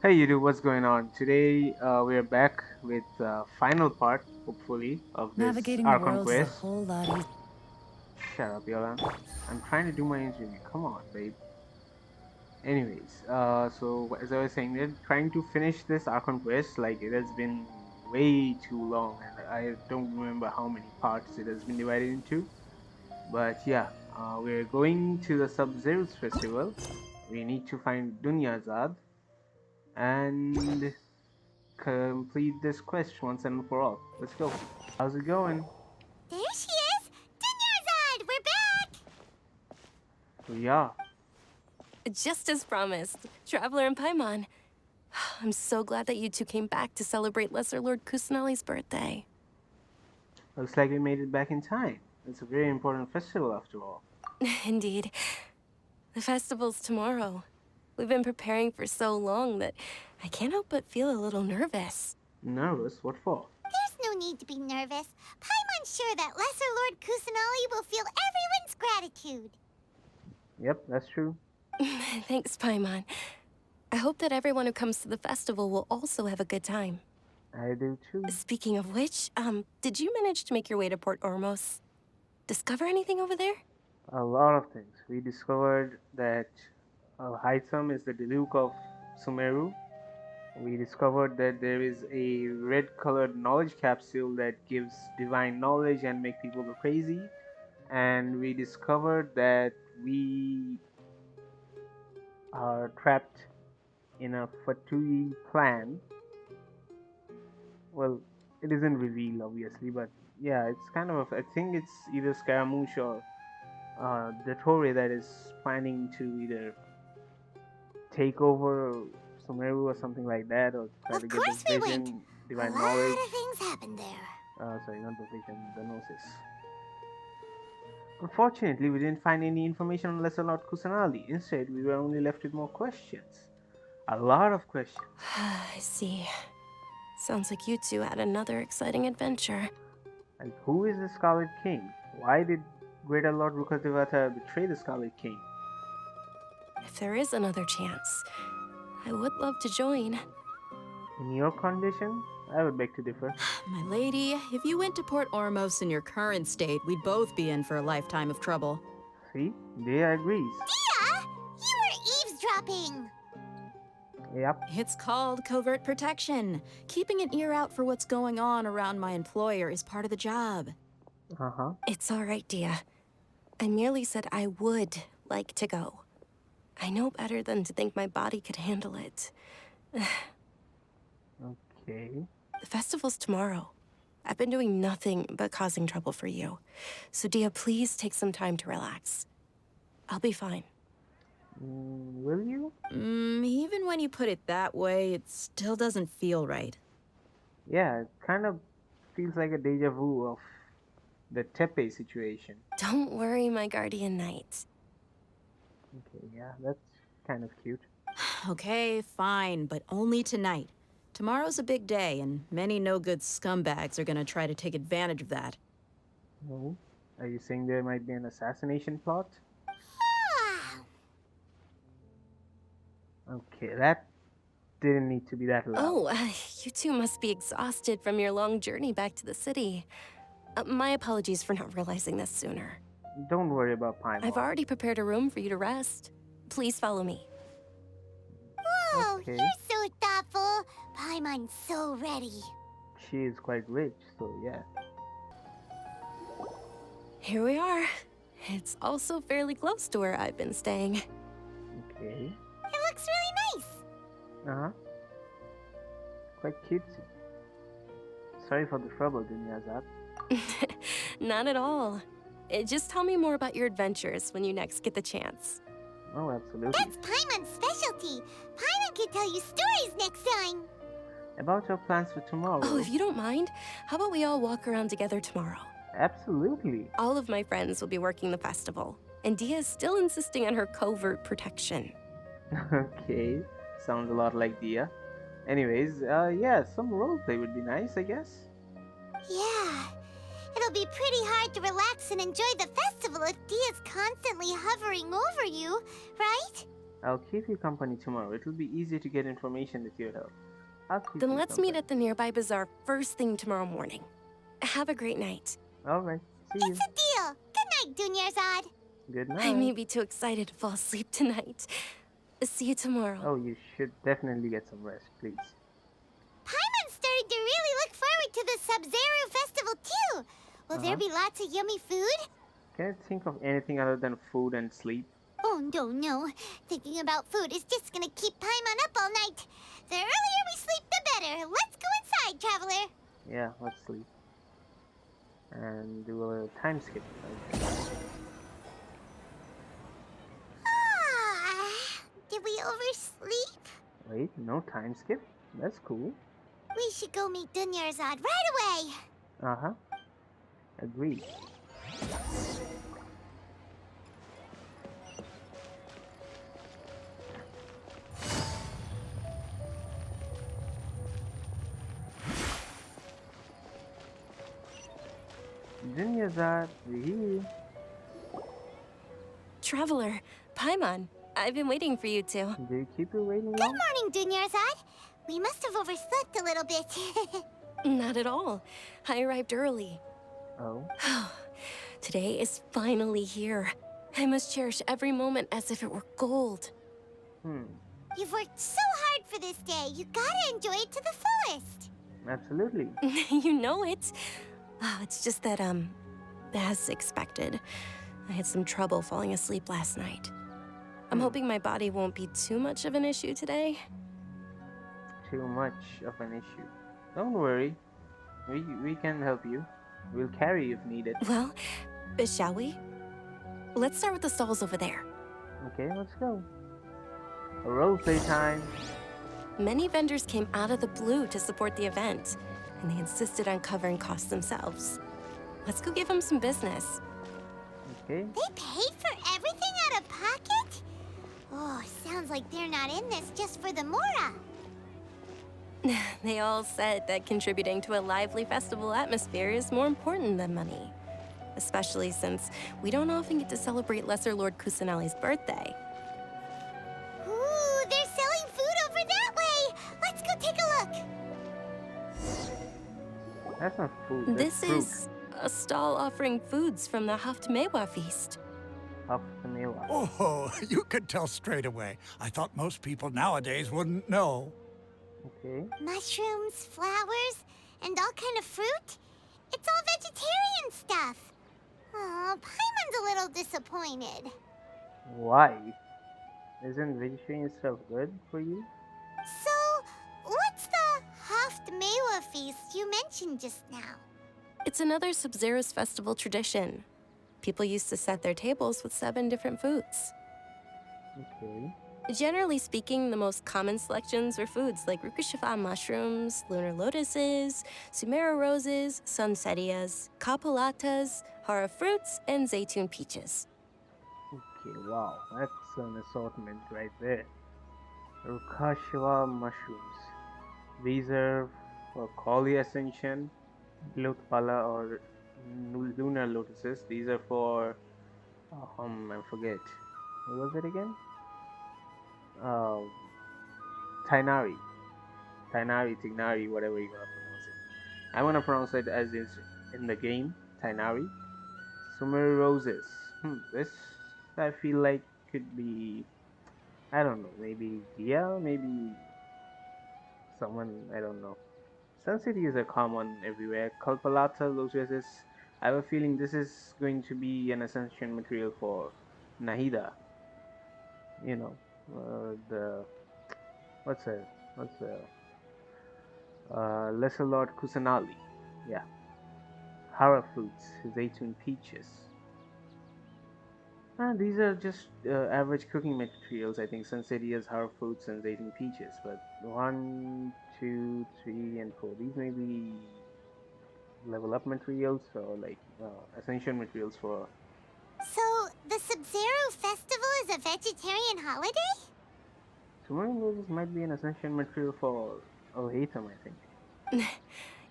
Hey YouTube, what's going on? Today we're back with final part, hopefully, of this Navigating the Archon world is a quest. whole lot easier. Shut up, Yolan. I'm trying to do my interview. Come on, babe. Anyways, so as I was saying, we're trying to finish this Archon quest. Like, it has been way too long, and I don't remember how many parts it has been divided into. But yeah, we're going to the Sub-Zero's festival. We need to find Dunyazad and complete this quest once and for all. Let's go. How's it going? There she is! Dinyarzad, we're back! So yeah, Just as promised, Traveler and Paimon. I'm so glad that you two came back to celebrate Lesser Lord Kusanali's birthday. looks like we made it back in time. It's a very important festival after all. Indeed. The festival's tomorrow. We've been preparing for so long that I can't help but feel a little nervous. Nervous? What for? There's no need to be nervous. Paimon's sure that Lesser Lord Kusanali will feel everyone's gratitude. Yep, that's true. Thanks, Paimon. I hope that everyone who comes to the festival will also have a good time. I do too. Speaking of which, did you manage to make your way to Port Ormos? Discover anything over there? A lot of things. We discovered that Hytham is the Diluc of Sumeru. We discovered that there is a red colored knowledge capsule that gives divine knowledge and make people go crazy. And we discovered that we are trapped in a Fatui clan. Well, it isn't revealed obviously, but yeah, it's kind of I think it's either Scaramouche or the Torre that is planning to either take over Sumeru or something like that, or try to Of get the course we went. vision, A divine lot knowledge. of things happened there. Sorry, not the vision, the gnosis. Unfortunately, we didn't find any information on Lesser Lord Kusanali. Instead, we were only left with more questions. A lot of questions. I see. Sounds like you two had another exciting adventure. Like, who is the Scarlet King? Why did Greater Lord Rukasdevata betray the Scarlet King? If there is another chance, I would love to join. In your condition, I would beg to differ. My lady, if you went to Port Ormos in your current state, we'd both be in for a lifetime of trouble. See, Dia agrees. Dia! You were eavesdropping! Yep. It's called covert protection. Keeping an ear out for what's going on around my employer is part of the job. Uh-huh. It's all right, Dia. I merely said I would like to go. I know better than to think my body could handle it. Okay. The festival's tomorrow. I've been doing nothing but causing trouble for you. So, Dia, please take some time to relax. I'll be fine. Will you? Even when you put it that way, it still doesn't feel right. Yeah, it kind of feels like a deja vu of the Tepe situation. Don't worry, my guardian knight. Okay, yeah, that's kind of cute. Okay, fine, but only tonight. Tomorrow's a big day, and many no-good scumbags are gonna try to take advantage of that. No? Are you saying there might be an assassination plot? Ah, Okay, that didn't need to be that loud. Oh, you two must be exhausted from your long journey back to the city. My apologies for not realizing this sooner. Don't worry about Paimon. I've already prepared a room for you to rest. Please follow me. whoa, Okay. you're so thoughtful. Paimon's so ready. She is quite rich, so yeah. Here we are. It's also fairly close to where I've been staying. Okay. It looks really nice. Uh-huh. Quite cutesy. Sorry for the trouble, Dunyazad. Not at all. Just tell me more about your adventures when you next get the chance. Oh, absolutely. That's Paimon's specialty. Paimon can tell you stories next time. About your plans for tomorrow. Oh, if you don't mind, how about we all walk around together tomorrow? Absolutely. All of my friends will be working the festival, and Dia is still insisting on her covert protection. Okay. Sounds a lot like Dia. Anyways, yeah, some roleplay would be nice, I guess. Yeah. It'll be pretty hard to relax and enjoy the festival if Dia's constantly hovering over you, right? I'll keep you company tomorrow. It'll be easy to get information with your help. I'll keep Then you let's meet company. at the nearby bazaar first thing tomorrow morning. Have a great night. Alright, see It's you. a deal. Good night, Dunyarzad. Good I may night. be too excited to fall asleep tonight. See you tomorrow. Oh, you should definitely get some rest, please. Paimon started to really look forward to the Sub-Zero festival too. Will there Uh-huh. be lots of yummy food? Can I think of anything other than food and sleep? Oh, no. Thinking about food is just gonna keep Paimon up all night. The earlier we sleep, the better. Let's go inside, traveler. Yeah, let's sleep. And do a time skip. Okay. Did we oversleep? Wait, no time skip? That's cool. We should go meet Dunyarzad right away. Uh-huh. Agreed. Dunyazad, we here. Traveler, Paimon, I've been waiting for you two. Do you keep you waiting Good long? morning, Dunyarzad. We must have overslept a little bit. Not at all. I arrived early. Oh, Today is finally here. I must cherish every moment as if it were gold. You've worked so hard for this day. You gotta enjoy it to the fullest. absolutely. You know it. Oh, it's just that, as expected, I had some trouble falling asleep last night. I'm hoping my body won't be too much of an issue today. Too much of an issue. Don't worry. We can help you. We'll carry if needed. Well, shall we? Let's start with the stalls over there. Okay, let's go. A roleplay time. Many vendors came out of the blue to support the event, and they insisted on covering costs themselves. Let's go give them some business. Okay. They paid for everything out of pocket? Oh, sounds like they're not in this just for the Mora. They all said that contributing to a lively festival atmosphere is more important than money. Especially since we don't often get to celebrate Lesser Lord Kusanali's birthday. Ooh, they're selling food over that way. Let's go take a look. That's not food. That's This fruit. is a stall offering foods from the Haftmewa feast. Of the mewa. Oh, you could tell straight away. I thought most people nowadays wouldn't know. Okay. Mushrooms, flowers, and all kind of fruit. It's all vegetarian stuff. Oh, Paimon's a little disappointed. Why? Isn't vegetarian stuff good for you? So, what's the Haftmewa feast you mentioned just now? It's another Sub-Zero's festival tradition. People used to set their tables with 7 different foods. Okay. Generally speaking, the most common selections were foods like Rukushifa mushrooms, lunar lotuses, Sumeru roses, sunsetias, capulatas, hara fruits, and zaytun peaches. Okay, wow. That's an assortment right there. Rukashiwa mushrooms. These are for Kali Ascension, Lutpala or lunar lotuses. These are for I forget. What was it again? Tainari, Tignari, whatever you wanna pronounce it. I'm gonna pronounce it as is in the game, Tainari. Sumeru roses. This I feel like could be, I don't know, maybe Dia, maybe someone, I don't know. Sunsettias are common everywhere. Kalpalata lotuses. I have a feeling this is going to be an ascension material for Nahida. You know, the what's the Lesser Lord Kusanali. Yeah. Hara fruits, zaytun peaches. These are just average cooking materials, I think. Sunsetias, hara fruits, and zaytun peaches. But 1, 2, 3, and 4. These may be level up materials or like ascension materials for. So, the Sub-Zero festival is a vegetarian holiday? Sumeru roses might be an ascension material for Alhaitham, I think.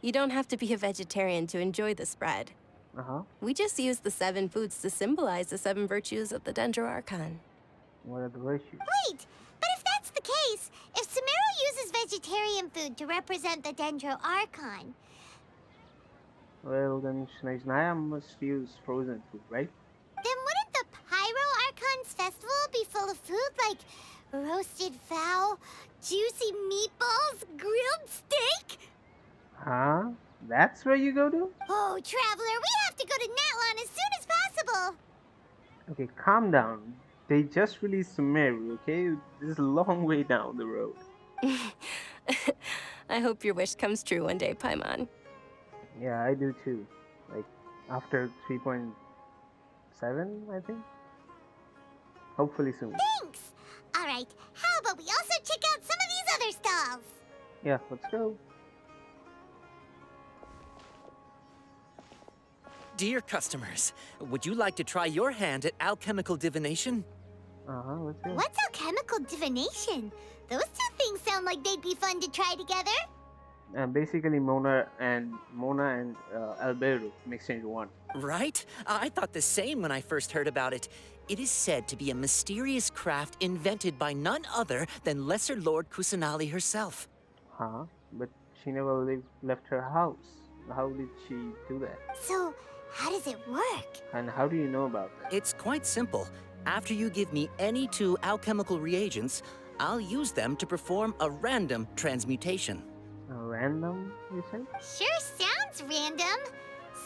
You don't have to be a vegetarian to enjoy the spread. Uh huh. We just use the 7 foods to symbolize the 7 virtues of the Dendro Archon. What are the virtues? Wait, but if that's the case, if Sumeru uses vegetarian food to represent the Dendro Archon, Well, then Shnaizhnaya must use frozen food, right? then wouldn't the Pyro Archon's festival be full of food like roasted fowl, juicy meatballs, grilled steak? Huh? That's where you go to? Oh, Traveler, we have to go to Natlan as soon as possible. Okay, calm down. They just released Sumeru, okay? This is a long way down the road. I hope your wish comes true one day, Paimon. Yeah, I do too. Like, after 3.7, I think? Hopefully soon. Thanks. All right, how about we also check out some of these other stalls? Yeah, let's go. Dear customers, would you like to try your hand at alchemical divination? Uh-huh, let's go. What's alchemical divination? Those two things sound like they'd be fun to try together. Basically, Mona and Albedo mixed into one. Right? I thought the same when I first heard about it. It is said to be a mysterious craft invented by none other than Lesser Lord Kusanali herself. Huh? But she never left her house. How did she do that? So, how does it work? And how do you know about that? It's quite simple. After you give me any 2 alchemical reagents, I'll use them to perform a random transmutation. Random, you say? Sure sounds random.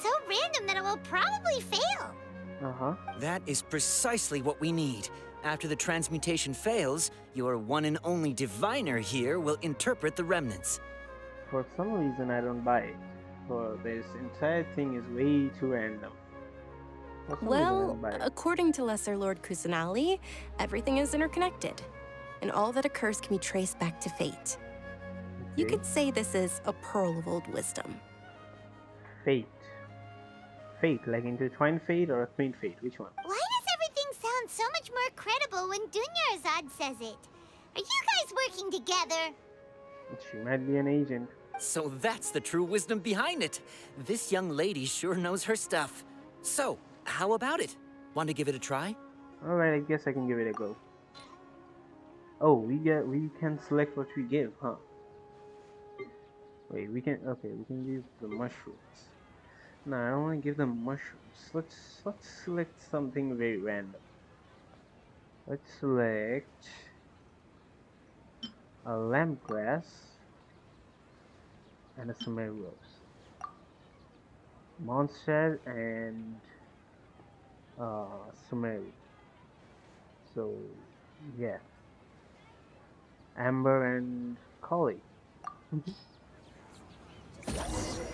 So random that it will probably fail. Uh-huh. That is precisely what we need. After the transmutation fails, your one and only diviner here will interpret the remnants. For some reason, I don't buy it. For this entire thing is way too random. For some reason, I Well, don't buy it. according to Lesser Lord Kusanali, everything is interconnected, and all that occurs can be traced back to fate. You Okay. could say this is a pearl of old wisdom. Fate. Fate, like intertwined fate or a queen fate? Which one? Why does everything sound so much more credible when Dunyarzad says it? Are you guys working together? She might be an agent. So that's the true wisdom behind it. This young lady sure knows her stuff. So, how about it? Want to give it a try? Alright, I guess I can give it a go. Oh, we can select what we give, huh? Wait, we can give the mushrooms. No, I don't want to give them mushrooms. Let's select something very random. Let's select a lampgrass and a Sumeru rose. Monster and Sumeru. So yeah, Amber and Collie.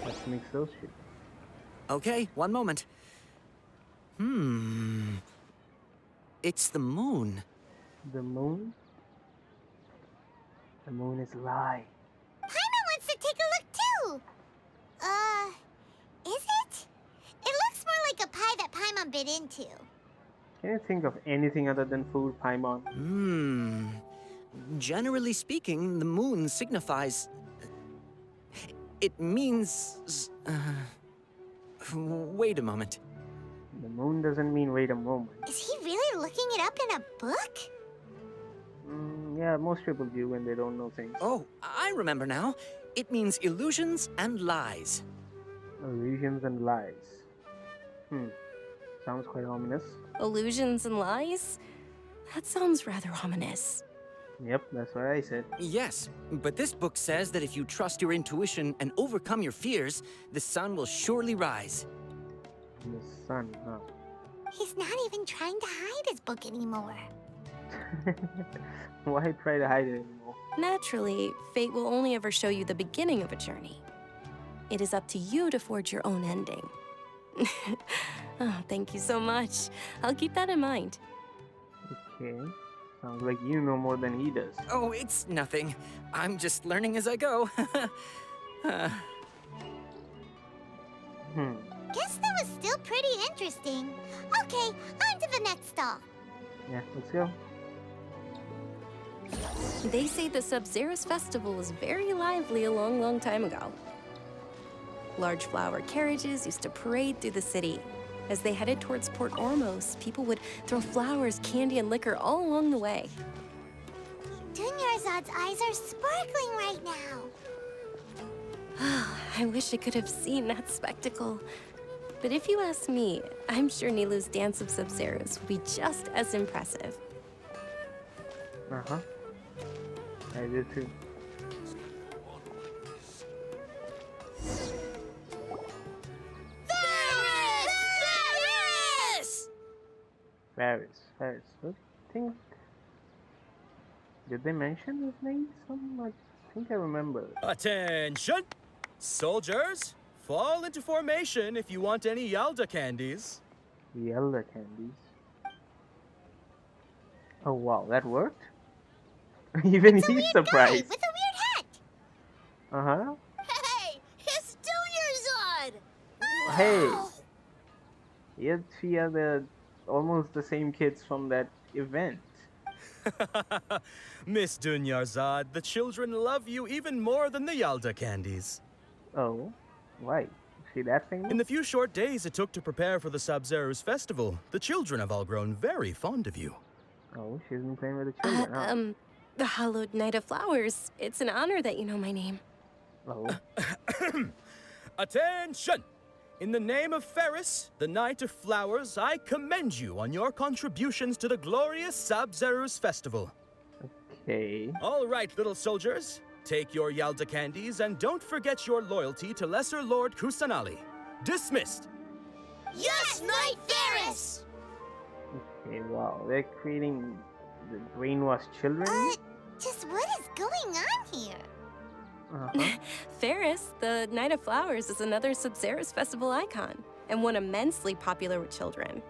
Let's mix those two. Okay, one moment. It's the moon. The moon? The moon is light. Paimon wants to take a look too. Is it? It looks more like a pie that Paimon bit into. Can you think of anything other than food, Paimon? Generally speaking, the moon signifies... It means... Wait a moment. The moon doesn't mean wait a moment. Is he really looking it up in a book? Yeah, most people do when they don't know things. Oh, I remember now. It means illusions and lies. Illusions and lies. Sounds quite ominous. Illusions and lies? That sounds rather ominous. Yep, that's what I said. Yes, but this book says that if you trust your intuition and overcome your fears, the sun will surely rise. The sun, huh? He's not even trying to hide his book anymore. Why try to hide it anymore? Naturally, fate will only ever show you the beginning of a journey. It is up to you to forge your own ending. Oh, thank you so much. I'll keep that in mind. Okay. Sounds like you know more than he does. Oh, it's nothing. I'm just learning as I go. Guess that was still pretty interesting. Okay, on to the next stall. Yeah, let's go. They say the Sub-Zerus festival was very lively a long, long time ago. Large flower carriages used to parade through the city. As they headed towards Port Ormos, people would throw flowers, candy, and liquor all along the way. Dunyarzad's eyes are sparkling right now. I wish I could have seen that spectacle. But if you ask me, I'm sure Nilu's dance of Sub-Zeros will be just as impressive. Uh-huh. I did too. Ferris. I think. Did they mention his name? I think I remember. Attention! Soldiers, fall into formation if you want any Yalda candies. The elder candies. Oh wow, that worked? Even It's a he's weird surprised. guy with a weird hat. Uh-huh. Hey, it's Dunyarzad. Hey! Yet we are almost the same kids from that event. Miss Dunyarzad, the children love you even more than the Yalda candies. Oh, why? See that thing? In the few short days it took to prepare for the Sub-Zeros festival, the children have all grown very fond of you. Oh, she's been playing with the children, huh? The hallowed Knight of Flowers. It's an honor that you know my name. Oh, Attention! In the name of Ferris, the Knight of Flowers, I commend you on your contributions to the glorious Sub-Zeros festival. okay. All right, little soldiers. Take your Yalda candies and don't forget your loyalty to Lesser Lord Kusanali. Dismissed! Yes, Knight Ferris. Okay, wow. They're creating the brainwashed children? Just what is going on here? Uh-huh. Ferris, the Knight of Flowers, is another Sub-Zeros festival icon, and one immensely popular with children.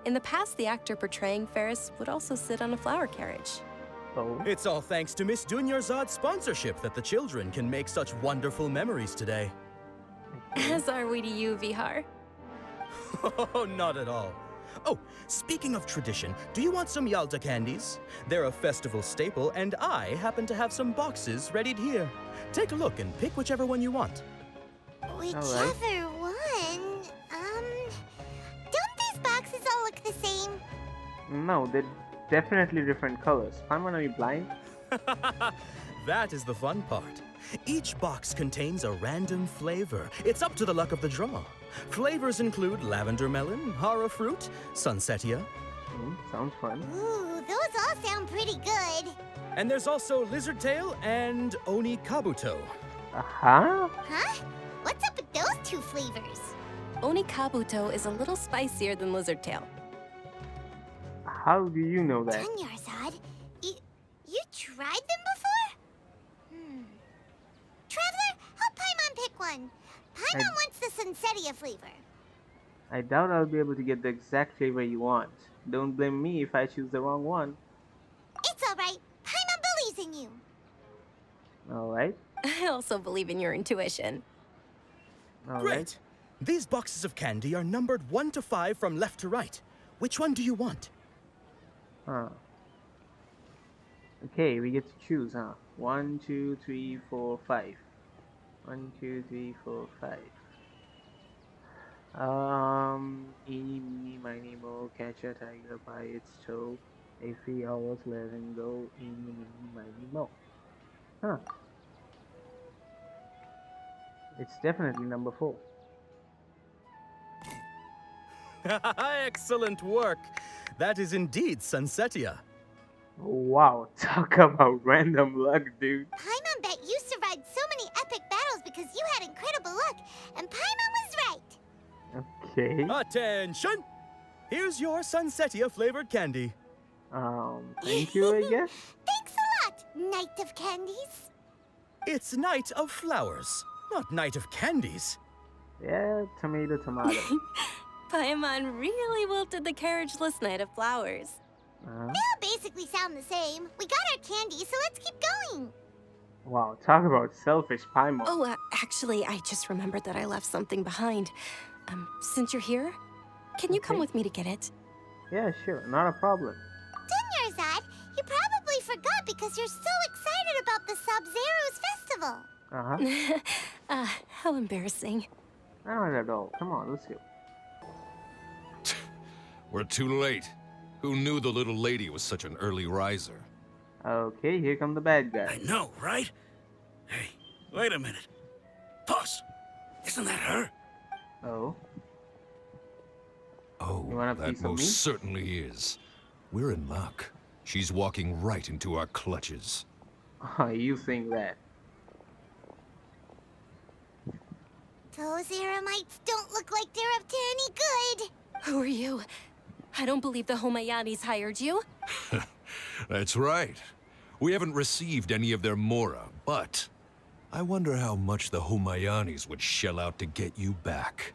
In the past, the actor portraying Ferris would also sit on a flower carriage. Oh, It's all thanks to Miss Dunyarzad's sponsorship that the children can make such wonderful memories today. As are we to you, Vihar. Oh, not at all. Oh, speaking of tradition, do you want some Yalda candies? They're a festival staple, and I happen to have some boxes readied here. Take a look and pick whichever one you want. Whichever one. Don't these boxes all look the same? no, they're definitely different colors. Paimon, are you blind? That is the fun part. Each box contains a random flavor. It's up to the luck of the draw. Flavors include lavender melon, hara fruit, sunsetia, Sounds fun. Ooh, those all sound pretty good. and there's also lizard tail and oni kabuto. Uh-huh. Huh? What's up with those two flavors? Oni Kabuto is a little spicier than Lizard Tail. How do you know that? Dunyarzad, you tried them before? Traveler, help Paimon pick one. Paimon wants the Sunsetia flavor. I doubt I'll be able to get the exact flavor you want. Don't blame me if I choose the wrong one. It's alright. Paimon believes in you. Alright. I also believe in your intuition. Alright. Great! These boxes of candy are numbered 1 to 5 from left to right. Which one do you want? Huh. Okay, we get to choose, huh? 1, 2, 3, 4, 5. 1, 2, 3, 4, 5. Eeny, meeny, miny, mo, catch a tiger by its toe. A 3 hours let him go. Eeny, meeny, miny, mo. Huh. It's definitely number 4. Excellent work! That is indeed Sunsetia. Wow, talk about random luck, dude. Paimon bet you survived so many epic battles because you had incredible luck, and Paimon was right. Okay. Attention! Here's your Sunsetia flavored candy. Thank you, I guess. Thanks a lot, Knight of Candies. It's Night of Flowers, not Night of Candies. Yeah, tomato, tomato. Paimon really wilted the carriageless Knight of Flowers. They all basically sound the same. We got our candy, so let's keep going. Wow, talk about selfish Paimon. Oh, actually, I just remembered that I left something behind. Since you're here, can you come Okay. with me to get it? Yeah, sure, not a problem. Dunyarzad, you probably forgot because you're so excited about the Sub-Zeros festival. Uh-huh. How embarrassing. Not at all. Come on, let's go. We're too late. Who knew the little lady was such an early riser? Okay, here come the bad I guys. know, right? Hey, wait a minute. Boss, isn't that her? Oh, Oh, You want a that piece of most me? certainly is. We're in luck. She's walking right into our clutches. you think that? Those Eremites don't look like they're up to any good. Who are you? I don't believe the Homayanis hired you. That's right. We haven't received any of their mora, but I wonder how much the Humayanis would shell out to get you back.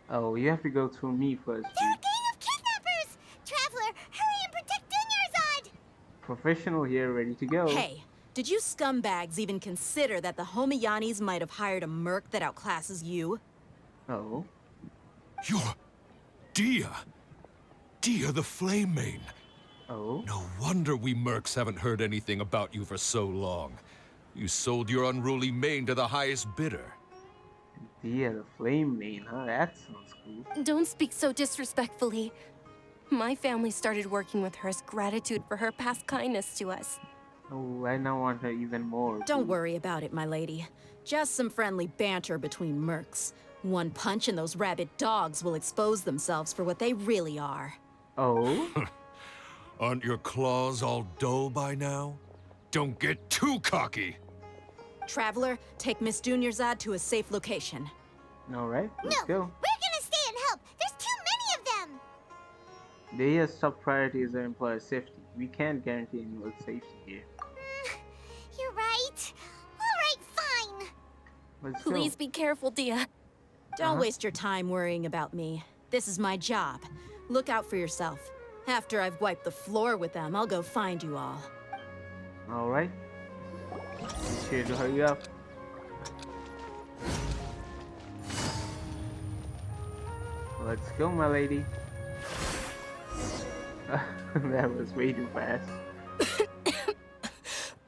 Oh, you have to go through me first, They're a dude. gang of kidnappers! Traveler, hurry and protect Dunyarzad! Professional here, ready to go. Hey, did you scumbags even consider that the Homayanis might have hired a merc that outclasses you? Oh, You're... Dia! Dia the Flame Main! oh. No wonder we mercs haven't heard anything about you for so long. You sold your unruly mane to the highest bidder. Dia the Flame Main, huh? That sounds cool. Don't speak so disrespectfully. My family started working with her as gratitude for her past kindness to us. Oh, I now want her even more. Don't dude. worry about it, my lady. Just some friendly banter between mercs. One punch and those rabid dogs will expose themselves for what they really are. Oh, Aren't your claws all dull by now? Don't get too cocky! Traveler, take Miss Dunyarzad to a safe location. all right, let's No, go. we're gonna stay and help. There's too many of them. Dia's top priority is our employer safety. We can't guarantee anyone's safety here. You're right. All right, fine. Let's Please go. be careful, Dia. Don't waste your time worrying about me. This is my job. Look out for yourself. After I've wiped the floor with them, I'll go find you all. All right. Be sure to hurry up. Let's go, my lady. That was way too fast.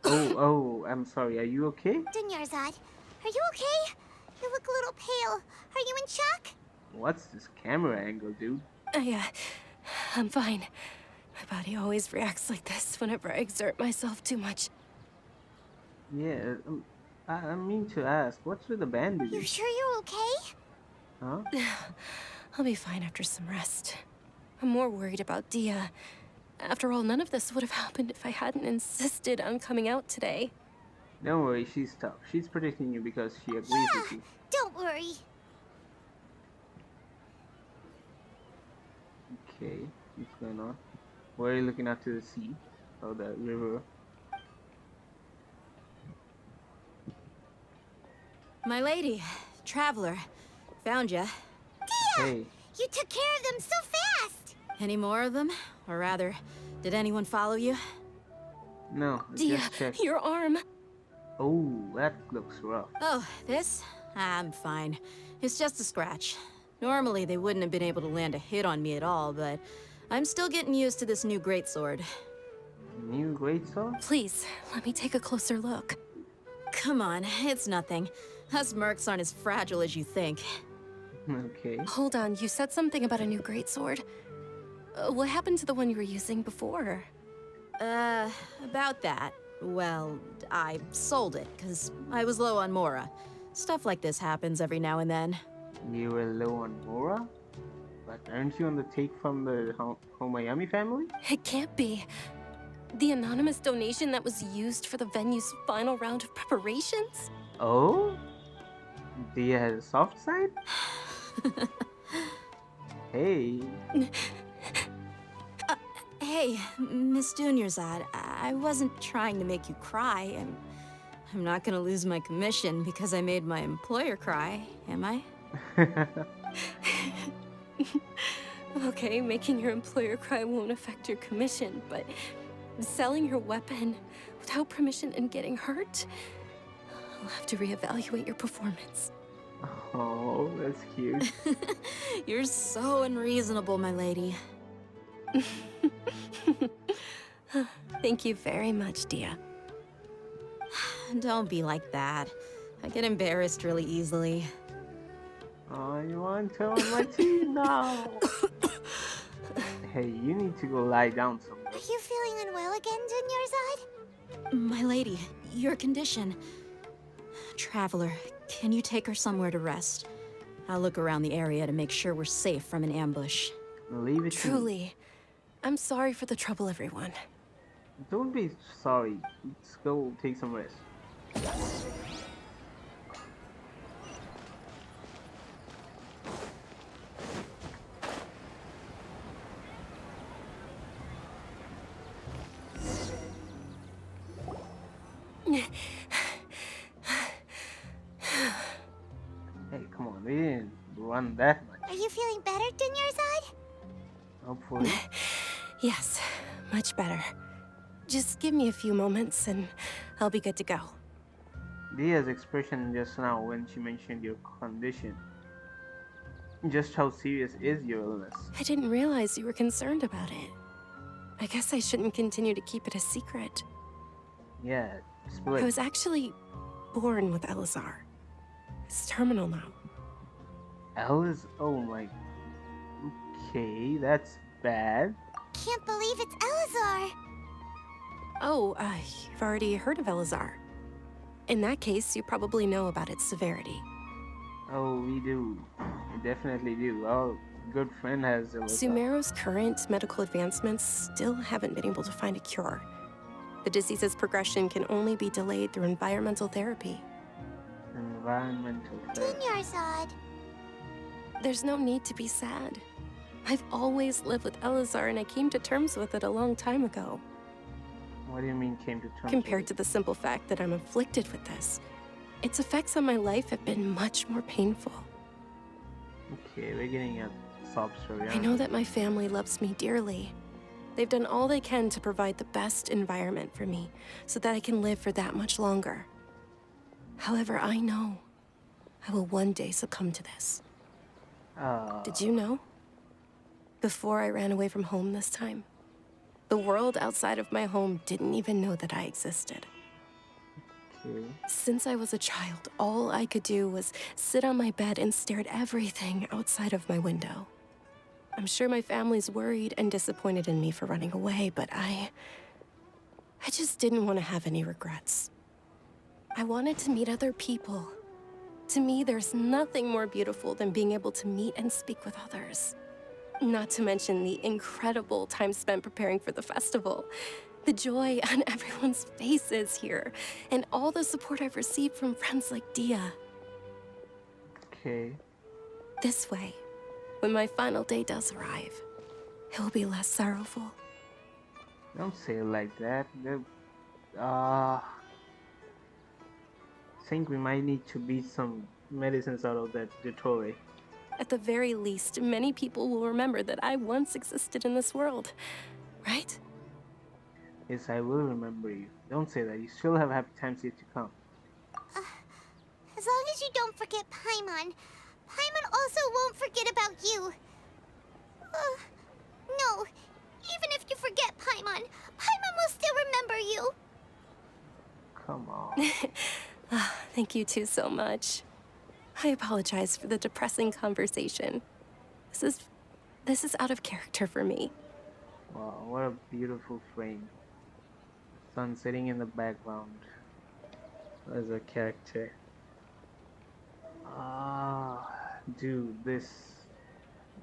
Oh, I'm sorry. Are you okay? Dunyarzad, are you okay? You look a little pale. Are you in shock? What's this camera angle, dude? I'm fine. My body always reacts like this whenever I exert myself too much. Yeah, I mean to ask, what's with the You bandages? sure you're okay? Huh? I'll be fine after some rest. I'm more worried about Dia. After all, none of this would have happened if I hadn't insisted on coming out today. Don't worry, she's tough. She's protecting you because she agrees with Yeah, you. don't worry. Okay, what's going on? Where are you looking out to the sea? Or the river? My lady, Traveler, found ya. Hey, You took care of them so fast. Any more of them? Or rather, did anyone follow you? no, Dia, just check. your arm. Oh, that looks rough. Oh, this? I'm fine. It's just a scratch. Normally, they wouldn't have been able to land a hit on me at all, but I'm still getting used to this new greatsword. New greatsword? Please, let me take a closer look. Come on, it's nothing. Us mercs aren't as fragile as you think. Okay. Hold on, you said something about a new greatsword. What happened to the one you were using before? About that. Well, I sold it, because I was low on Mora. Stuff like this happens every now and then. You were low on Mora? But aren't you on the take from the Homayami family? It can't be. The anonymous donation that was used for the venue's final round of preparations? Oh? Dia has a soft side? Hey. Hey, Miss Dunyarzad, I wasn't trying to make you cry, and I'm not gonna lose my commission because I made my employer cry, am I? Okay, making your employer cry won't affect your commission, but selling your weapon without permission and getting hurt? I'll have to reevaluate your performance. Oh, that's cute. You're so unreasonable, my lady. Thank you very much, Dia. Don't be like that. I get embarrassed really easily. Oh, you want to on my team now? Hey, you need to go lie down somewhere. Are you feeling unwell again, Dunyarzad? My lady, your condition. Traveler, can you take her somewhere to rest? I'll look around the area to make sure we're safe from an ambush. Leave it to me. Truly, I'm sorry for the trouble, everyone. Don't be sorry. Let's go take some rest. Hey, come on, we didn't run that much. Are you feeling better, Dunyarzad? Hopefully. Yes, much better. Just give me a few moments and I'll be good to go. Dia's expression just now when she mentioned your condition. Just how serious is your illness? I didn't realize you were concerned about it. I guess I shouldn't continue to keep it a secret. Yeah, I split. was actually born with Elazar. It's terminal now. Alice? Oh my. Okay, that's bad. Can't believe it's Elazar. Oh, you've already heard of Elazar. In that case, you probably know about its severity. Oh, we do. We definitely do. Our good friend has a Sumeru's current medical advancements still haven't been able to find a cure. The disease's progression can only be delayed through environmental therapy. environmental threat. Dunyarzad. There's no need to be sad. I've always lived with Elazar, and I came to terms with it a long time ago. What do you mean came to terms Compared with to the simple fact that I'm afflicted with this, its effects on my life have been much more painful. it? Okay, we're getting a sob story. I know that my family loves me dearly. They've done all they can to provide the best environment for me so that I can live for that much longer. However, I know I will one day succumb to this. Did you know? Before I ran away from home this time, the world outside of my home didn't even know that I existed. Okay. Since I was a child, all I could do was sit on my bed and stare at everything outside of my window. I'm sure my family's worried and disappointed in me for running away, but I just didn't want to have any regrets. I wanted to meet other people. To me, there's nothing more beautiful than being able to meet and speak with others. Not to mention the incredible time spent preparing for the festival. The joy on everyone's faces here, and all the support I've received from friends like Dia. Okay. This way, when my final day does arrive, it will be less sorrowful. Don't say it like that. Think we might need to beat some medicines out of that Detore. At the very least, many people will remember that I once existed in this world, right? Yes, I will remember you. Don't say that. You still have happy times yet to come. As long as you don't forget Paimon. Paimon also won't forget about you. No. Even if you forget Paimon, Paimon will still remember you. Come on. Thank you two so much. I apologize for the depressing conversation. This is out of character for me. Wow, what a beautiful frame. Sun setting in the background as a character. Dude, this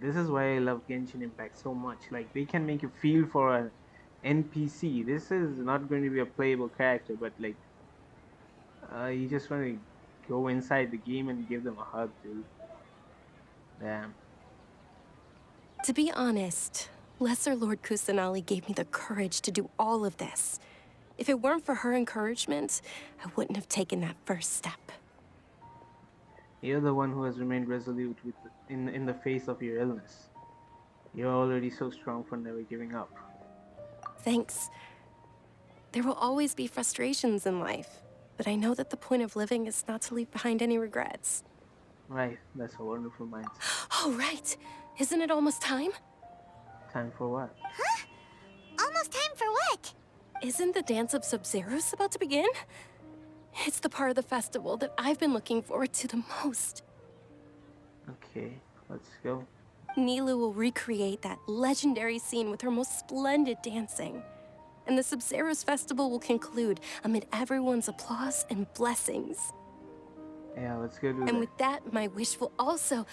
is why I love Genshin Impact so much. Like, they can make you feel for an NPC. This is not going to be a playable character, but like, you just want to go inside the game and give them a hug, dude. Damn. To be honest, Lesser Lord Kusanali gave me the courage to do all of this. If it weren't for her encouragement, I wouldn't have taken that first step. You're the one who has remained resolute in the face of your illness. You're already so strong for never giving up. Thanks. There will always be frustrations in life, but I know that the point of living is not to leave behind any regrets. Right, that's a wonderful mindset. Oh, right. Isn't it almost time? Time for what? Huh? Almost time for what? Isn't the Dance of Sub-Zeros about to begin? It's the part of the festival that I've been looking forward to the most. Okay, let's go. Nilu will recreate that legendary scene with her most splendid dancing. And the Sub-Zero's festival will conclude amid everyone's applause and blessings. Yeah, let's go do And that. with that, my wish will also...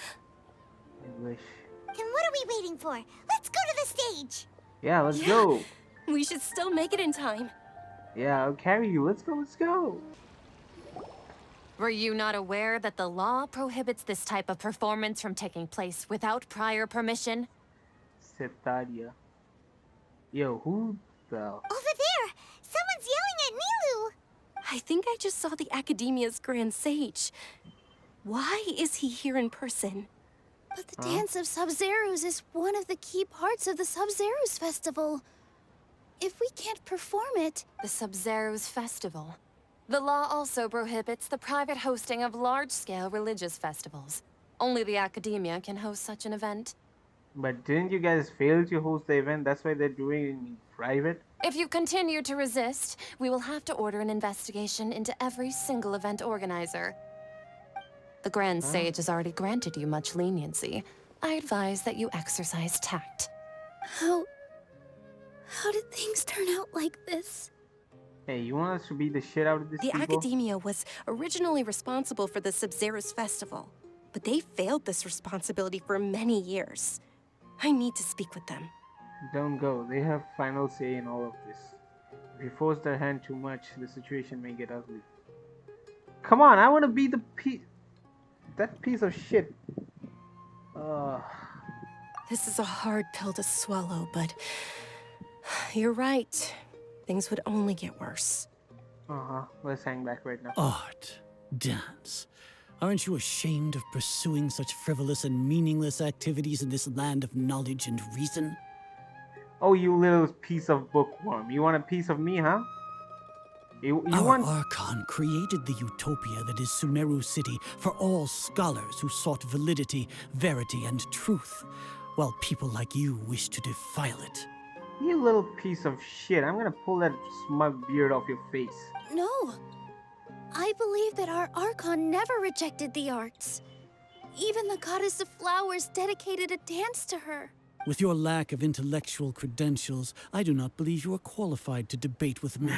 I wish. Then what are we waiting for? Let's go to the stage! Yeah, let's Yeah. go. We should still make it in time. Yeah, I'll carry you. Let's go, let's go. Were you not aware that the law prohibits this type of performance from taking place without prior permission? Setadia. Yo, who the... Over there! Someone's yelling at Nilu! I think I just saw the Academia's Grand Sage. Why is he here in person? But the Dance of Sub-Zeros is one of the key parts of the Sub-Zeros Festival. If we can't perform it... The Sub-Zero's festival. The law also prohibits the private hosting of large-scale religious festivals. Only the Academia can host such an event. But didn't you guys fail to host the event? That's why they're doing it in private? If you continue to resist, we will have to order an investigation into every single event organizer. The Grand Sage has already granted you much leniency. I advise that you exercise tact. How did things turn out like this? Hey, you want us to beat the shit out of these The people? Academia was originally responsible for the Sub-Zero's festival, but they failed this responsibility for many years. I need to speak with them. Don't go. They have final say in all of this. If you force their hand too much, the situation may get ugly. Come on, I want to be the that piece of shit. This is a hard pill to swallow, but you're right. Things would only get worse. Let's hang back right now. Art, dance. Aren't you ashamed of pursuing such frivolous and meaningless activities in this land of knowledge and reason? Oh, you little piece of bookworm. You want a piece of me, huh? You Our want... Archon created the utopia that is Sumeru City for all scholars who sought validity, verity, and truth, while people like you wish to defile it. You little piece of shit. I'm gonna pull that smug beard off your face. No. I believe that our Archon never rejected the arts. Even the goddess of flowers dedicated a dance to her. With your lack of intellectual credentials, I do not believe you are qualified to debate with me.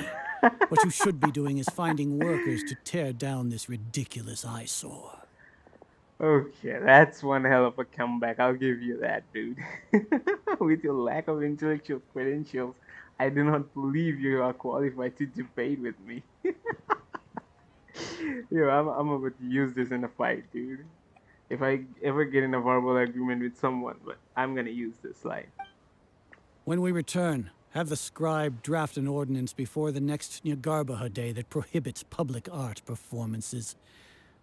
What you should be doing is finding workers to tear down this ridiculous eyesore. Okay, that's one hell of a comeback. I'll give you that, dude. With your lack of intellectual credentials, I do not believe you are qualified to debate with me. Yo, I'm about to use this in a fight, dude. If I ever get in a verbal agreement with someone, but I'm gonna use this line. When we return, have the scribe draft an ordinance before the next Nyagarbha day that prohibits public art performances.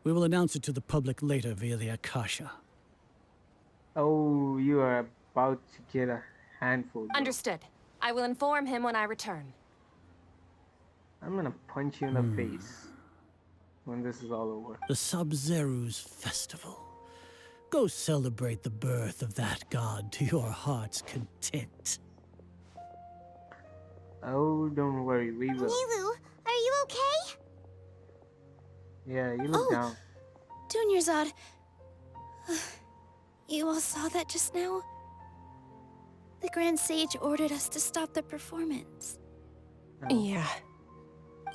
We will announce it to the public later via the Akasha. Oh, you are about to get a handful. Bro. Understood. I will inform him when I return. I'm gonna punch you in the face when this is all over. The Sub-Zero's festival. Go celebrate the birth of that god to your heart's content. Oh, don't worry, we will. Nilu, are you okay? Yeah, you look down. Dunyarzad. You all saw that just now? The Grand Sage ordered us to stop the performance. Oh. Yeah.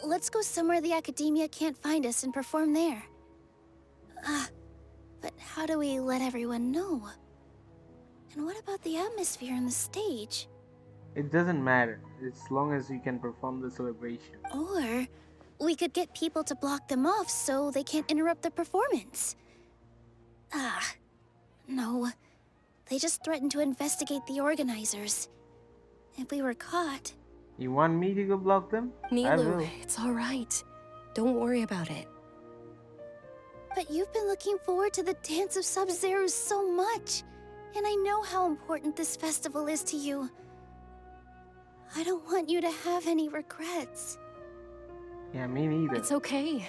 Let's go somewhere the Academia can't find us and perform there. But how do we let everyone know? And what about the atmosphere on the stage? It doesn't matter, as long as you can perform the celebration. Or we could get people to block them off so they can't interrupt the performance. No. They just threatened to investigate the organizers. If we were caught... You want me to go block them? I Nilu, will. it's all right. Don't worry about it. But you've been looking forward to the Dance of Sub-Zeros so much. And I know how important this festival is to you. I don't want you to have any regrets. Yeah, me neither. It's okay.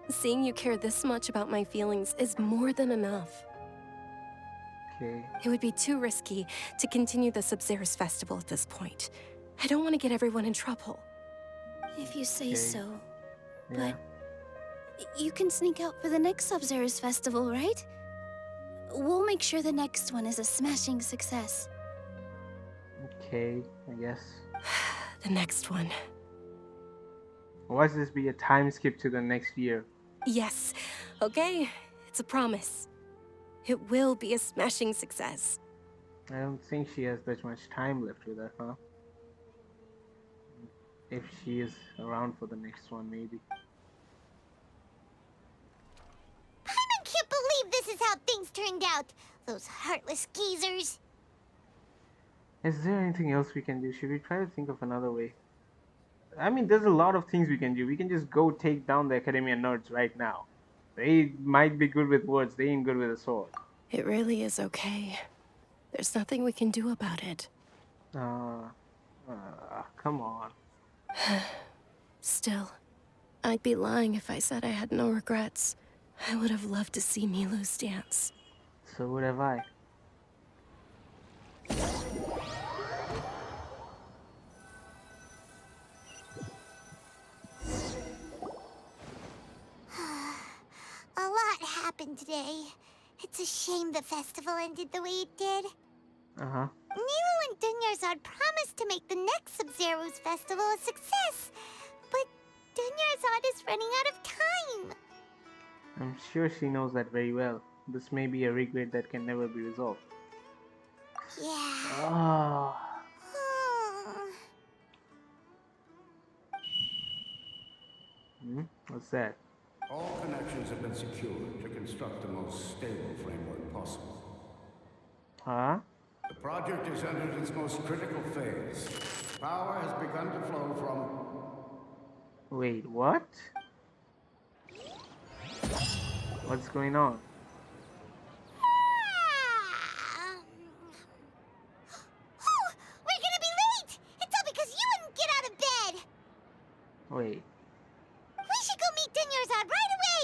Seeing you care this much about my feelings is more than enough. Okay. It would be too risky to continue the Sub-Zeros festival at this point. I don't want to get everyone in trouble. If you say Okay. so. Yeah. But you can sneak out for the next Sub-Zeros festival, right? We'll make sure the next one is a smashing success. Okay, I guess. The next one. Watch this be a time skip to the next year. Yes. Okay, it's a promise. It will be a smashing success. I don't think she has that much time left with her, huh? If she is around for the next one, maybe. Paimon can't believe this is how things turned out. Those heartless geezers. Is there anything else we can do? Should we try to think of another way? I mean, there's a lot of things we can do. We can just go take down the Academia nerds right now. They might be good with words, they ain't good with a sword. It really is okay. There's nothing we can do about it. Come on. Still, I'd be lying if I said I had no regrets. I would have loved to see Milu's dance. So would have I. A lot happened today. It's a shame the festival ended the way it did. Nilu and Dunyarzad promised to make the next Sub-Zero's festival a success, but Dunyarzad is running out of time. I'm sure she knows that very well. This may be a regret that can never be resolved. Yeah. Oh. What's that? All connections have been secured to construct the most stable framework possible. Huh? The project has entered its most critical phase. Power has begun to flow from... Wait, what? What's going on? Oh, we're gonna be late! It's all because you wouldn't get out of bed! Wait. We should go meet Dunyarzad right away!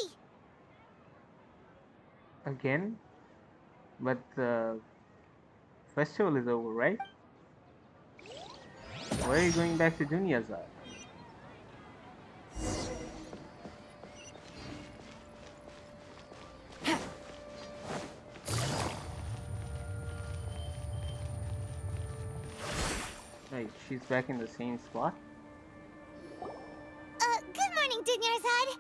Again? But the festival is over, right? Why are you going back to Dunyarzad? Right, she's back in the same spot? Good morning, Dunyarzad.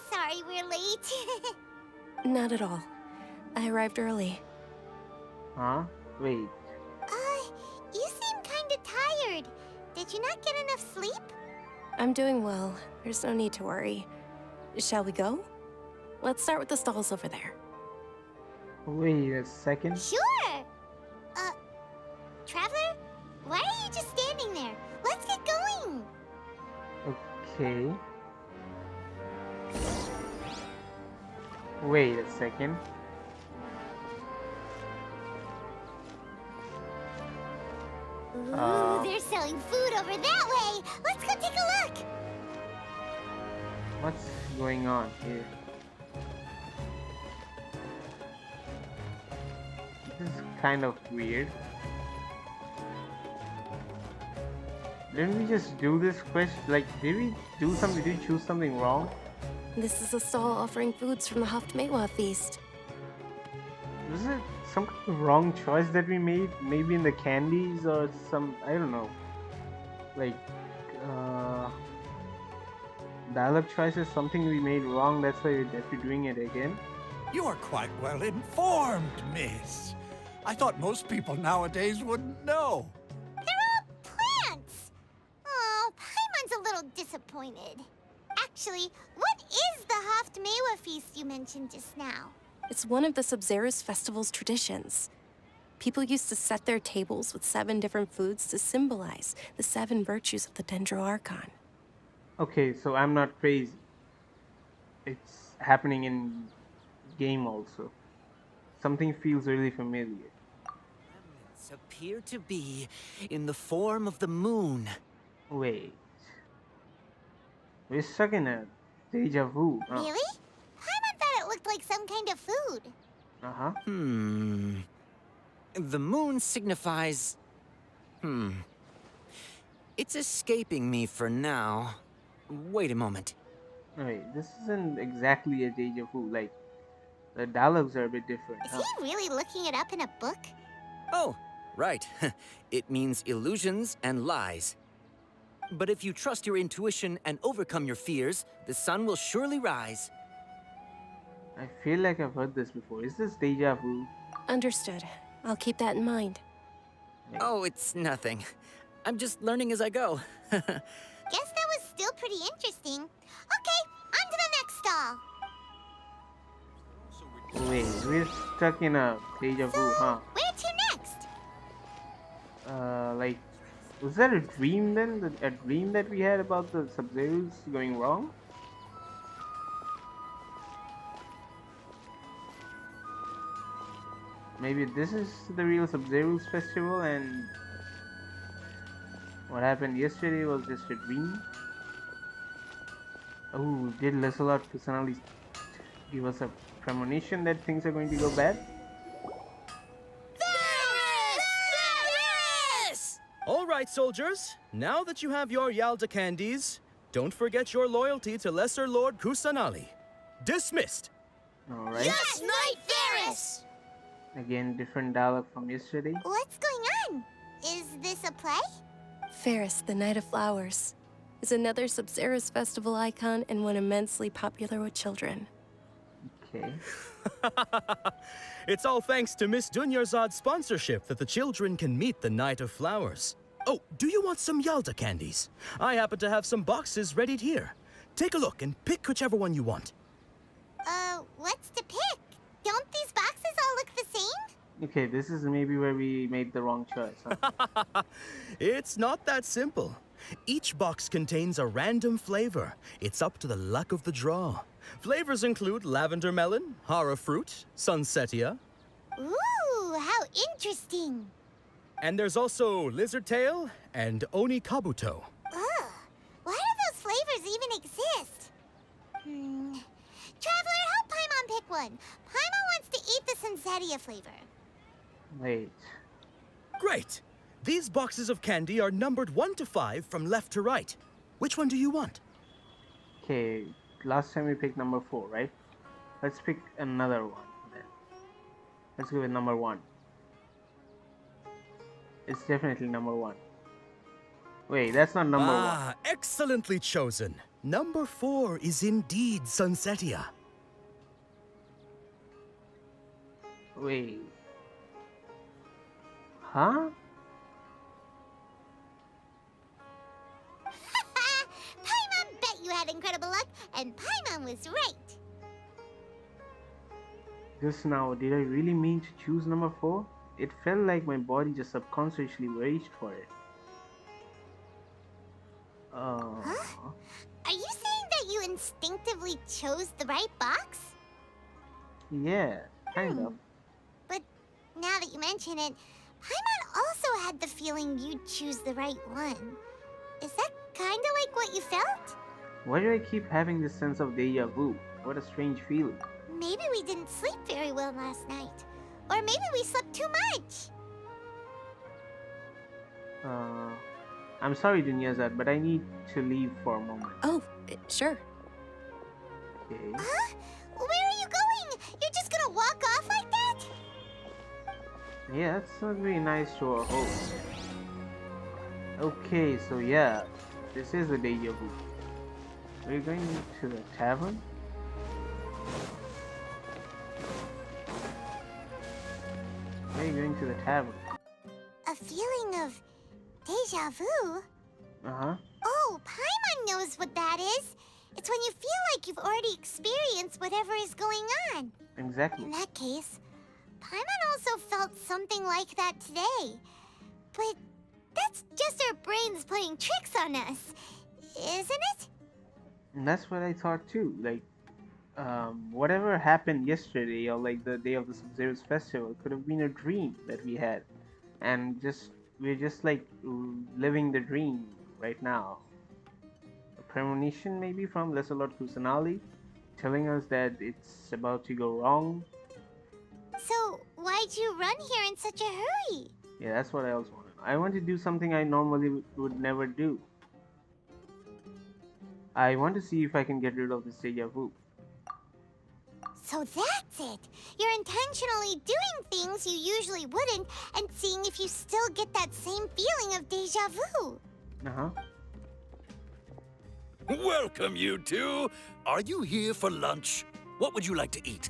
Sorry we're late. Not at all. I arrived early. Huh? Wait. You seem kinda tired. Did you not get enough sleep? I'm doing well. There's no need to worry. Shall we go? Let's start with the stalls over there. Wait a second. Sure! Traveler? Why are you just standing there? Let's get going! Okay. Wait a second. Ooh, they're selling food over that way! Let's go take a look! What's going on here? This is kind of weird. Didn't we just do this quest? Like, did we do something? Did we choose something wrong? This is a stall offering foods from the Haftmewa feast. Was it some kind of wrong choice that we made? Maybe in the candies or some, I don't know. Like, dial-up choices, something we made wrong, that's why we're doing it again. You are quite well informed, miss. I thought most people nowadays wouldn't know. They're all plants! Oh, Paimon's a little disappointed. Actually, what is the Haftmewa feast you mentioned just now? It's one of the Sub-Zero's festival's traditions. People used to set their tables with 7 different foods to symbolize the 7 virtues of the Dendro Archon. Okay, so I'm not crazy. It's happening in game also. Something feels really familiar. Remnants appear to be in the form of the moon. Wait. We're stuck in a deja vu. Oh. Really? Paimon thought it looked like some kind of food. Uh-huh. The moon signifies... It's escaping me for now. Wait a moment. Wait, this isn't exactly a deja vu. Like, The dialogues are a bit different. Is he really looking it up in a book? Oh, right. It means illusions and lies. But if you trust your intuition and overcome your fears, the sun will surely rise. I feel like I've heard this before. Is this deja vu? Understood. I'll keep that in mind. Oh, it's nothing. I'm just learning as I go. Guess that was still pretty interesting. Okay, on to the next stall. Wait, we're stuck in a deja vu, huh? Where to next? Like, was that a dream then? A dream that we had about the Sub-Zeros going wrong? Maybe this is the real Sub-Zeros festival and what happened yesterday was just a dream? Oh, did Lancelot personally give us a premonition that things are going to go bad? All right, soldiers. Now that you have your Yalda candies, don't forget your loyalty to Lesser Lord Kusanali. Dismissed. Alright. Yes, Knight Varys! Again, different dialogue from yesterday. What's going on? Is this a play? Ferris, the Knight of Flowers, is another Sub-Zeros festival icon and one immensely popular with children. Okay. It's all thanks to Miss Dunyarzad's sponsorship that the children can meet the Knight of Flowers. Oh, do you want some Yalda candies? I happen to have some boxes ready here. Take a look and pick whichever one you want. What's to pick? Don't these boxes all look the same? Okay, this is maybe where we made the wrong choice, huh? It's not that simple. Each box contains a random flavor. It's up to the luck of the draw. Flavors include lavender melon, hara fruit, sunsetia. Ooh, how interesting. And there's also lizard tail and oni kabuto. Ugh, why do those flavors even exist? Traveler, help Paimon pick one. Paimon wants to eat the sunsetia flavor. Wait. Great! These boxes of candy are numbered 1 to 5 from left to right. Which one do you want? Okay, last time we picked number 4, right? Let's pick another one then. Let's go with number 1. It's definitely number 1. Wait, that's not number 1. Ah, excellently chosen. Number 4 is indeed sunsetia. Wait. Huh? Paimon bet you had incredible luck, and Paimon was right. Just now, did I really mean to choose number 4? It felt like my body just subconsciously reached for it. Huh? Are you saying that you instinctively chose the right box? Yeah, kind of. But now that you mention it, Paimon also had the feeling you'd choose the right one. Is that kinda like what you felt? Why do I keep having this sense of deja vu? What a strange feeling. Maybe we didn't sleep very well last night. Or maybe we slept too much. I'm sorry, Dunyarzad, but I need to leave for a moment. Oh, sure. Okay. Huh? Where are you going? You're just gonna walk off like that? Yeah, that's not very nice to our host. Okay, so yeah, this is the deja vu. We're going to the tavern? Why are you going to the tavern? A feeling of deja vu? Uh-huh. Oh, Paimon knows what that is. It's when you feel like you've already experienced whatever is going on. Exactly. In that case, Paimon also felt something like that today. But that's just our brains playing tricks on us, isn't it? And that's what I thought too. Like, whatever happened yesterday or like the day of the Sub-Zero's festival could have been a dream that we had. And we're just like living the dream right now. A premonition maybe from Lesser Lord Kusanali telling us that it's about to go wrong. So, why'd you run here in such a hurry? Yeah, that's what I also want to know. I want to do something I normally would never do. I want to see if I can get rid of this deja vu. So that's it. You're intentionally doing things you usually wouldn't and seeing if you still get that same feeling of deja vu. Uh-huh. Welcome, you two. Are you here for lunch? What would you like to eat?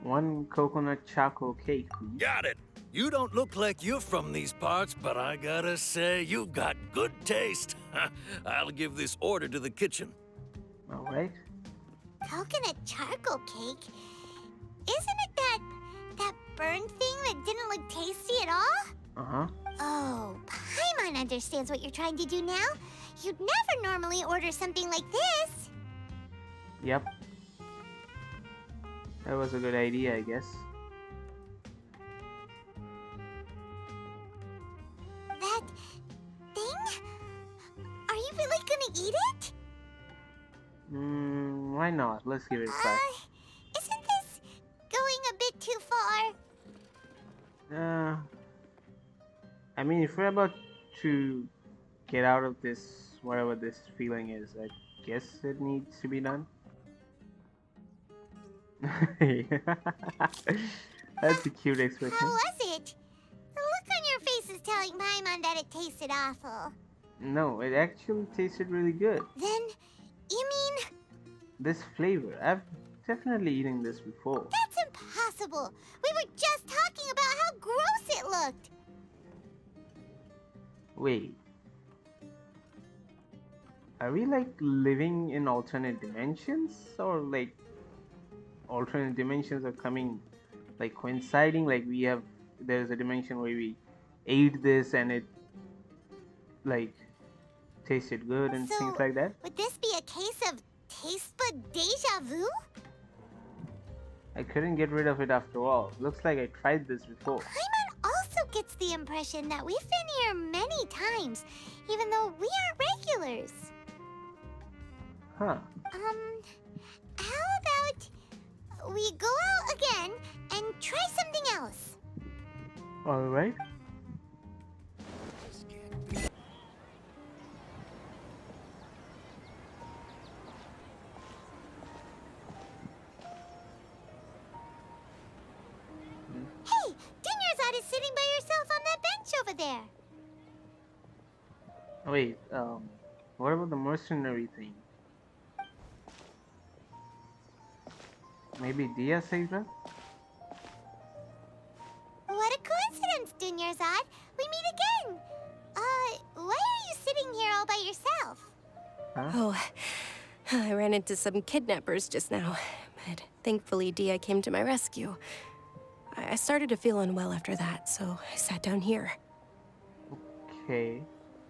One coconut chocolate cake, please. Got it. You don't look like you're from these parts, but I gotta say, you've got good taste. I'll give this order to the kitchen. All right. Coconut charcoal cake? Isn't it that burned thing that didn't look tasty at all? Uh-huh. Oh, Paimon understands what you're trying to do now. You'd never normally order something like this. Yep. That was a good idea, I guess. That thing? Are you really gonna eat it? Why not? Let's give it a try. Isn't this going a bit too far? I mean, if we're about to get out of this, whatever this feeling is, I guess it needs to be done. That's a cute expression. How was it? The look on your face is telling Paimon that it tasted awful. No, it actually tasted really good. Then, you mean... This flavor, I've definitely eaten this before. That's impossible! We were just talking about how gross it looked! Wait. Are we like living in alternate dimensions? Or like alternate dimensions are coming, like coinciding? Like there's a dimension where we ate this and it like tasted good and things like that? Would this be a case of taste bud deja vu? I couldn't get rid of it after all. Looks like I tried this before. Paimon also gets the impression that we've been here many times, even though we aren't regulars. Huh. How about we go out again and try something else? Alright. Hey, Dunyarzad is sitting by herself on that bench over there. Wait, what about the mercenary thing? Maybe Dia saved her? What a coincidence, Dunyarzad. We meet again. Why are you sitting here all by yourself? Huh? Oh, I ran into some kidnappers just now, but thankfully Dia came to my rescue. I started to feel unwell after that, so I sat down here. Okay.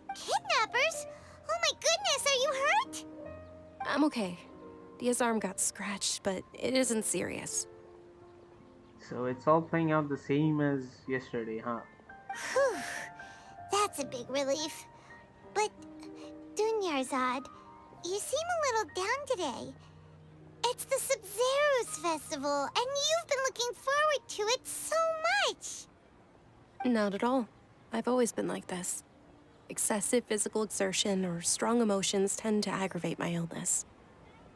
Kidnappers? Oh my goodness, are you hurt? I'm okay. Dia's arm got scratched, but it isn't serious. So it's all playing out the same as yesterday, huh? Whew. That's a big relief. But, Dunyarzad, you seem a little down today. It's the Sub-Zero's festival, and you've been looking forward to it so much. Not at all. I've always been like this. Excessive physical exertion or strong emotions tend to aggravate my illness.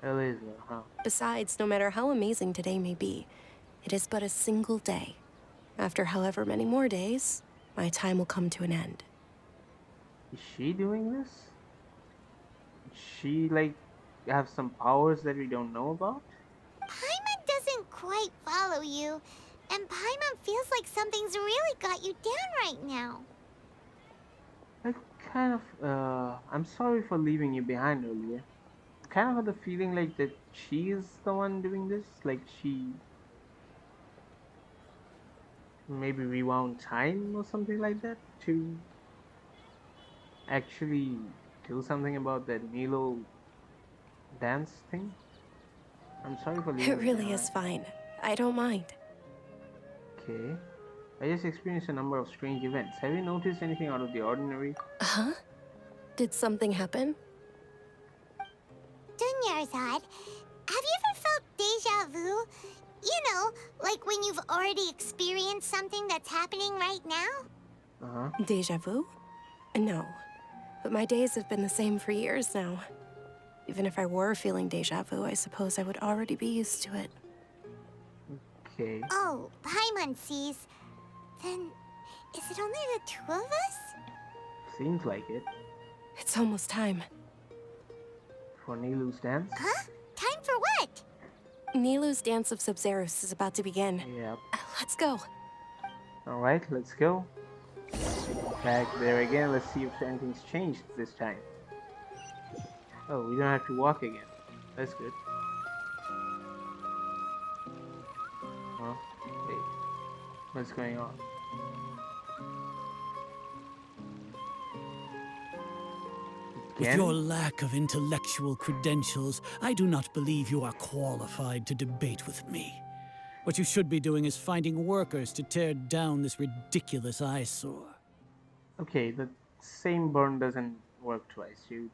Eliza, huh? Besides, no matter how amazing today may be, it is but a single day. After however many more days, my time will come to an end. Is she doing this? Does she, like, have some powers that we don't know about? Paimon doesn't quite follow you, and Paimon feels like something's really got you down right now. I kind of, I'm sorry for leaving you behind earlier. Kind of had the feeling like that she is the one doing this, like she maybe rewound time or something like that to actually do something about that Milo dance thing. I'm sorry for leaving It really is fine. I don't mind. Okay. I just experienced a number of strange events. Have you noticed anything out of the ordinary? Huh? Did something happen? Dunyarzad, have you ever felt deja vu? You know, like when you've already experienced something that's happening right now? Uh-huh. Deja vu? No. But my days have been the same for years now. Even if I were feeling deja vu, I suppose I would already be used to it. Okay. Oh, Paimon sees. Then, is it only the two of us? Seems like it. It's almost time. For Nilu's dance? Huh? Time for what? Nilu's Dance of Sub-Zerus is about to begin. Yep. Let's go. Alright, let's go. Back there again, let's see if anything's changed this time. Oh, we don't have to walk again. That's good. Huh? Wait. What's going on? With your lack of intellectual credentials, I do not believe you are qualified to debate with me. What you should be doing is finding workers to tear down this ridiculous eyesore. Okay, the same burn doesn't work twice, dude.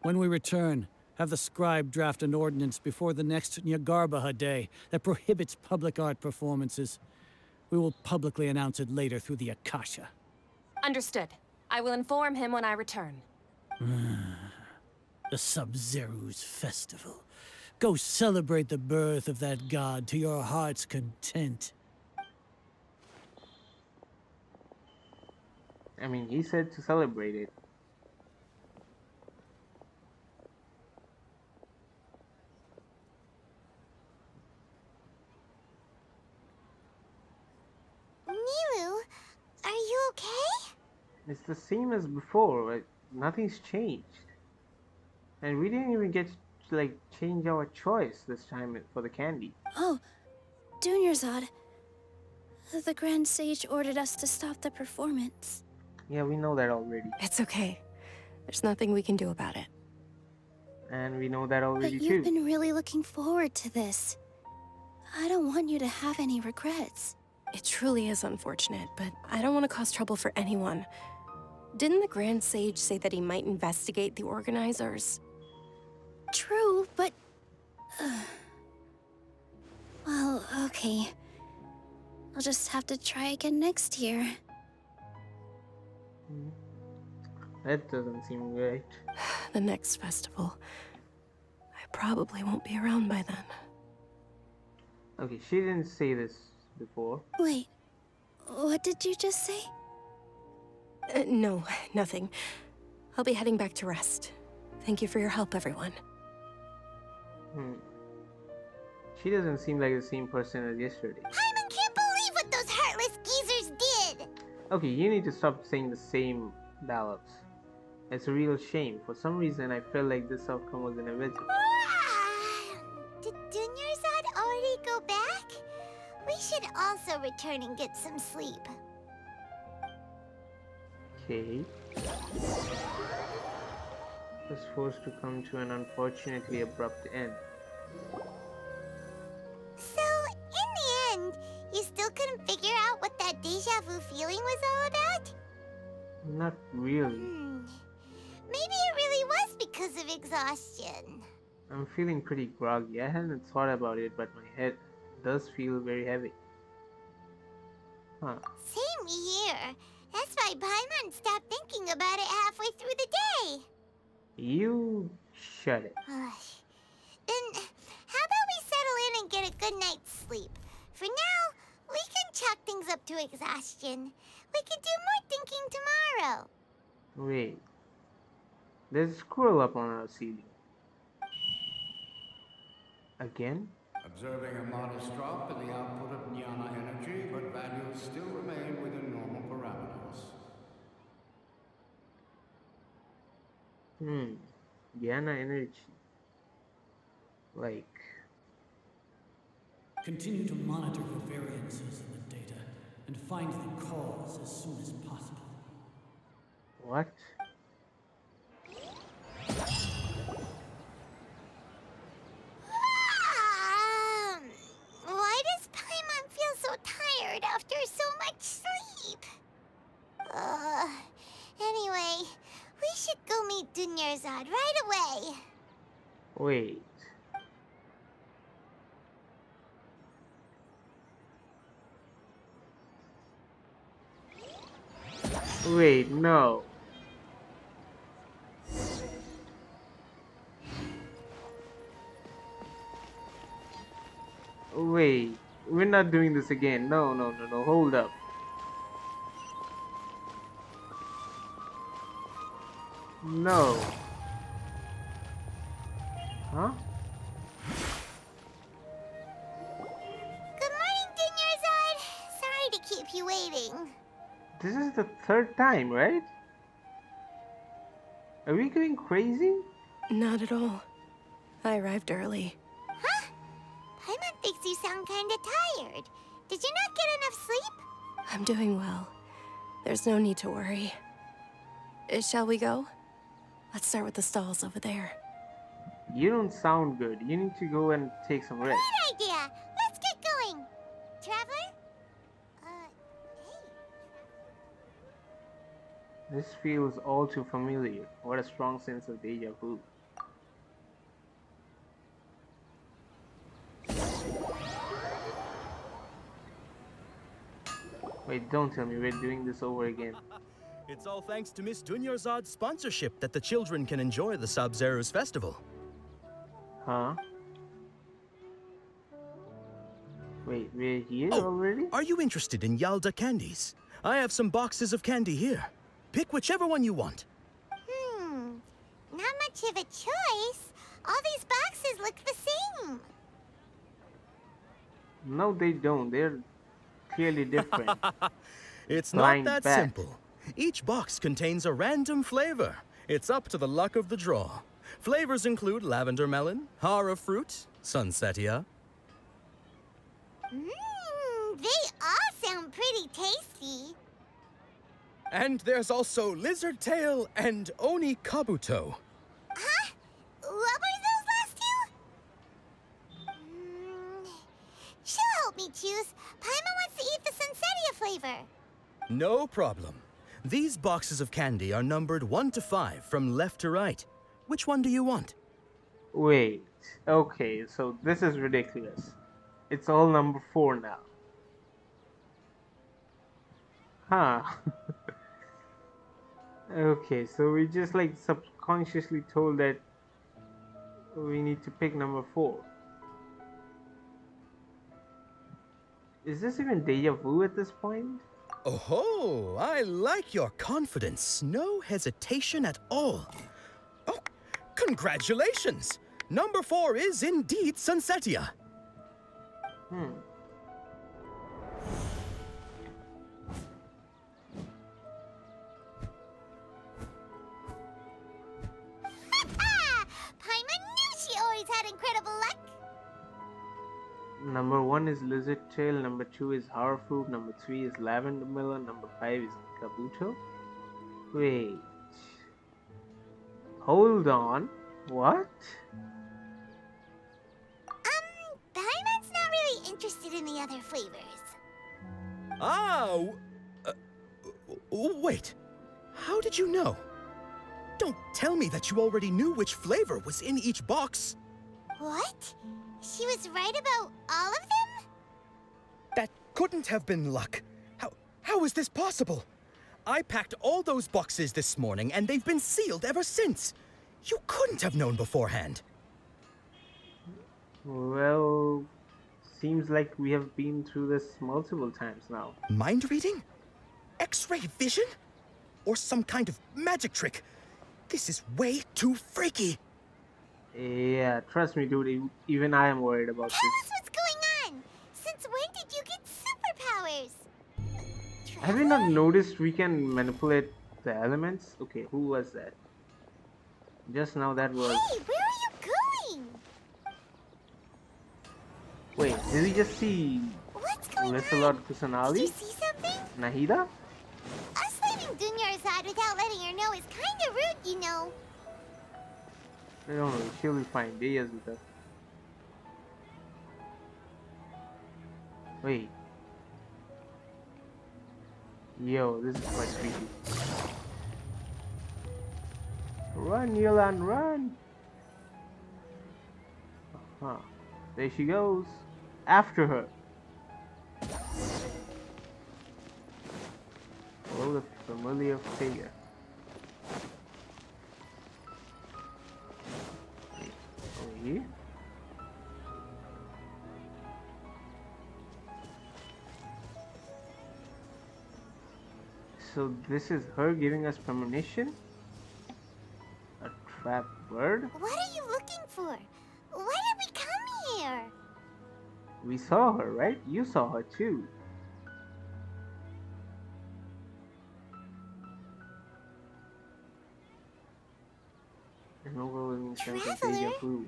When we return, have the scribe draft an ordinance before the next Nyagarbaha Day that prohibits public art performances. We will publicly announce it later through the Akasha. Understood. I will inform him when I return. The Sub-Zerus Festival. Go celebrate the birth of that god to your heart's content. I mean, he said to celebrate it. Nilu, are you okay? It's the same as before, like, nothing's changed. And we didn't even get to, like, change our choice this time for the candy. Oh, Dunyarzad. The Grand Sage ordered us to stop the performance. Yeah, we know that already. It's okay. There's nothing we can do about it. And we know that already But you've too. been really looking forward to this. I don't want you to have any regrets. It truly is unfortunate, but I don't want to cause trouble for anyone. Didn't the Grand Sage say that he might investigate the organizers? True, but... well, okay. I'll just have to try again next year. That doesn't seem right. The next festival. I probably won't be around by then. Okay, she didn't say this before. Wait, what did you just say? No, nothing. I'll be heading back to rest. Thank you for your help, everyone. She doesn't seem like the same person as yesterday. Paimon can't believe what those heartless geezers did! Okay, you need to stop saying the same dialogues. It's a real shame. For some reason, I felt like this outcome was inevitable. Did Dunyarzad already go back? We should also return and get some sleep. Okay. Was forced to come to an unfortunately abrupt end. So, in the end, you still couldn't figure out what that deja vu feeling was all about? Not really. Maybe it really was because of exhaustion. I'm feeling pretty groggy. I hadn't thought about it, but my head does feel very heavy. Huh. Same here. That's why Paimon stopped thinking about it halfway through the day. You shut it. Then, how about we settle in and get a good night's sleep? For now, we can chalk things up to exhaustion. We can do more thinking tomorrow. Wait. There's a squirrel up on our ceiling. Again? Observing a modest drop in the output of Jnana energy, but values still remain within normal parameters. Jnana energy. Like... Continue to monitor the variances in the data and find the cause as soon as possible. What? Why does Paimon feel so tired after so much sleep? Anyway, we should go meet Dunyarzad right away. Wait. Wait, no. Wait, we're not doing this again. No, no, no, no. Hold up. No. Huh? Good morning, Dinyarzad. Sorry to keep you waiting. This is the third time, right? Are we going crazy? Not at all. I arrived early. Huh? Paimon thinks you sound kinda tired. Did you not get enough sleep? I'm doing well. There's no need to worry. Shall we go? Let's start with the stalls over there. You don't sound good. You need to go and take some rest. Good idea. Let's get going. Traveler? Hey. This feels all too familiar. What a strong sense of deja vu. Wait, don't tell me we're doing this over again. It's all thanks to Miss Dunyarzad's sponsorship that the children can enjoy the Sub-Zero's festival. Huh? Wait, we're here already? Are you interested in Yalda candies? I have some boxes of candy here. Pick whichever one you want. Not much of a choice. All these boxes look the same. No, they don't. They're clearly different. It's Blind not that bat. simple. Each box contains a random flavor. It's up to the luck of the draw. Flavors include lavender melon, hara fruit, sunsetia. They all sound pretty tasty. And there's also lizard tail and oni kabuto. Huh? What were those last two? She'll help me choose. Paimon wants to eat the sunsetia flavor. No problem. These boxes of candy are numbered 1 to 5 from left to right. Which one do you want? Wait, okay, so this is ridiculous. It's all number 4 now. Huh. Okay, so we just like subconsciously told that we need to pick number 4. Is this even deja vu at this point? Oh, I like your confidence. No hesitation at all. Oh, congratulations! Number 4 is indeed sunsetia. Paimon knew she always had incredible luck. Number 1 is lizard tail, number 2 is hara fruit, number 3 is lavender melon, number 5 is kabuto. Wait. Hold on. What? Paimon's not really interested in the other flavors. Wait. How did you know? Don't tell me that you already knew which flavor was in each box. What? She was right about all of them? That couldn't have been luck. How is this possible? I packed all those boxes this morning, and they've been sealed ever since. You couldn't have known beforehand. Well, seems like we have been through this multiple times now. Mind reading? X-ray vision? Or some kind of magic trick? This is way too freaky. Yeah, trust me, dude. Even I am worried about Tell us what's going on. Since when did you get superpowers? Have you not noticed we can manipulate the elements? Okay, who was that? Just now that was... Hey, where are you going? Wait, did we just see... What's going on? Lancelot Kusanali? Did you see something? Nahida? Us leaving Dunyarzad without letting her know is kinda rude, you know. I don't know, she'll be fine. Deya's with us. Wait. Yo, this is quite creepy. Run, Yolan, run! There she goes. After her. Oh, the familiar figure. Wait, over here? So this is her giving us premonition? A trapped bird? What are you looking for? Why did we come here? We saw her, right? You saw her too. An overwhelming sense of deja vu.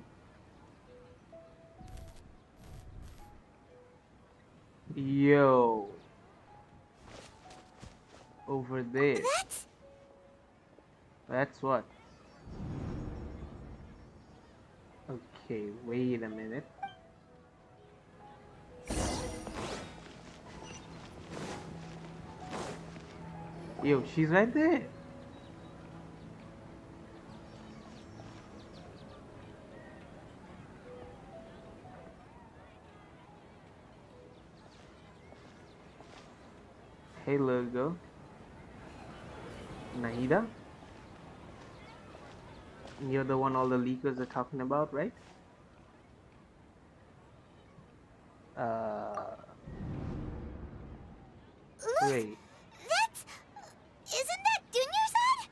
Yo. Over there. That's what? Okay, wait a minute. Yo, she's right there. Hey, little girl. Nahida? You're the one all the leakers are talking about, right? Look, Wait. Isn't that Dunyarzad?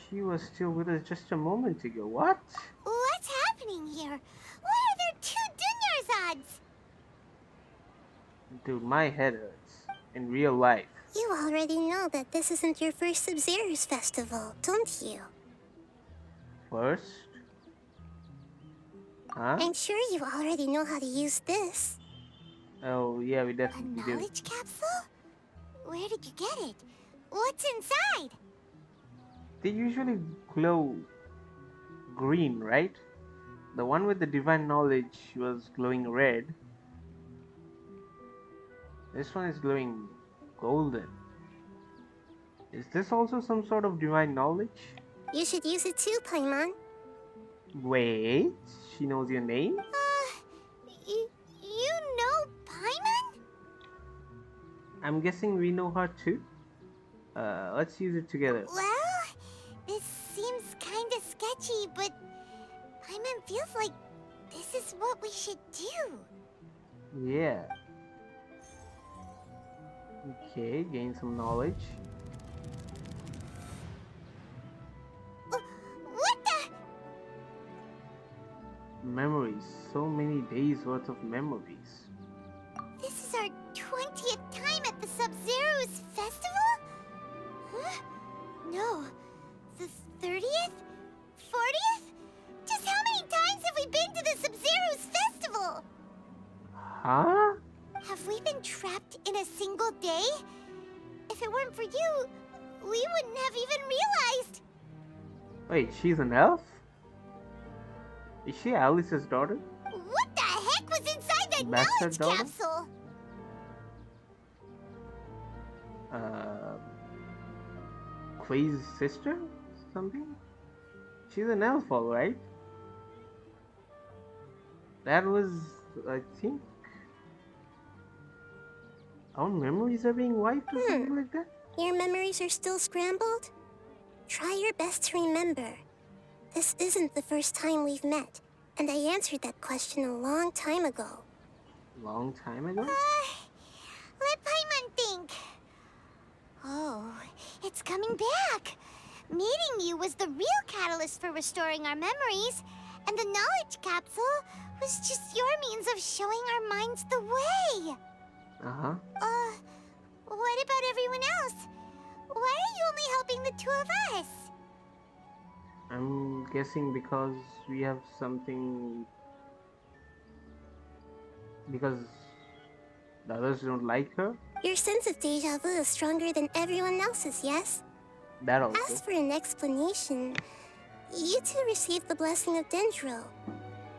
She was still with us just a moment ago. What? What's happening here? Why are there two Dunyarzads? Dude, my head hurts. In real life. You already know that this isn't your first Sub-Zero's festival, don't you? First? Huh? I'm sure you already know how to use this. Oh, yeah, we definitely do. A knowledge capsule? Where did you get it? What's inside? They usually glow green, right? The one with the divine knowledge was glowing red. This one is glowing golden. Is this also some sort of divine knowledge? You should use it too, Paimon. Wait, she knows your name? You know Paimon? I'm guessing we know her too. Let's use it together. Well, this seems kinda sketchy, but Paimon feels like this is what we should do. Yeah. Okay, gain some knowledge. What the? Memories. So many days worth of memories. This is our 20th time at the Sub-Zero's festival? Huh? No. The 30th? 40th? Just how many times have we been to the Sub-Zero's festival? Huh? Have we been trapped in a single day? If it weren't for you, we wouldn't have even realized. Wait, she's an elf? Is she Alice's daughter? What the heck was inside that Bastard knowledge daughter? capsule? Quay's sister? Something? She's an elf, alright. That was, I think... Our memories are being wiped or something like that? Your memories are still scrambled? Try your best to remember. This isn't the first time we've met, and I answered that question a long time ago. Long time ago? Let Paimon think. Oh, it's coming back. Meeting you was the real catalyst for restoring our memories, and the knowledge capsule was just your means of showing our minds the way. Uh-huh. What about everyone else? Why are you only helping the two of us? I'm guessing because we have something... Because the others don't like her? Your sense of deja vu is stronger than everyone else's, yes? That also. As for an explanation, you two received the blessing of Dendro.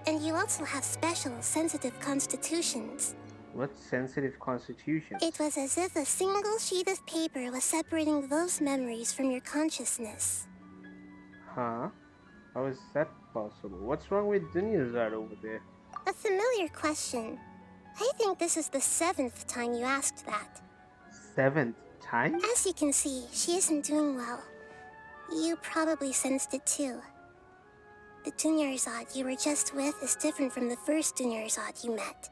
And you also have special, sensitive constitutions. What sensitive constitution? It was as if a single sheet of paper was separating those memories from your consciousness. Huh? How is that possible? What's wrong with Dunyarzad over there? A familiar question. I think this is the 7th time you asked that. 7th time? As you can see, she isn't doing well. You probably sensed it too. The Dunyarzad you were just with is different from the first Dunyarzad you met.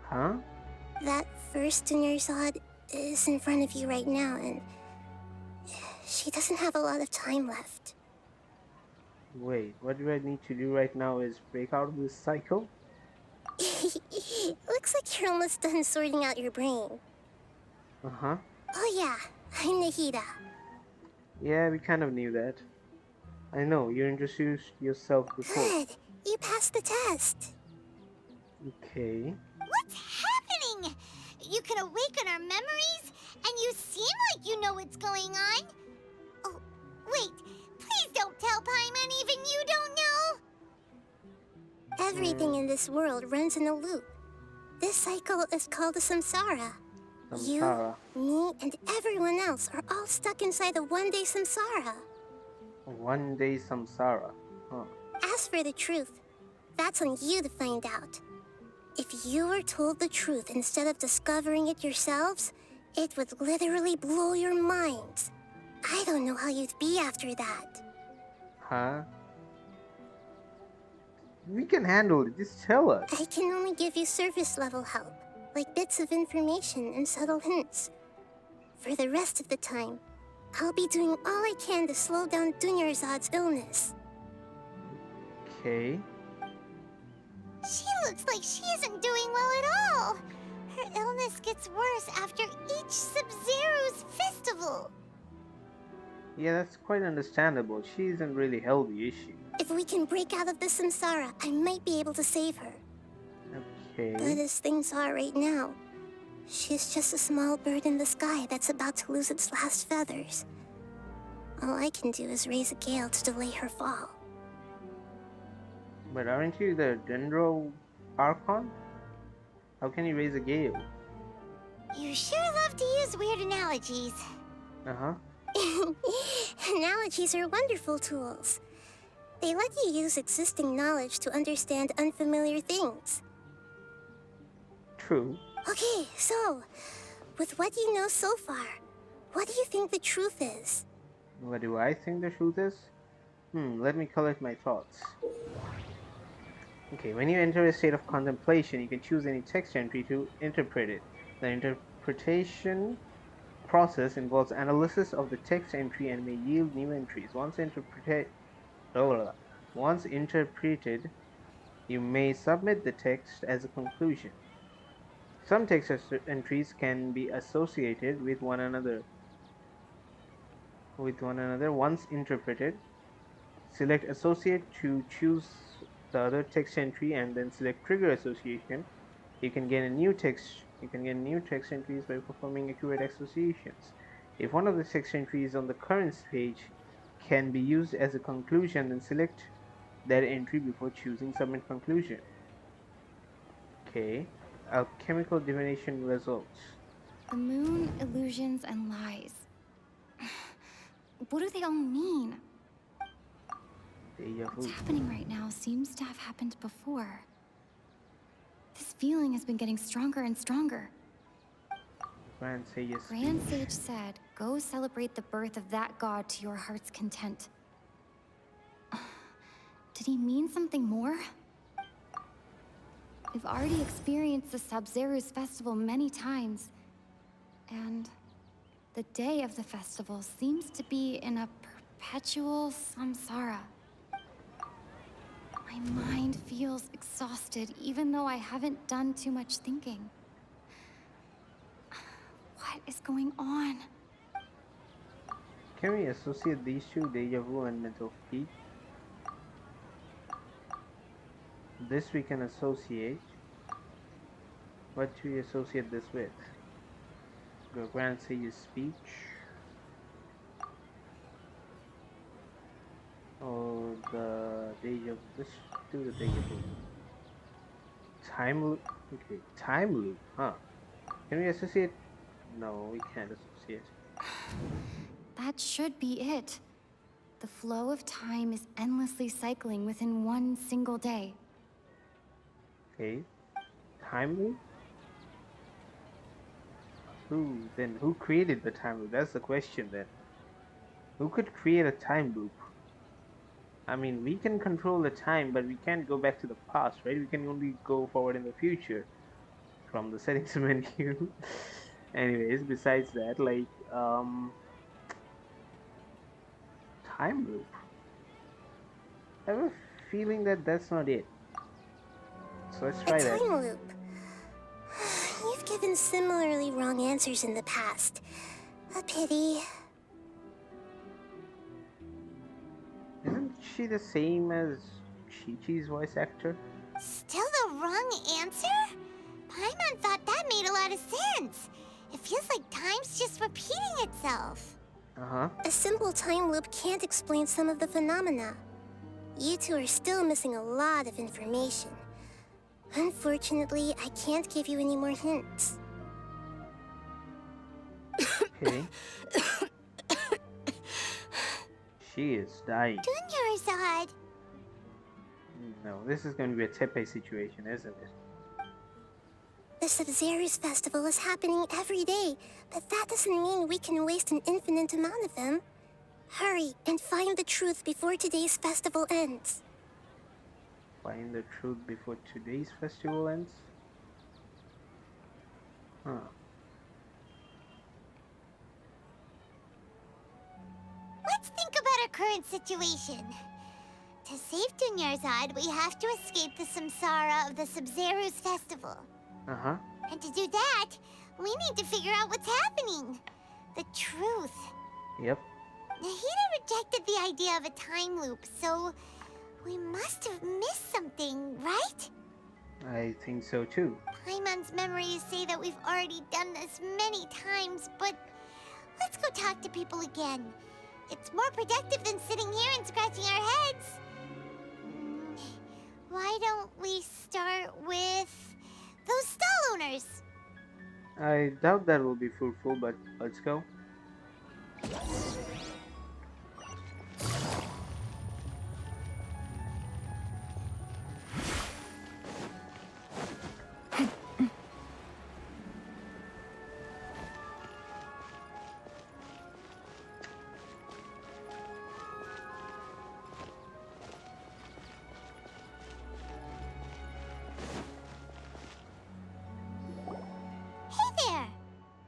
Huh? That first Dunyarzad is in front of you right now, and she doesn't have a lot of time left. Wait, what do I need to do right now is break out of this cycle? Looks like you're almost done sorting out your brain. Uh-huh. Oh yeah, I'm Nahida. Yeah, we kind of knew that. I know, you introduced yourself before. Good, you passed the test. Okay. What's happening? You can awaken our memories, and you seem like you know what's going on. Oh, wait, please don't tell Paimon even you don't know. Everything in this world runs in a loop. This cycle is called the samsara. Samsara. You, me, and everyone else are all stuck inside the one-day samsara. One-day samsara. Huh. As for the truth, that's on you to find out. If you were told the truth instead of discovering it yourselves, it would literally blow your minds. I don't know how you'd be after that. Huh? We can handle it, just tell us. I can only give you surface-level help, like bits of information and subtle hints. For the rest of the time, I'll be doing all I can to slow down Dunyarzad's illness. Okay. She looks like she isn't doing well at all. Her illness gets worse after each Sub-Zero's festival. Yeah, that's quite understandable. She isn't really healthy, is she? If we can break out of the samsara, I might be able to save her. Okay. But as things are right now, she's just a small bird in the sky that's about to lose its last feathers. All I can do is raise a gale to delay her fall. But aren't you the Dendro Archon? How can you raise a gale? You sure love to use weird analogies. Uh-huh. Analogies are wonderful tools. They let you use existing knowledge to understand unfamiliar things. True. Okay, so, with what you know so far, what do you think the truth is? What do I think the truth is? Let me collect my thoughts. Okay, when you enter a state of contemplation, you can choose any text entry to interpret it. The interpretation process involves analysis of the text entry and may yield new entries. Once interpreted, you may submit the text as a conclusion. Some text entries can be associated with one another. Once interpreted, select associate to choose the other text entry and then select trigger association. You can gain new text entries by performing accurate associations. If one of the text entries on the current page can be used as a conclusion, then select that entry before choosing submit conclusion. Okay. Alchemical divination results. The moon, illusions, and lies. What do they all mean? What's happening right now seems to have happened before. This feeling has been getting stronger and stronger. Grand Sage said, go celebrate the birth of that god to your heart's content. Did he mean something more? We've already experienced the Sub-Zeru's festival many times, and the day of the festival seems to be in a perpetual samsara. My mind feels exhausted, even though I haven't done too much thinking. What is going on? Can we associate these two, deja vu and mental fatigue? This we can associate. What do we associate this with? Go Grand Sage's speech. Or the deja vu. Let's do the deja vu. Time loop. Okay, time loop, huh? Can we associate? No, we can't associate. That should be it. The flow of time is endlessly cycling within one single day. Okay. Time loop? Who created the time loop? That's the question then. Who could create a time loop? I mean, we can control the time, but we can't go back to the past, right? We can only go forward in the future. from the settings menu. Anyways, besides that, like, time loop. I have a feeling that that's not it. So let's try A that. time loop. You've given similarly wrong answers in the past. A pity. Isn't she the same as Chi-Chi's voice actor? Still the wrong answer? Paimon thought that made a lot of sense. It feels like time's just repeating itself. Uh-huh. A simple time loop can't explain some of the phenomena. You two are still missing a lot of information. Unfortunately, I can't give you any more hints. Okay. She is dying. Dunyarzad! No, this is going to be a Tepe situation, isn't it? The Sub-Zero's festival is happening every day, but that doesn't mean we can waste an infinite amount of them. Hurry and find the truth before today's festival ends. Find the truth before today's festival ends? Huh. Let's think about our current situation. To save Dunyarzad, we have to escape the samsara of the Sub-Zero's festival. Uh-huh. And to do that, we need to figure out what's happening. The truth. Yep. Nahida rejected the idea of a time loop, so we must have missed something, right? I think so too. Paimon's memories say that we've already done this many times, but let's go talk to people again. It's more productive than sitting here and scratching our heads. Why don't we start with those stall owners? I doubt that will be fruitful, but let's go.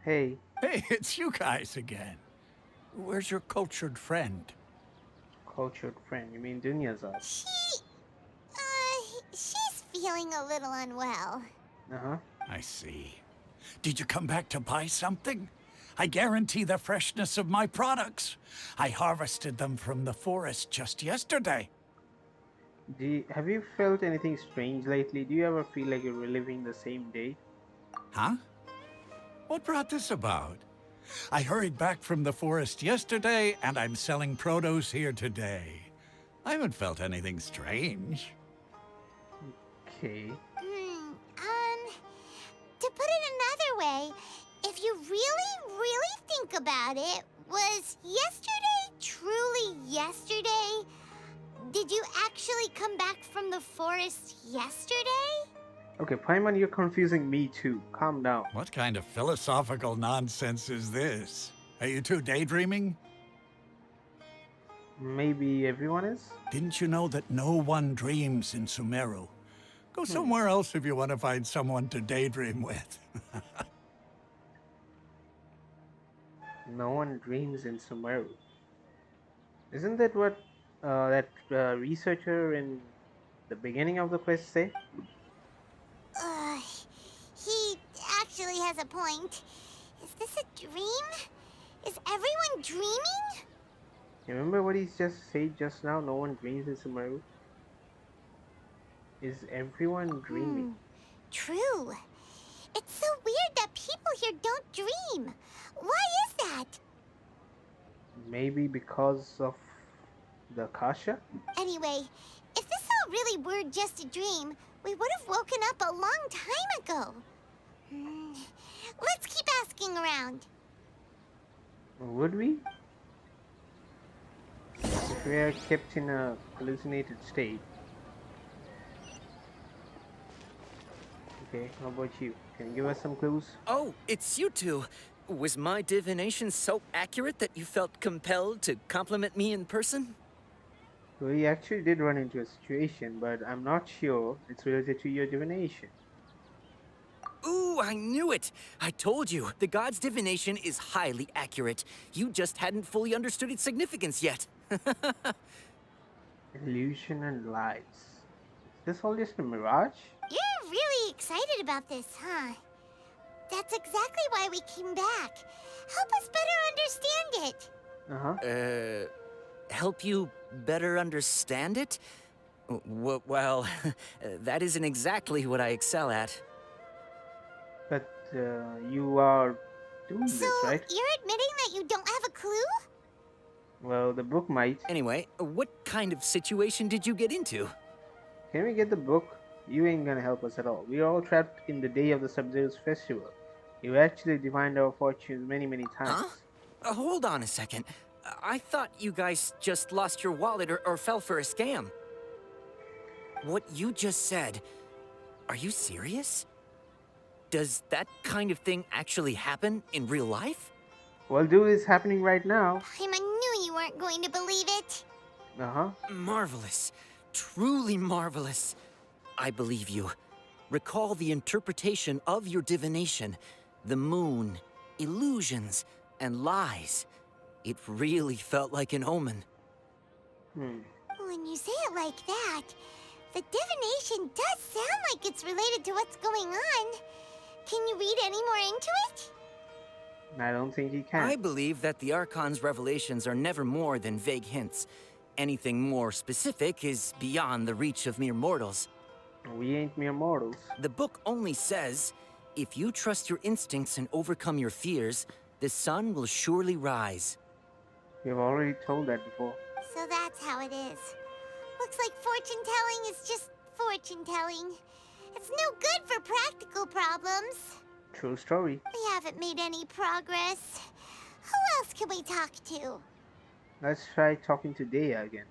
Hey. Hey, it's you guys again. Where's your cultured friend? Cultured friend? You mean Dunyarzad? She's feeling a little unwell. Uh-huh. I see. Did you come back to buy something? I guarantee the freshness of my products. I harvested them from the forest just yesterday. Have you felt anything strange lately? Do you ever feel like you're reliving the same day? Huh? What brought this about? I hurried back from the forest yesterday, and I'm selling produce here today. I haven't felt anything strange. Okay. To put it another way, if you really think about it, was yesterday truly yesterday? Did you actually come back from the forest yesterday? Okay, Paimon, you're confusing me too. Calm down. What kind of philosophical nonsense is this? Are you two daydreaming? Maybe everyone is? Didn't you know that no one dreams in Sumeru? Go somewhere else if you want to find someone to daydream with. No one dreams in Sumeru. Isn't that what that researcher in the beginning of the quest say? He actually has a point. Is this a dream? Is everyone dreaming? You remember what he just said just now? No one dreams in Sumeru. Is everyone dreaming? True. It's so weird that people here don't dream. Why is that? Maybe because of the Kasha? Anyway, if this all really were just a dream, we would have woken up a long time ago. Let's keep asking around. Would we? If we are kept in a hallucinated state. Okay, how about you? Can you give us some clues? Oh, it's you two. Was my divination so accurate that you felt compelled to compliment me in person? We actually did run into a situation, but I'm not sure it's related to your divination. Ooh, Ooh, I knew it! I told you, the god's divination is highly accurate. You just hadn't fully understood its significance yet. Illusion and lights. Is this all just a mirage? You're really excited about this, huh? That's exactly why we came back. Help us better understand it. Help you better understand it? Well, that isn't exactly what I excel at. But you are doing So, this, right? you're admitting that you don't have a clue? Well, the book might. Anyway, what kind of situation did you get into? Can we get the book? You ain't gonna help us at all. We are all trapped in the day of the Sub-Zero's festival. You actually divined our fortunes many, many times. Huh? Hold on a second. I thought you guys just lost your wallet or fell for a scam. What you just said, are you serious? Does that kind of thing actually happen in real life? Well, dude, it's happening right now. I knew you weren't going to believe it. Marvelous. Truly marvelous. I believe you. Recall the interpretation of your divination. The moon, illusions, and lies. It really felt like an omen. When you say it like that, the divination does sound like it's related to what's going on. Can you read any more into it? I don't think you can. I believe that the Archon's revelations are never more than vague hints. Anything more specific is beyond the reach of mere mortals. We ain't mere mortals. The book only says, if you trust your instincts and overcome your fears, the sun will surely rise. We've already told that before. So that's how it is. Looks like fortune-telling is just fortune-telling. It's no good for practical problems. True story. We haven't made any progress. Who else can we talk to? Let's try talking to Dea again.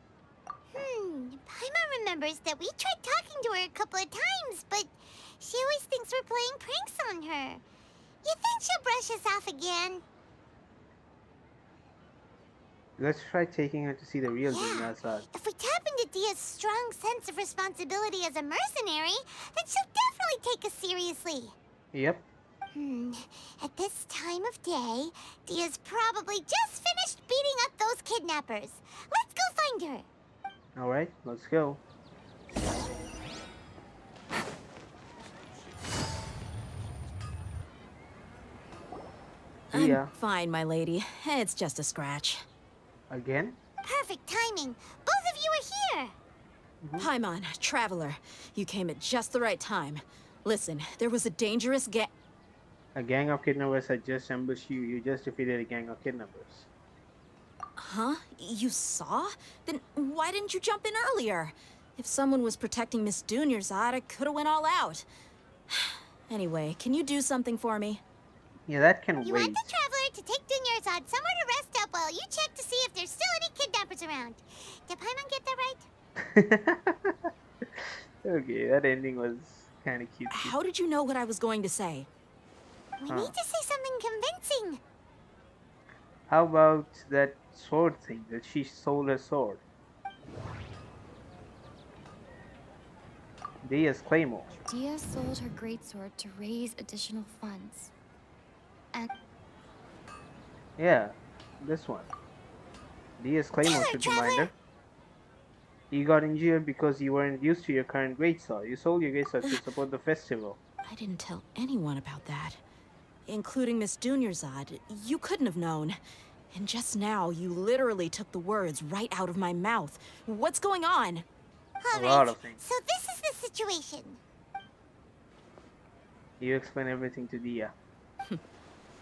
Paimon remembers that we tried talking to her a couple of times, but she always thinks we're playing pranks on her. You think she'll brush us off again? Let's try taking her to see the real Dunya Azad. If we tap into Dia's strong sense of responsibility as a mercenary, then she'll definitely take us seriously. Yep. At this time of day, Dia's probably just finished beating up those kidnappers. Let's go find her. Alright, let's go. I'm fine, my lady. It's just a scratch. Again? Perfect timing. Both of you are here. Paimon, Traveler, you came at just the right time. Listen, there was a dangerous A gang of kidnappers had just ambushed you. You just defeated a gang of kidnappers. Huh? You saw? Then why didn't you jump in earlier? If someone was protecting Miss Dunyarzad, I could have went all out. Anyway, can you do something for me? Yeah, that can You wait. want the Traveler to take Dunyarzad somewhere to rest up while you check to see if there's still any kidnappers around. Did Paimon get that right? Okay, that ending was kind of cute. How did you know what I was going to say? We need to say something convincing. How about that sword thing, that she sold her sword? Dia's claymore. Dia sold her greatsword to raise additional funds. And Yeah, this one. Dia's claymore should remind her. You got injured because you weren't used to your current greatsword. You sold your greatsword to support the festival. I didn't tell anyone about that. Including Miss Dunyarzad. You couldn't have known. And just now, you literally took the words right out of my mouth. What's going on? All A lot right, of things. so this is the situation. You explain everything to Dia.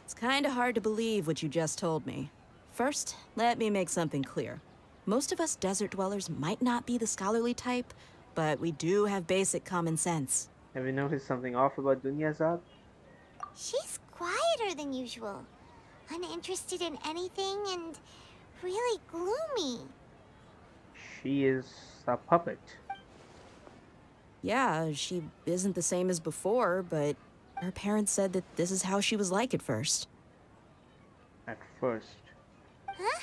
It's kinda hard to believe what you just told me. First, let me make something clear. Most of us desert dwellers might not be the scholarly type, but we do have basic common sense. Have you noticed something off about Dunyarzad? She's quieter than usual. Uninterested in anything and really gloomy. She is a puppet. Yeah, she isn't the same as before, but her parents said that this is how she was like at first. At first. Huh?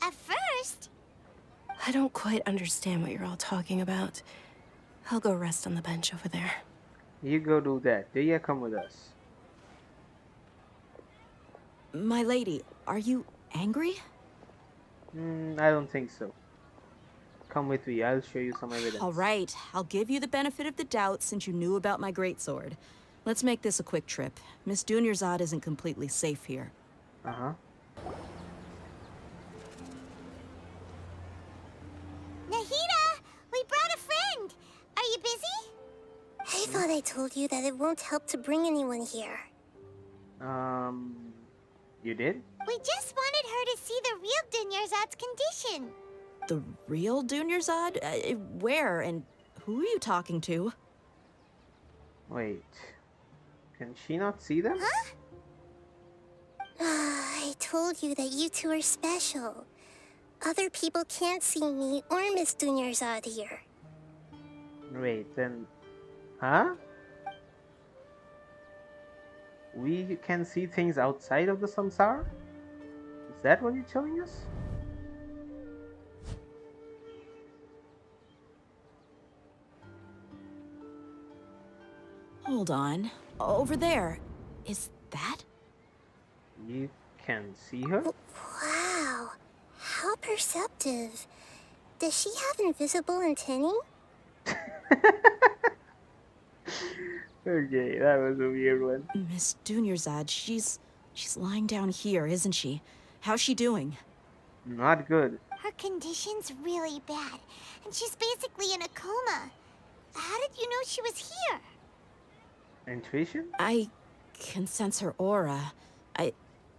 At first? I don't quite understand what you're all talking about. I'll go rest on the bench over there. You go do that. Dia, come with us. My lady, are you angry? I don't think so. Come with me, I'll show you some evidence. All right, I'll give you the benefit of the doubt since you knew about my greatsword. Let's make this a quick trip. Miss Dunyarzad isn't completely safe here. Uh-huh. Nahida, we brought a friend. Are you busy? I thought I told you that it won't help to bring anyone here. You did? We just wanted her to see the real Dunyarzad's condition. The real Dunyarzad? Where and who are you talking to? Wait. Can she not see them? Huh? I told you that you two are special. Other people can't see me or Miss Dunyarzad here. Wait, then... Huh? We can see things outside of the samsara? Is that what you're telling us? Hold on. Over there. Is that? You can see her? Wow, how perceptive. Does she have invisible antennae? Okay, that was a weird one. Miss Dunyarzad, she's lying down here, isn't she? How's she doing? Not good. Her condition's really bad, and she's basically in a coma. How did you know she was here? Intuition? I can sense her aura.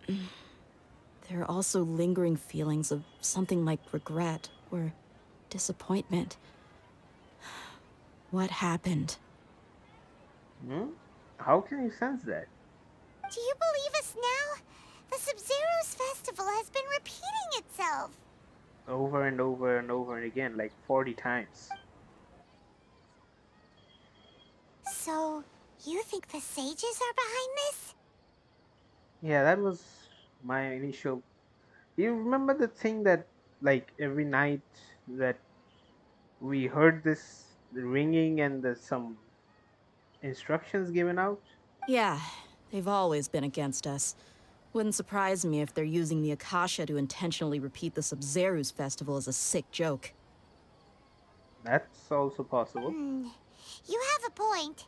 There are also lingering feelings of something like regret or disappointment. What happened? How can you sense that? Do you believe us now? The Sub-Zero's festival has been repeating itself. Over and over and over and again, like 40 times. So, you think the sages are behind this? Yeah, that was my initial... You remember the thing that, like, every night that we heard this ringing and there's some instructions given out? Yeah, they've always been against us. Wouldn't surprise me if they're using the Akasha to intentionally repeat the Sub-Zeru's festival as a sick joke. That's also possible. You have a point.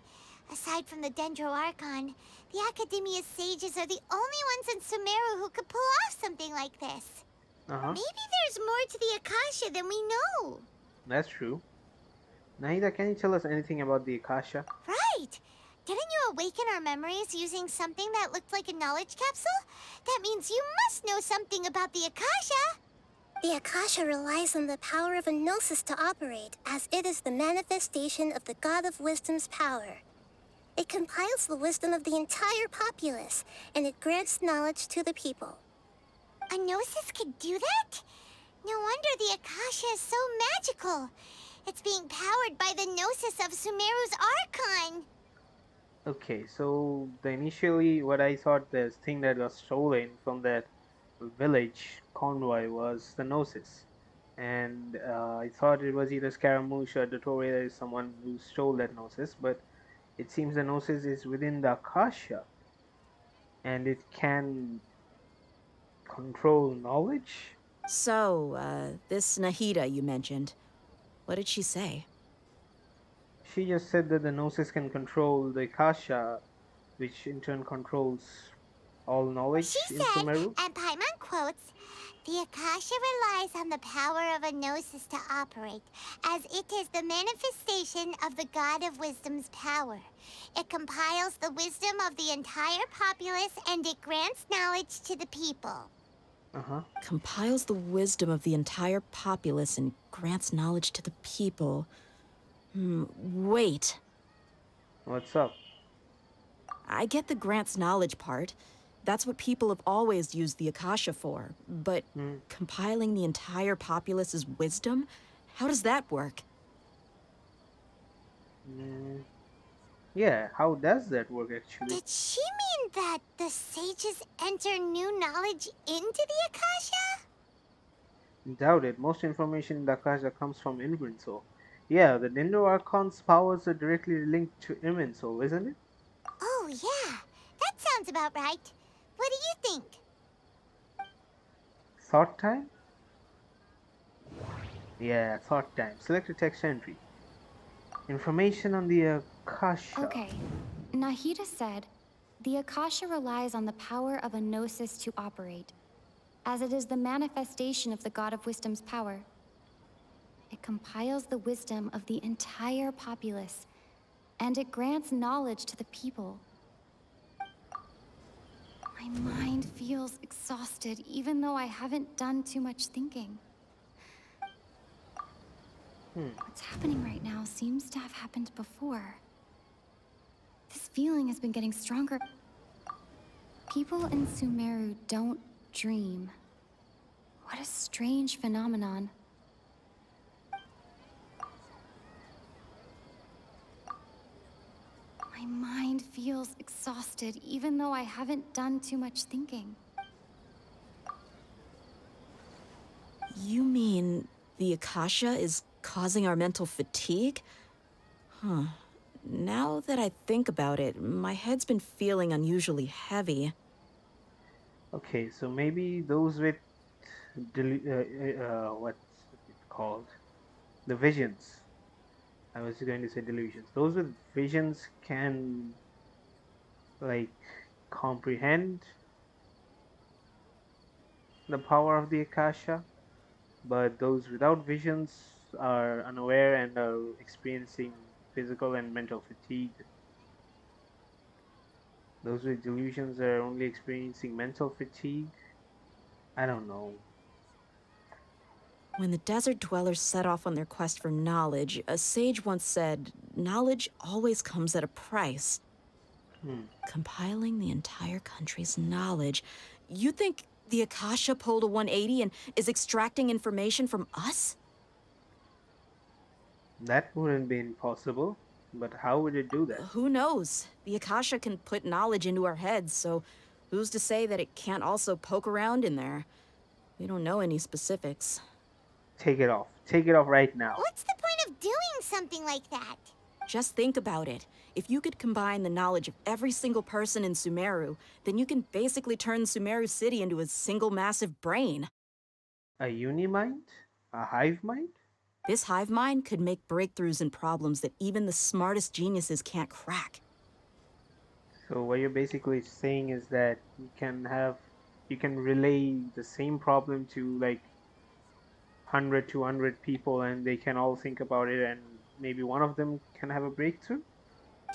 Aside from the Dendro Archon, the Academia's sages are the only ones in Sumeru who could pull off something like this. Maybe there's more to the Akasha than we know. That's true. Nahida, can you tell us anything about the Akasha? Right! Didn't you awaken our memories using something that looked like a knowledge capsule? That means you must know something about the Akasha! The Akasha relies on the power of a gnosis to operate, as it is the manifestation of the God of Wisdom's power. It compiles the wisdom of the entire populace, and it grants knowledge to the people. A gnosis could do that? No wonder the Akasha is so magical. It's being powered by the gnosis of Sumeru's Archon. Okay, so initially what I thought the thing that was stolen from that village convoy was the Gnosis. And I thought it was either Scaramouche or Dottore, someone who stole that Gnosis, but it seems the Gnosis is within the Akasha. And it can control knowledge? So, this Nahida you mentioned, what did she say? She just said that the Gnosis can control the Akasha, which in turn controls all knowledge in Sumeru. And Paimon quotes, "The Akasha relies on the power of a gnosis to operate, as it is the manifestation of the God of Wisdom's power. It compiles the wisdom of the entire populace and it grants knowledge to the people." Compiles the wisdom of the entire populace and grants knowledge to the people. Wait. What's up? I get the grants knowledge part. That's what people have always used the Akasha for. But compiling the entire populace's wisdom? How does that work? Yeah, how does that work actually? Did she mean that the sages enter new knowledge into the Akasha? Doubt it. Most information in the Akasha comes from Invincible. Yeah, the Dendro Archon's powers are directly linked to Invincible, isn't it? Oh, yeah. That sounds about right. What do you think? Thought time? Yeah, thought time. Select a text entry. Information on the Akasha. Okay. Nahida said, the Akasha relies on the power of a gnosis to operate, as it is the manifestation of the God of Wisdom's power. It compiles the wisdom of the entire populace, and it grants knowledge to the people. My mind feels exhausted, even though I haven't done too much thinking. What's happening right now seems to have happened before. This feeling has been getting stronger. People in Sumeru don't dream. What a strange phenomenon. My mind feels exhausted, even though I haven't done too much thinking. You mean the Akasha is causing our mental fatigue? Huh. Now that I think about it, my head's been feeling unusually heavy. Okay, so maybe those with what's it called? The visions. I was going to say delusions. Those with visions can like comprehend the power of the Akasha, but those without visions are unaware and are experiencing physical and mental fatigue. Those with delusions are only experiencing mental fatigue. I don't know. When the desert dwellers set off on their quest for knowledge, a sage once said, knowledge always comes at a price. Compiling the entire country's knowledge. You think the Akasha pulled a 180 and is extracting information from us? That wouldn't be impossible, but how would it do that? Who knows? The Akasha can put knowledge into our heads, so who's to say that it can't also poke around in there? We don't know any specifics. Take it off. Take it off right now. What's the point of doing something like that? Just think about it. If you could combine the knowledge of every single person in Sumeru, then you can basically turn Sumeru City into a single massive brain. A unimind? A hive mind? This hive mind could make breakthroughs in problems that even the smartest geniuses can't crack. So what you're basically saying is that you can relay the same problem to like 100, 200 people and they can all think about it and maybe one of them can have a breakthrough?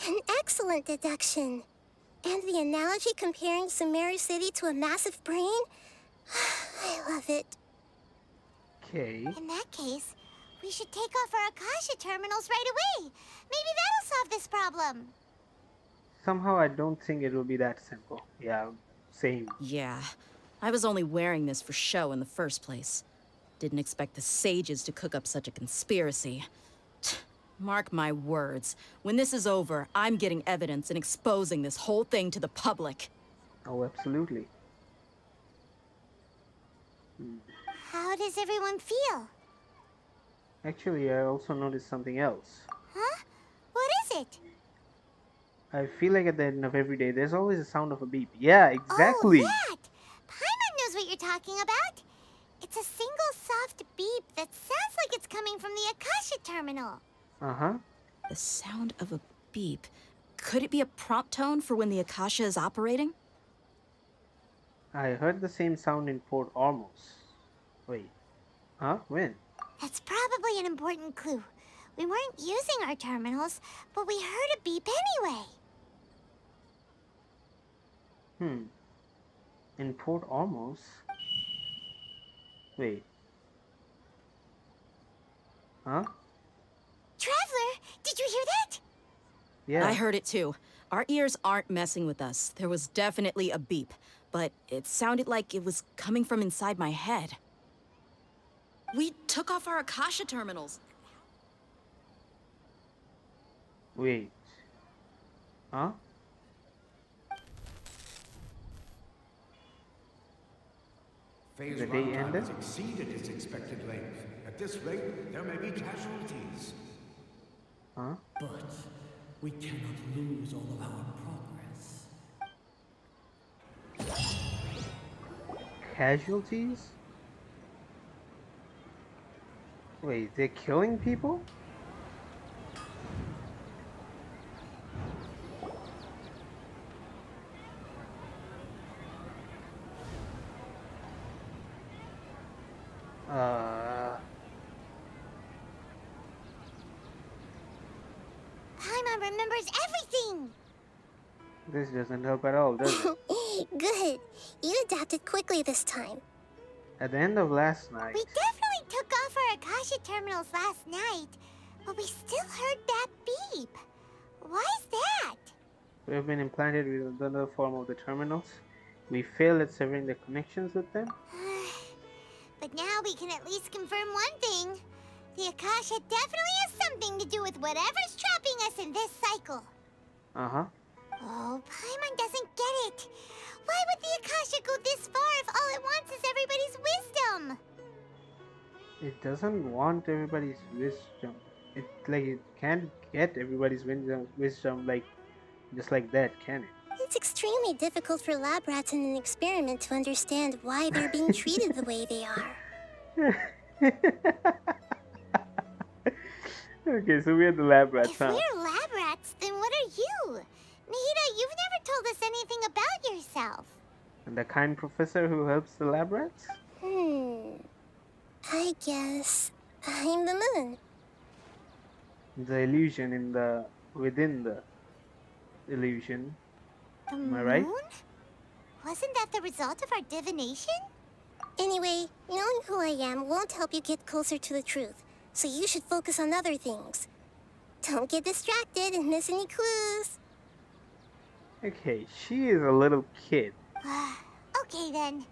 An excellent deduction. And the analogy comparing Sumeru City to a massive brain? I love it. Okay. In that case, we should take off our Akasha terminals right away. Maybe that'll solve this problem. Somehow I don't think it will be that simple. Yeah, same. Yeah, I was only wearing this for show in the first place. Didn't expect the sages to cook up such a conspiracy. Mark my words. When this is over, I'm getting evidence and exposing this whole thing to the public. Oh, absolutely. How does everyone feel? Actually, I also noticed something else. Huh? What is it? I feel like at the end of every day, there's always a sound of a beep. Yeah, exactly. Oh, that! Paimon knows what you're talking about. It's a single soft beep that sounds like it's coming from the Akasha terminal. Uh-huh. The sound of a beep. Could it be a prompt tone for when the Akasha is operating? I heard the same sound in Port Ormuz. Wait. Huh? When? That's probably an important clue. We weren't using our terminals, but we heard a beep anyway. In Port Ormuz? Wait. Huh? Traveler, did you hear that? Yeah. I heard it too. Our ears aren't messing with us. There was definitely a beep, but it sounded like it was coming from inside my head. We took off our Akasha terminals. Wait. Huh? Phase The day runtime ended? has exceeded its expected length. At this rate, there may be casualties. Huh? But we cannot lose all of our progress. Casualties? Wait, they're killing people? Paimon remembers everything! This doesn't help at all, does it? Good. You adapted quickly this time. At the end of last night... We definitely took off our Akasha terminals last night, but we still heard that beep. Why is that? We have been implanted with another form of the terminals. We failed at severing the connections with them. But now we can at least confirm one thing. The Akasha definitely has something to do with whatever's trapping us in this cycle. Uh-huh. Oh, Paimon doesn't get it. Why would the Akasha go this far if all it wants is everybody's wisdom? It doesn't want everybody's wisdom. It can't get everybody's wisdom like just like that, can it? It's extremely difficult for lab rats in an experiment to understand why they're being treated the way they are. Okay, so we're the lab rats, If huh? we're lab rats, then what are you? Nahida, you've never told us anything about yourself. And the kind professor who helps the lab rats? I guess I'm the moon. The illusion within the illusion. Am I right? Wasn't that the result of our divination? Anyway, knowing who I am won't help you get closer to the truth, so you should focus on other things. Don't get distracted and miss any clues. Okay, she is a little kid. Okay then.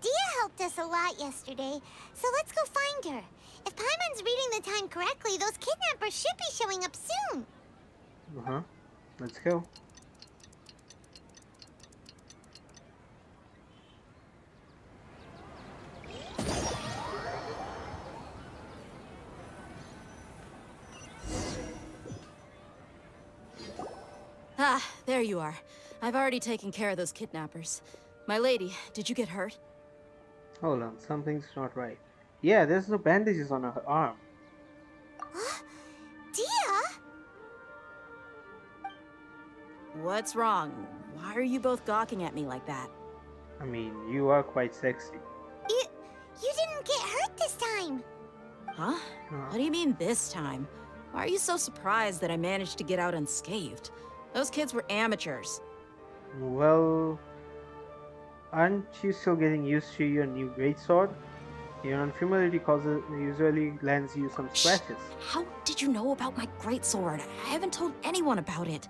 Dia helped us a lot yesterday, so let's go find her. If Paimon's reading the time correctly, those kidnappers should be showing up soon. Uh-huh. Let's go. Ah, there you are. I've already taken care of those kidnappers. My lady, did you get hurt? Hold on, something's not right. Yeah, there's no bandages on her arm. Dia? What's wrong? Why are you both gawking at me like that? I mean, you are quite sexy. You didn't get hurt this time. Huh? What do you mean this time? Why are you so surprised that I managed to get out unscathed? Those kids were amateurs. Well, aren't you still getting used to your new greatsword? Your unfamiliarity usually lands you some scratches. How did you know about my greatsword? I haven't told anyone about it.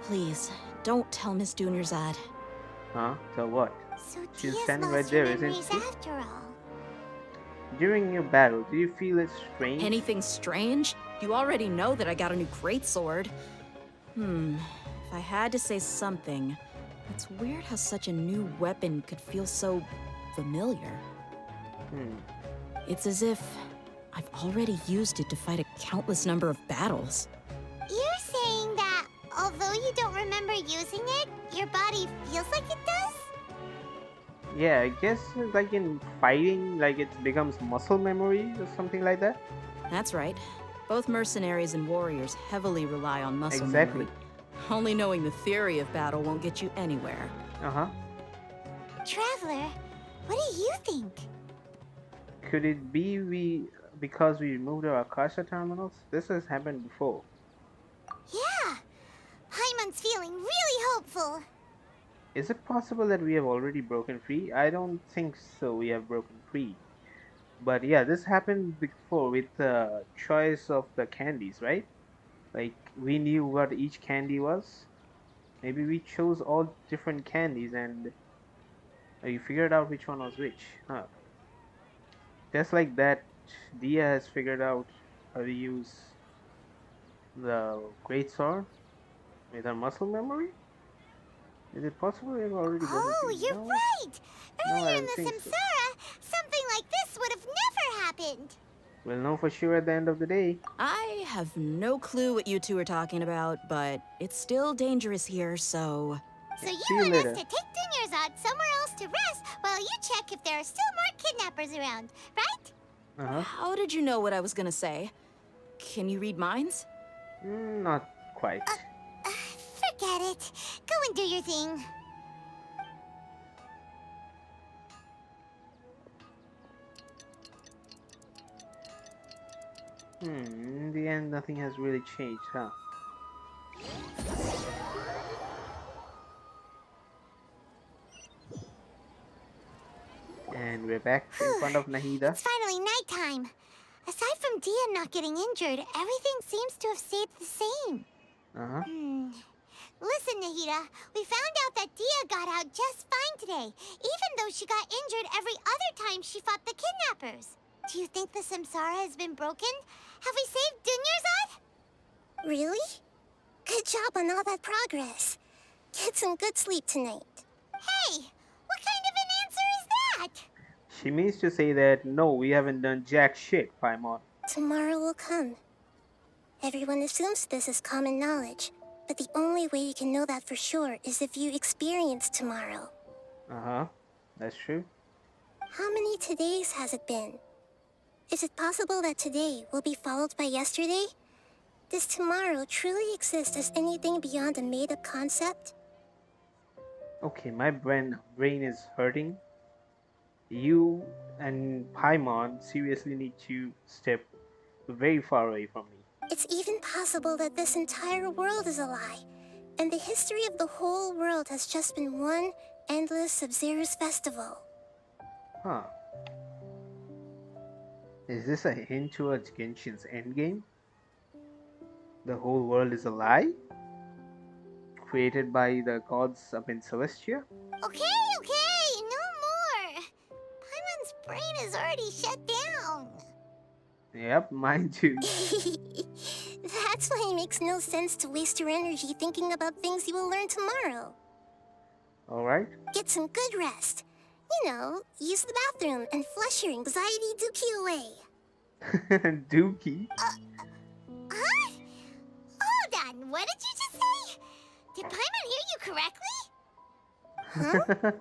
Please, don't tell Miss Dunyarzad. Huh? So what? So She's Dia's standing right lost there, her isn't memories she? after all. During your battle, do you feel it strange? Anything strange? You already know that I got a new greatsword. If I had to say something, it's weird how such a new weapon could feel so familiar. It's as if I've already used it to fight a countless number of battles. You're saying that although you don't remember using it, your body feels like it does? Yeah, I guess like in fighting, like it becomes muscle memory or something like that. That's right. Both mercenaries and warriors heavily rely on muscle Exactly. memory. Only knowing the theory of battle won't get you anywhere. Uh-huh. Traveler, what do you think? Could it be because we removed our Akasha terminals? This has happened before. Yeah, Paimon's feeling really hopeful. Is it possible that we have already broken free? I don't think so, we have broken free. But yeah, this happened before with the choice of the candies, right? Like, we knew what each candy was. Maybe we chose all different candies and you figured out which one was which. Huh. Just like that, Dia has figured out how to use the greatsword with her muscle memory? Is it possible we've already broken Oh, free? you're No. right! No, I Earlier in don't the think so. Samsara, something like this would have never happened. We'll know for sure at the end of the day. I have no clue what you two are talking about, but it's still dangerous here, so... So you See you want later. us to take Dunyarzad somewhere else to rest while you check if there are still more kidnappers around, right? How did you know what I was gonna say? Can you read minds? Not quite. Forget it. Go and do your thing. In the end, nothing has really changed, huh? And we're back in front of Nahida. It's finally nighttime. Aside from Dia not getting injured, everything seems to have stayed the same. Listen, Nahida, we found out that Dia got out just fine today, even though she got injured every other time she fought the kidnappers. Do you think the Samsara has been broken? Have we saved Dunyarzad? Really? Good job on all that progress. Get some good sleep tonight. Hey, what kind of an answer is that? She means to say that, no, we haven't done jack shit, Paimon. Tomorrow will come. Everyone assumes this is common knowledge, but the only way you can know that for sure is if you experience tomorrow. That's true. How many todays has it been? Is it possible that today will be followed by yesterday? Does tomorrow truly exist as anything beyond a made-up concept? Okay, my brain is hurting. You and Paimon seriously need to step very far away from me. It's even possible that this entire world is a lie, and the history of the whole world has just been one endless Sub-Zero's festival. Huh. Is this a hint towards Genshin's endgame? The whole world is a lie? Created by the gods up in Celestia? Okay, no more. Paimon's brain is already shut down. Yep, mine too. That's why it makes no sense to waste your energy thinking about things you will learn tomorrow. Alright. Get some good rest. You know, use the bathroom and flush your anxiety dookie away. Dookie? Huh? Hold on, what did you just say? Did Paimon hear you correctly? Huh?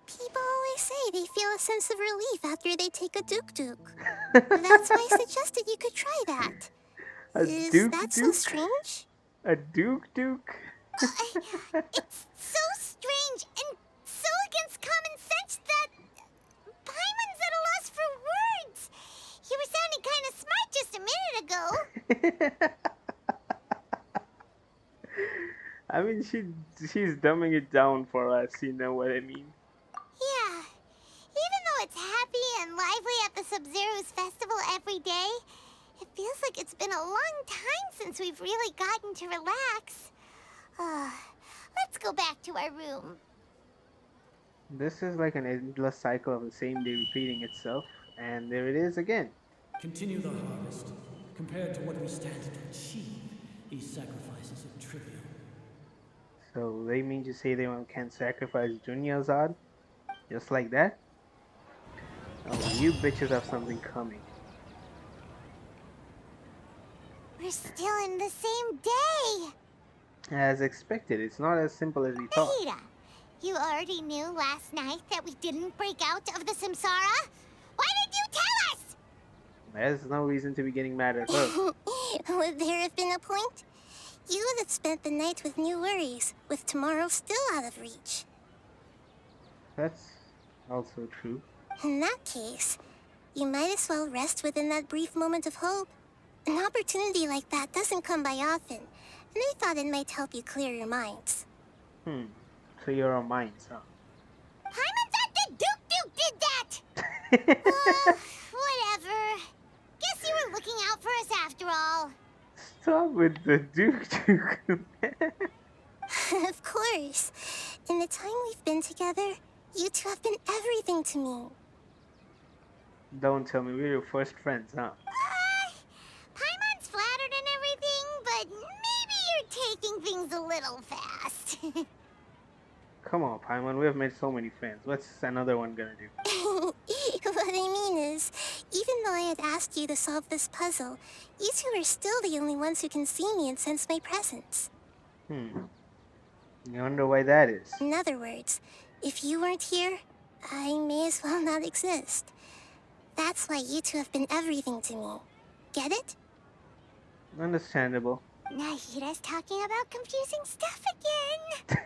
People always say they feel a sense of relief after they take a dook-dook. That's why I suggested you could try that. Is that so strange? A dook-dook? It's so strange and so against common sense that Paimon's at a loss for words. You were sounding kind of smart just a minute ago. I mean, she's dumbing it down for us, you know what I mean? Yeah. Even though it's happy and lively at the Sub-Zero's festival every day, it feels like it's been a long time since we've really gotten to relax. Let's go back to our room. This is like an endless cycle of the same day repeating itself, and there it is again. Continue the harvest. Compared to what we stand to achieve, these sacrifices are trivial. So they mean to say they can sacrifice Dunyarzad? Just like that? Oh, you bitches have something coming. We're still in the same day. As expected, it's not as simple as we thought. Nahida, you already knew last night that we didn't break out of the Samsara? Why did you tell us? There's no reason to be getting mad at her. Would there have been a point? You would have spent the night with new worries, with tomorrow still out of reach. That's also true. In that case, you might as well rest within that brief moment of hope. An opportunity like that doesn't come by often, and I thought it might help you clear your minds. So you're on minds, huh? Paimon's at the Duke did that! Whatever. Guess you were looking out for us after all. Stop with the Duke. Of course. In the time we've been together, you two have been everything to me. Don't tell me we're your first friends, huh? Paimon's flattered and everything, but maybe you're taking things a little fast. Come on, Paimon, we have made so many friends. What's another one gonna do? What I mean is, even though I had asked you to solve this puzzle, you two are still the only ones who can see me and sense my presence. You wonder why that is? In other words, if you weren't here, I may as well not exist. That's why you two have been everything to me. Get it? Understandable. Nahida's talking about confusing stuff again.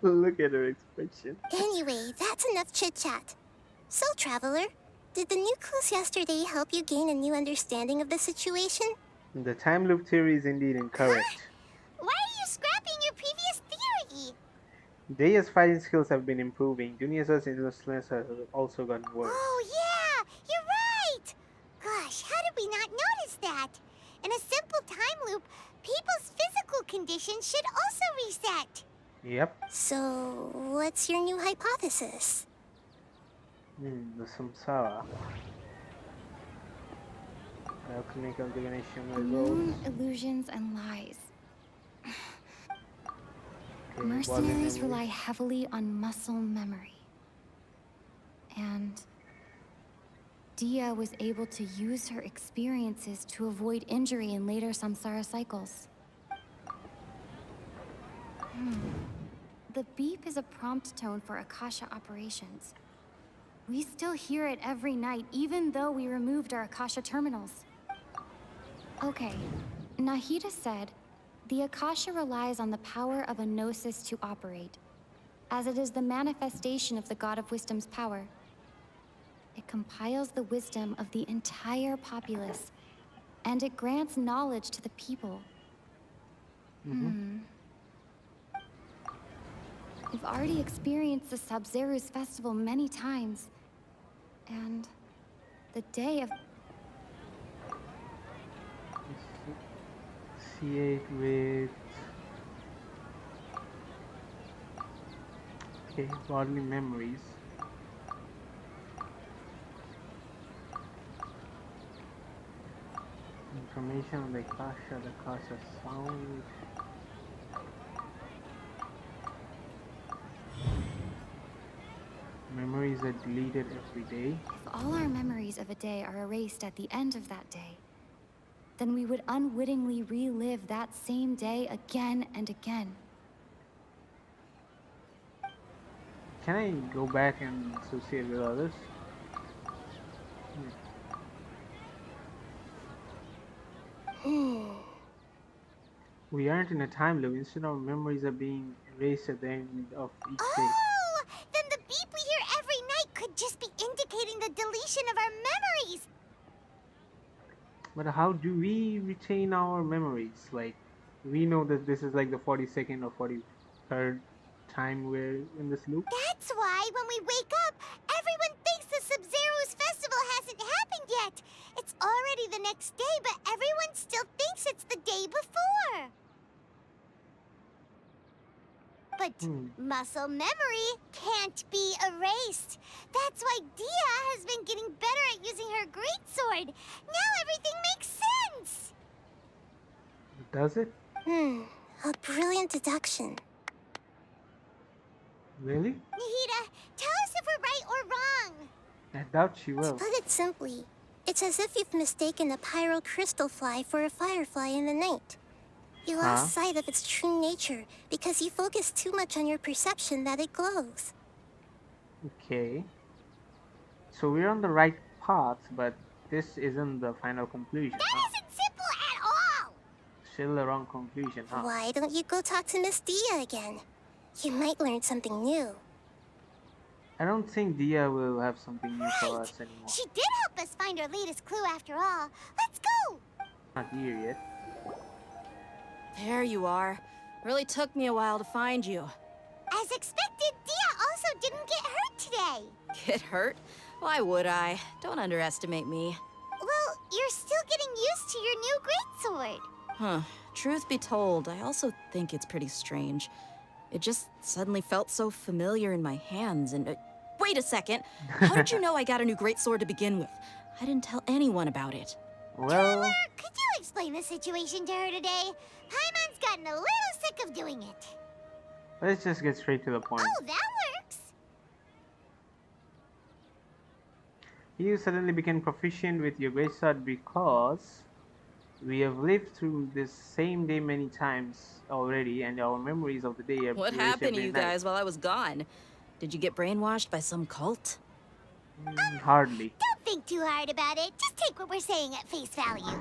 Look at her expression. Anyway, that's enough chit-chat. So, Traveler, did the new clues yesterday help you gain a new understanding of the situation? The time loop theory is indeed incorrect. Why are you scrapping your previous theory? Daya's fighting skills have been improving. Dunya's innocence has also gotten worse. Oh, yeah! You're right! Gosh, how did we not notice that? In a simple time loop, people's physical conditions should also reset. Yep. So, what's your new hypothesis? The samsara. Alchemical divination Moon results. illusions and lies. Okay, Mercenaries rely heavily on muscle memory. And Dia was able to use her experiences to avoid injury in later samsara cycles. The beep is a prompt tone for Akasha operations. We still hear it every night, even though we removed our Akasha terminals. Okay, Nahida said, the Akasha relies on the power of a gnosis to operate, as it is the manifestation of the God of Wisdom's power. It compiles the wisdom of the entire populace, and it grants knowledge to the people. We've already experienced the Sub-Zeru's festival many times, and the day of C8 with bodily memories. Information on the Akasha sound. Memories are deleted every day. If all our memories of a day are erased at the end of that day, then we would unwittingly relive that same day again and again. Can I go back and associate with others? We aren't in a time loop. Instead, our memories are being erased at the end of each day. Oh! Then the beep we hear every night could just be indicating the deletion of our memories. But how do we retain our memories? Like, we know that this is like the 42nd or 43rd time we're in this loop. That's why when we wake up, everyone thinks the Sub-Zeru's festival hasn't happened yet. It's already the next day, but everyone still thinks it's the day before. But muscle memory can't be erased. That's why Dia has been getting better at using her greatsword. Now everything makes sense. Does it? A brilliant deduction. Really? Nahida, tell us if we're right or wrong. I doubt she To will. put it simply, it's as if you've mistaken a pyro crystal fly for a firefly in the night. You lost sight of its true nature because you focus too much on your perception that it glows. Okay. So we're on the right path, but this isn't the final conclusion. That isn't simple at all. Still the wrong conclusion, huh? Why don't you go talk to Miss Dia again? You might learn something new. I don't think Dia will have something new for us anymore. She did help us find our latest clue after all. Let's go. Not here yet. There you are. Really took me a while to find you. As expected, Dia also didn't get hurt today. Get hurt? Why would I? Don't underestimate me. Well, you're still getting used to your new greatsword. Huh. Truth be told, I also think it's pretty strange. It just suddenly felt so familiar in my hands and... wait a second! How did you know I got a new greatsword to begin with? I didn't tell anyone about it. Well... Traveler, could you explain the situation to her today? Paimon's gotten a little sick of doing it. Let's just get straight to the point. Oh, that works! You suddenly became proficient with your greatsword because we have lived through this same day many times already, and our memories of the day have What erased happened to every you night. guys while I was gone? Did you get brainwashed by some cult? Hardly. Don't think too hard about it. Just take what we're saying at face value.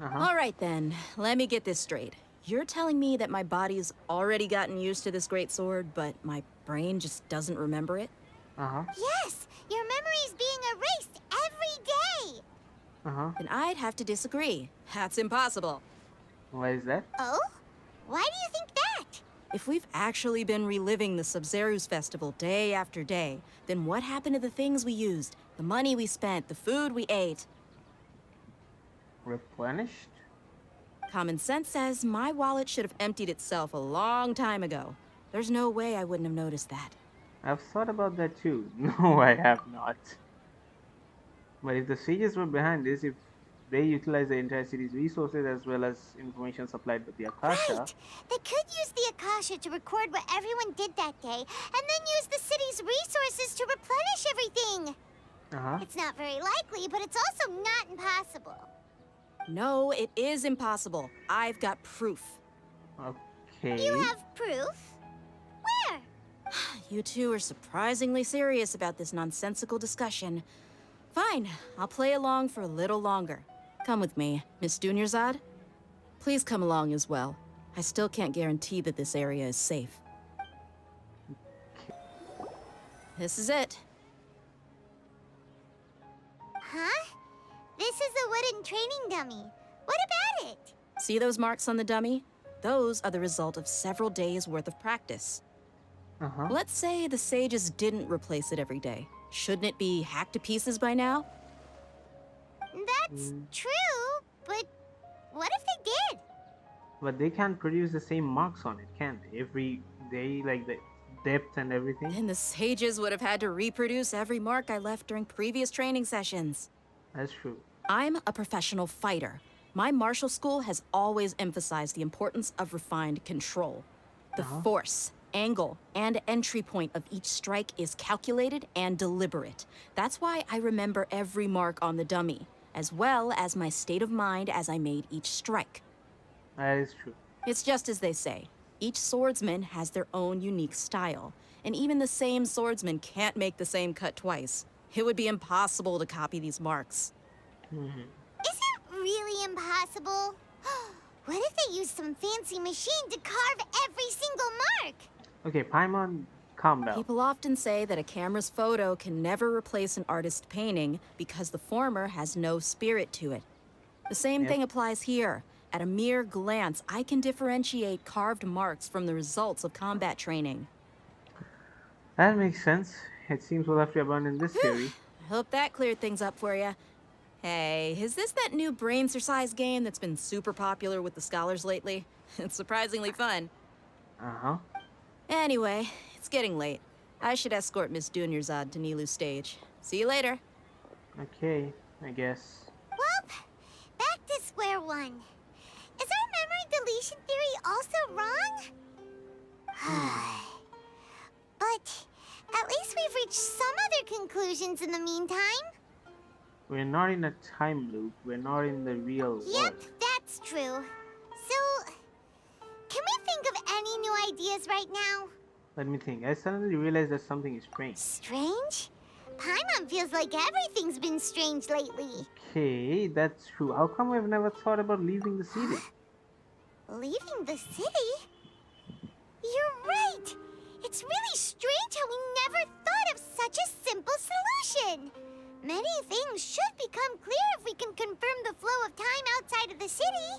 All right then, let me get this straight. You're telling me that my body's already gotten used to this great sword, but my brain just doesn't remember it? Yes, your memory's being erased every day. Then I'd have to disagree. That's impossible. Why is that? Oh? Why do you think that? If we've actually been reliving the Sub-Zeru's festival day after day, then what happened to the things we used, the money we spent, the food we ate? Replenished? Common sense says my wallet should have emptied itself a long time ago. There's no way I wouldn't have noticed that. I've thought about that too. No, I have not. But if the sages were behind this, if they utilize the entire city's resources as well as information supplied by the Akasha... Right! They could use the Akasha to record what everyone did that day, and then use the city's resources to replenish everything! It's not very likely, but it's also not impossible. No, it is impossible. I've got proof. Okay. You have proof? Where? You two are surprisingly serious about this nonsensical discussion. Fine, I'll play along for a little longer. Come with me, Miss Dunyarzad. Please come along as well. I still can't guarantee that this area is safe. This is it. Huh? This is a wooden training dummy. What about it? See those marks on the dummy? Those are the result of several days' worth of practice. Let's say the sages didn't replace it every day. Shouldn't it be hacked to pieces by now? That's true, but what if they did? But they can't produce the same marks on it, can they? Every day, like the depth and everything? Then the sages would have had to reproduce every mark I left during previous training sessions. That's true. I'm a professional fighter. My martial school has always emphasized the importance of refined control. The force, angle, and entry point of each strike is calculated and deliberate. That's why I remember every mark on the dummy, as well as my state of mind as I made each strike. That is true. It's just as they say. Each swordsman has their own unique style, and even the same swordsman can't make the same cut twice. It would be impossible to copy these marks. Is it really impossible? What if they used some fancy machine to carve every single mark? Okay, Paimon, calm down. People often say that a camera's photo can never replace an artist's painting because the former has no spirit to it. The same thing applies here. At a mere glance, I can differentiate carved marks from the results of combat training. That makes sense. It seems we'll have to abandon this theory. I hope that cleared things up for you. Hey, is this that new brain exercise game that's been super popular with the scholars lately? It's surprisingly fun. Anyway, it's getting late. I should escort Miss Dunyarzad to Nilu's stage. See you later. Okay, I guess. Well, back to square one. Is our memory deletion theory also wrong? But at least we've reached some other conclusions in the meantime. We're not in a time loop. We're not in the real world. Yep, that's true. So, can we think of any new ideas right now? Let me think. I suddenly realized that something is strange. Strange? Paimon feels like everything's been strange lately. Okay, that's true. How come we've never thought about leaving the city? Leaving the city? You're right! It's really strange how we never thought of such a simple solution! Many things should become clear if we can confirm the flow of time outside of the city.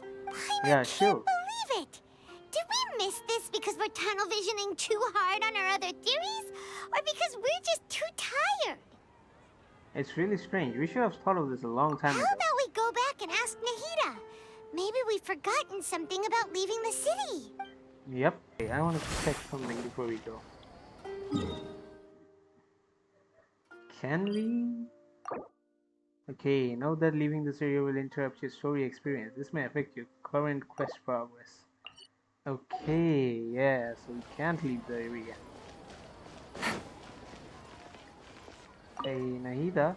I can't believe it! Did we miss this because we're tunnel visioning too hard on our other theories? Or because we're just too tired? It's really strange. We should have thought of this a long time ago. How about we go back and ask Nahida? Maybe we've forgotten something about leaving the city. Yep. Okay, I want to check something before we go. Can we? Okay, know that leaving this area will interrupt your story experience. This may affect your current quest progress. Okay, yeah, so we can't leave the area. Hey, Nahida.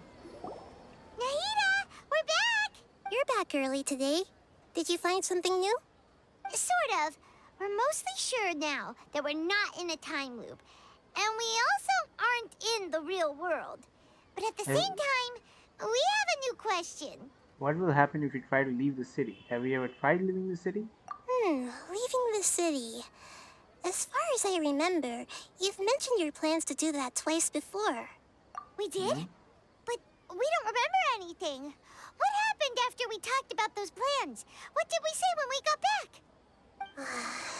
Nahida, we're back! You're back early today. Did you find something new? Sort of. We're mostly sure now that we're not in a time loop. And we also aren't in the real world. But at the same time, We have a new question. What will happen if you try to leave the city? Have you ever tried leaving the city? Leaving the city. As far as I remember, you've mentioned your plans to do that twice before. We did? But we don't remember anything. What happened after we talked about those plans? What did we say when we got back?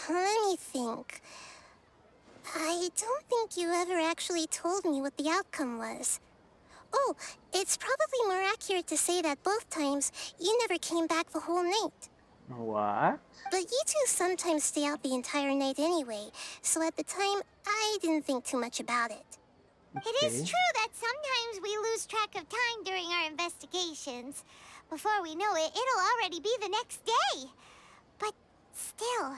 Let me think. I don't think you ever actually told me what the outcome was. Oh, it's probably more accurate to say that both times you never came back the whole night. What? But you two sometimes stay out the entire night anyway, so at the time, I didn't think too much about it. It is true that sometimes we lose track of time during our investigations. Before we know it, it'll already be the next day. But still,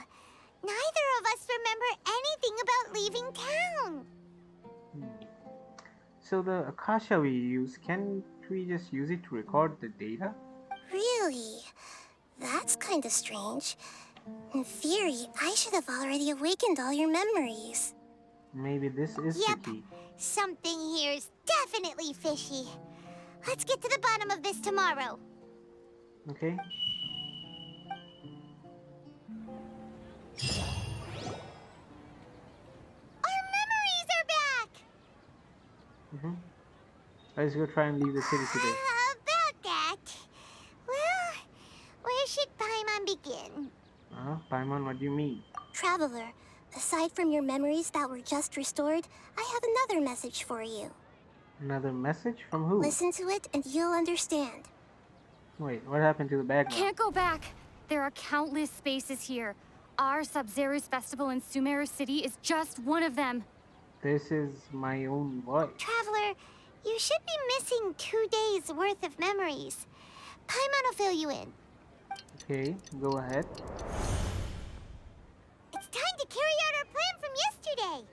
neither of us remember anything about leaving town. So the Akasha we use, can't we just use it to record the data? Really? That's kind of strange. In theory, I should have already awakened all your memories. Maybe this is the key. Something here's definitely fishy. Let's get to the bottom of this tomorrow. Okay. Our memories are back! Let's go try and leave the city today. About that. Well, where should Paimon begin? Paimon, what do you mean? Traveler, aside from your memories that were just restored, I have another message for you. Another message? From who? Listen to it and you'll understand. Wait, what happened to the background? Can't go back. There are countless spaces here. Our Sub-Zero's festival in Sumeru City is just one of them. This is my own voice. Traveler, you should be missing 2 days worth of memories. Paimon will fill you in. Okay, go ahead. It's time to carry out our plan from yesterday.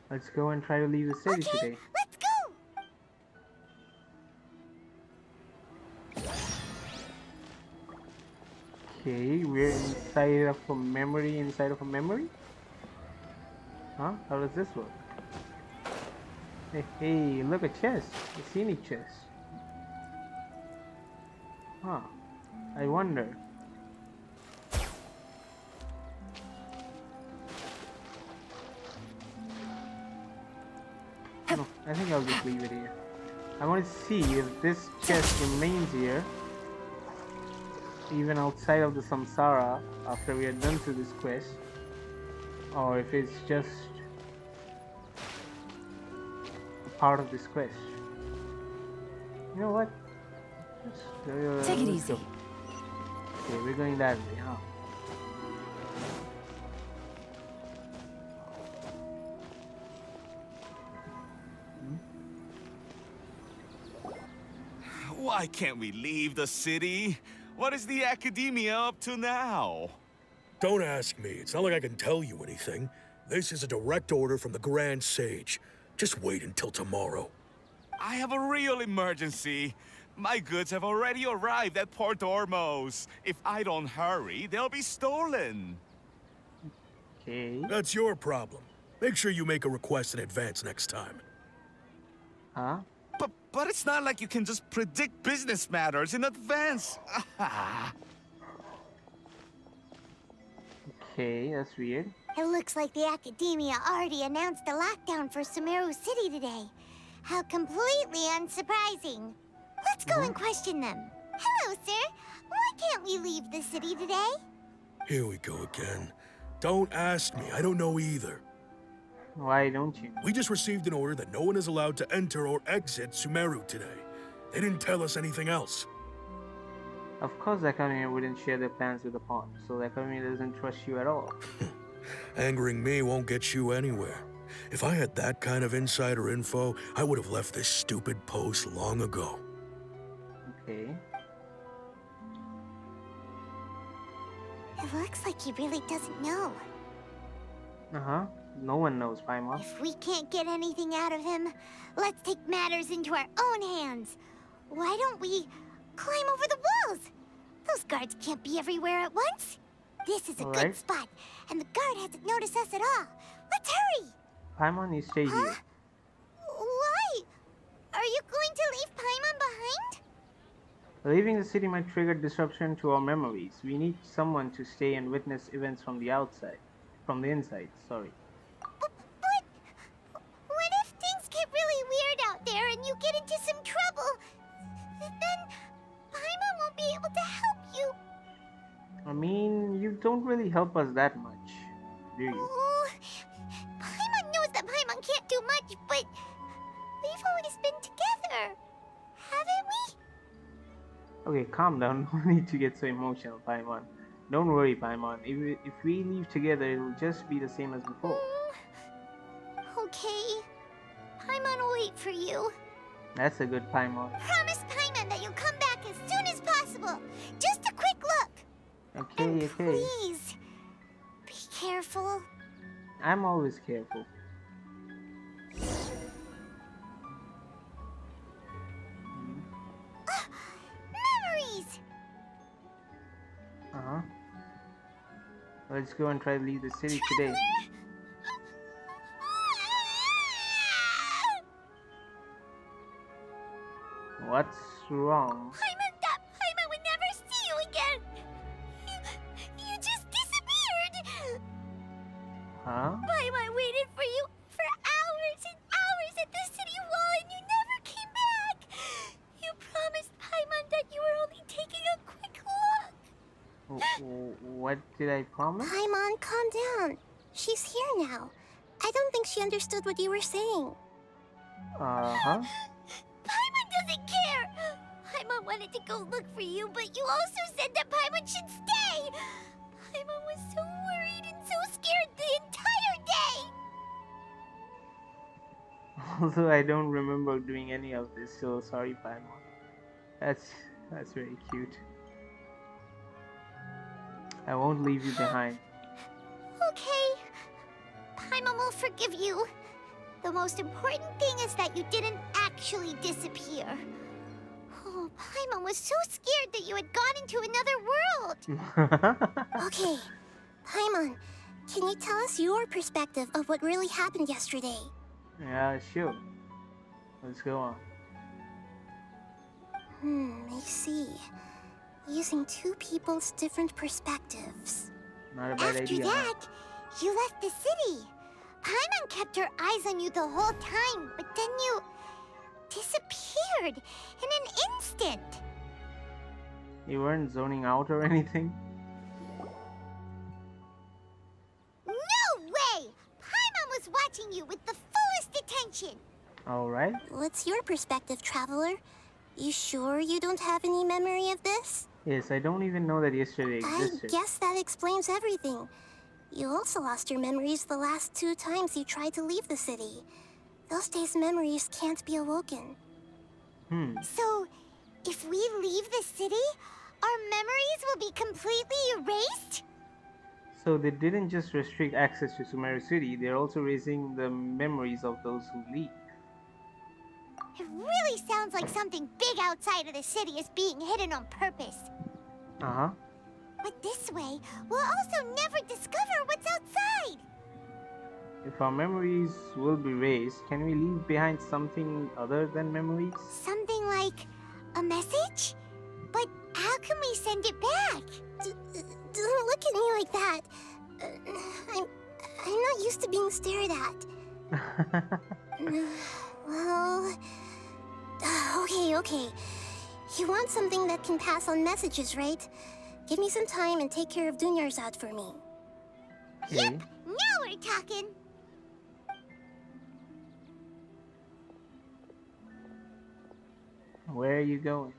Let's go and try to leave the city today. Let's go! Okay, we're inside of a memory inside of a memory? Huh? How does this work? Hey, look, a chest. A scenic chest. Huh. I wonder. No, I think I'll just leave it here. I want to see if this chest remains here, even outside of the samsara, after we are done through this quest, or if it's just a part of this quest. You know what? Take it easy. Okay, we're going that way, huh? Why can't we leave the city? What is the academia up to now? Don't ask me. It's not like I can tell you anything. This is a direct order from the Grand Sage. Just wait until tomorrow. I have a real emergency. My goods have already arrived at Port Ormos. If I don't hurry, they'll be stolen. Okay. That's your problem. Make sure you make a request in advance next time. Huh? But it's not like you can just predict business matters in advance. Okay, that's weird. It looks like the Academia already announced a lockdown for Sumeru City today. How completely unsurprising. Let's go and question them. Hello, sir. Why can't we leave the city today? Here we go again. Don't ask me. I don't know either. Why don't you? We just received an order that no one is allowed to enter or exit Sumeru today. They didn't tell us anything else. Of course the Academia wouldn't share their plans with the pawn, so the Academia doesn't trust you at all. Angering me won't get you anywhere. If I had that kind of insider info, I would have left this stupid post long ago. Okay. It looks like he really doesn't know. Uh-huh. No one knows, Paimon. If we can't get anything out of him, let's take matters into our own hands. Why don't we climb over the walls? Those guards can't be everywhere at once. This is a good spot, and the guard hasn't noticed us at all. Let's hurry! Paimon, you stay here. Why? Are you going to leave Paimon behind? Leaving the city might trigger disruption to our memories. We need someone to stay and witness events from the outside. From the inside, sorry. But what if things get really weird out there and you get into some trouble? Then Paimon won't be able to help you. I mean, you don't really help us that much, do you? Ooh, Paimon knows that Paimon can't do much, but we've always been together, haven't we? Okay, calm down. No need to get so emotional, Paimon. Don't worry, Paimon. If we leave together, it will just be the same as before. Okay. Paimon will wait for you. That's a good Paimon. Promise Paimon that you'll come back as soon as possible. Just a quick look. Okay, okay. Please, be careful. I'm always careful. Memories! Uh-huh. Let's go and try to leave the city today. What's wrong? Paimon would never see you again. You just disappeared. Huh? Paimon waited for you for hours and hours at the city wall and you never came back. You promised Paimon that you were only taking a quick look. What did I promise? Paimon, calm down. She's here now. I don't think she understood what you were saying. Uh-huh. Paimon doesn't care. Paimon wanted to go look for you, but you also said that Paimon should stay. Paimon was so worried and so scared the entire day. Although I don't remember doing any of this, so sorry, Paimon. That's very cute. I won't leave you behind. Okay. Paimon will forgive you. The most important thing is that you didn't actually disappear. Oh, Paimon was so scared that you had gone into another world. Okay, Paimon, can you tell us your perspective of what really happened yesterday? Yeah, sure. Let's go on. I see. Using two people's different perspectives. Not a bad After idea. that, you left the city. Paimon kept her eyes on you the whole time, but then you disappeared in an instant. You weren't zoning out or anything? No way! Paimon was watching you with the fullest attention. Alright. What's your perspective, Traveler? You sure you don't have any memory of this? Yes, I don't even know that yesterday I existed. guess that explains everything. You also lost your memories the last 2 times you tried to leave the city. Those days' memories can't be awoken. So, if we leave the city, our memories will be completely erased? So they didn't just restrict access to Sumeru City, they're also erasing the memories of those who leave. It really sounds like something big outside of the city is being hidden on purpose. Uh-huh. But this way, we'll also never discover what's outside. If our memories will be erased, can we leave behind something other than memories? Something like a message? But how can we send it back? Don't look at me like that. I'm not used to being stared at. Well... Okay. You want something that can pass on messages, right? Give me some time and take care of Dunyarzad for me. Okay. Yep, now we're talking. Where are you going?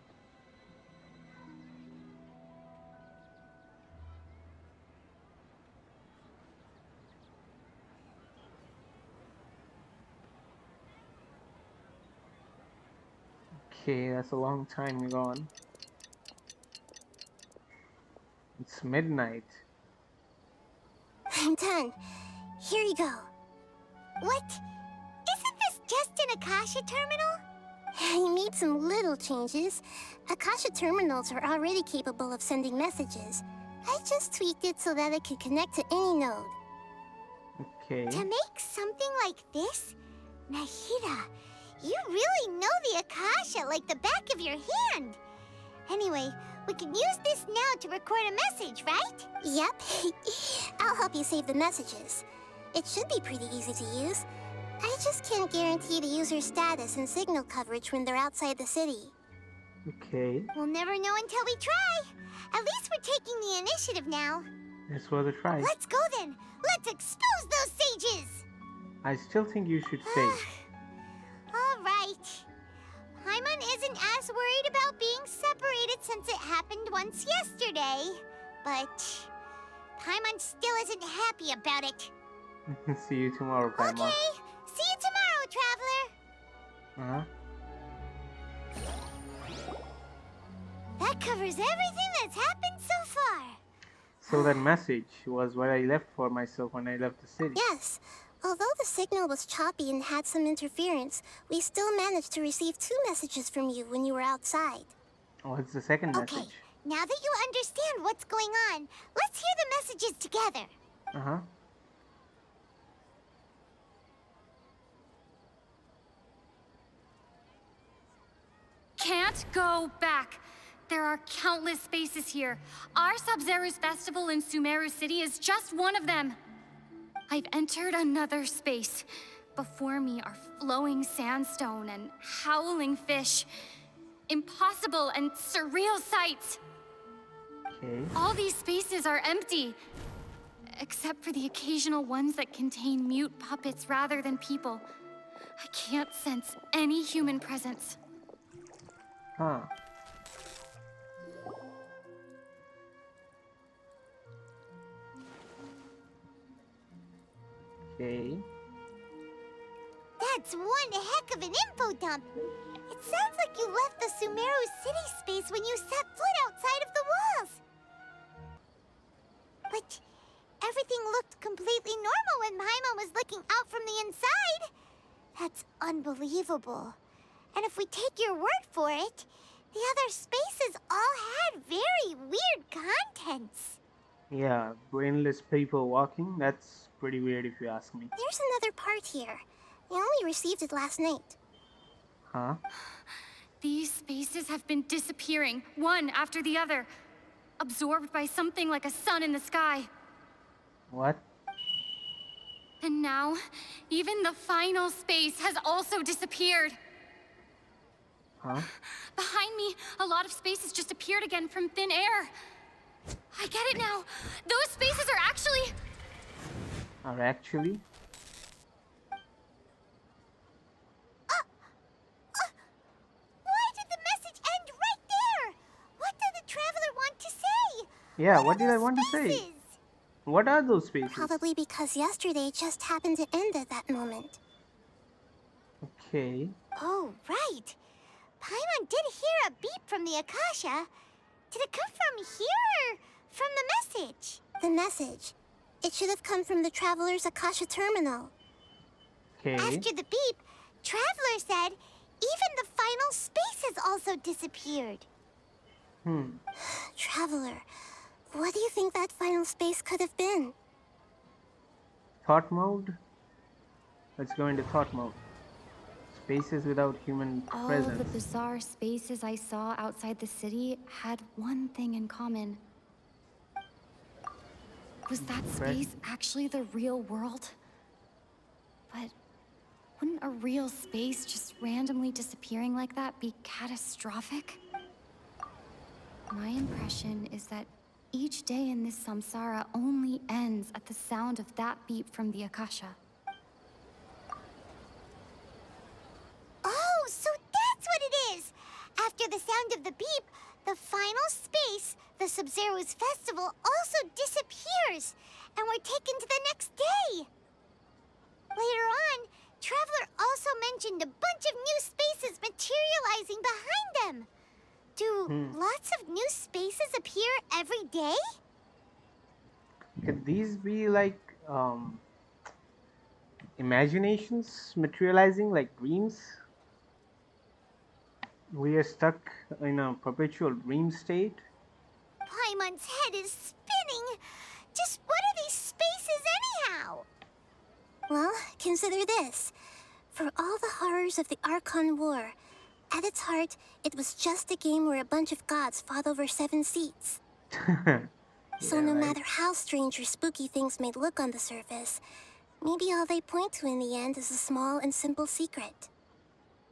Okay, that's a long time gone. It's midnight. I'm done. Here you go. What? Isn't this just an Akasha terminal? I made some little changes. Akasha terminals are already capable of sending messages. I just tweaked it so that it could connect to any node. Okay. To make something like this? Nahida, you really know the Akasha like the back of your hand. Anyway, we can use this now to record a message, right? Yep. I'll help you save the messages. It should be pretty easy to use. I just can't guarantee the user's status and signal coverage when they're outside the city. Okay. We'll never know until we try. At least we're taking the initiative now. It's worth a try. Let's go then. Let's expose those sages. I still think you should save. All right. Paimon isn't as worried about being separated since it happened once yesterday. But Paimon still isn't happy about it. See you tomorrow, Paimon. Okay. See you tomorrow, Traveler. That covers everything that's happened so far. So that message was what I left for myself when I left the city. Yes. Although the signal was choppy and had some interference, we still managed to receive 2 messages from you when you were outside. What's the second Okay, message? now that you understand what's going on, let's hear the messages together. Uh-huh. Can't go back. There are countless spaces here. Our Sub-Zero's festival in Sumeru City is just one of them. I've entered another space. Before me are flowing sandstone and howling fish. Impossible and surreal sights. Okay. All these spaces are empty. Except for the occasional ones that contain mute puppets rather than people. I can't sense any human presence. Huh. Okay. That's one heck of an info dump. It sounds like you left the Sumeru city space when you set foot outside of the walls. But everything looked completely normal when Paimon was looking out from the inside. That's unbelievable. And if we take your word for it, the other spaces all had very weird contents. Yeah, brainless people walking. That's pretty weird if you ask me. There's another part here. I only received it last night. Huh? These spaces have been disappearing, one after the other, absorbed by something like a sun in the sky. What? And now, even the final space has also disappeared. Huh? Behind me, a lot of spaces just appeared again from thin air. I get it now. Those spaces are actually... Are actually? Why did the message end right there? What did the Traveler want to say? Yeah, what did I want to say? What are those spaces? Probably because yesterday just happened to end at that moment. Okay. Oh, right. Paimon did hear a beep from the Akasha. Did it come from here or from the message? The message. It should have come from the Traveler's Akasha terminal. Okay. After the beep, Traveler said even the final space has also disappeared. Traveler, what do you think that final space could have been? Thought mode? Let's go into thought mode. Spaces without human All presence. the bizarre spaces I saw outside the city had one thing in common. Was that space actually the real world? But wouldn't a real space just randomly disappearing like that be catastrophic? My impression is that each day in this samsara only ends at the sound of that beep from the Akasha. Oh, so that's what it is! After the sound of the beep, the final space, the Sub-Zero's festival, also disappears, and we're taken to the next day. Later on, Traveler also mentioned a bunch of new spaces materializing behind them. Do lots of new spaces appear every day? Could these be like imaginations materializing like dreams? We are stuck in a perpetual dream state. Paimon's head is spinning. Just what are these spaces anyhow? Well, consider this. For all the horrors of the Archon War, At its heart, it was just a game where a bunch of gods fought over 7 seats. So no matter how strange or spooky things may look on the surface, maybe all they point to in the end is a small and simple secret.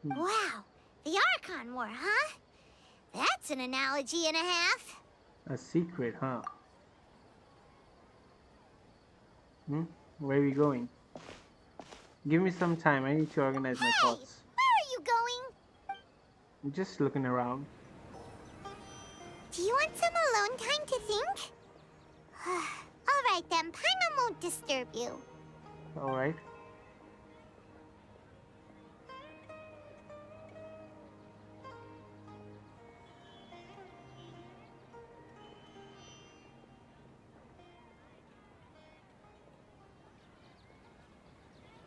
Wow, the Archon War, huh? That's an analogy and a half. A secret, huh? Where are we going? Give me some time. I need to organize my thoughts. Where are you going? I'm just looking around. Do you want some alone time to think? All right then, Paimon won't disturb you. All right.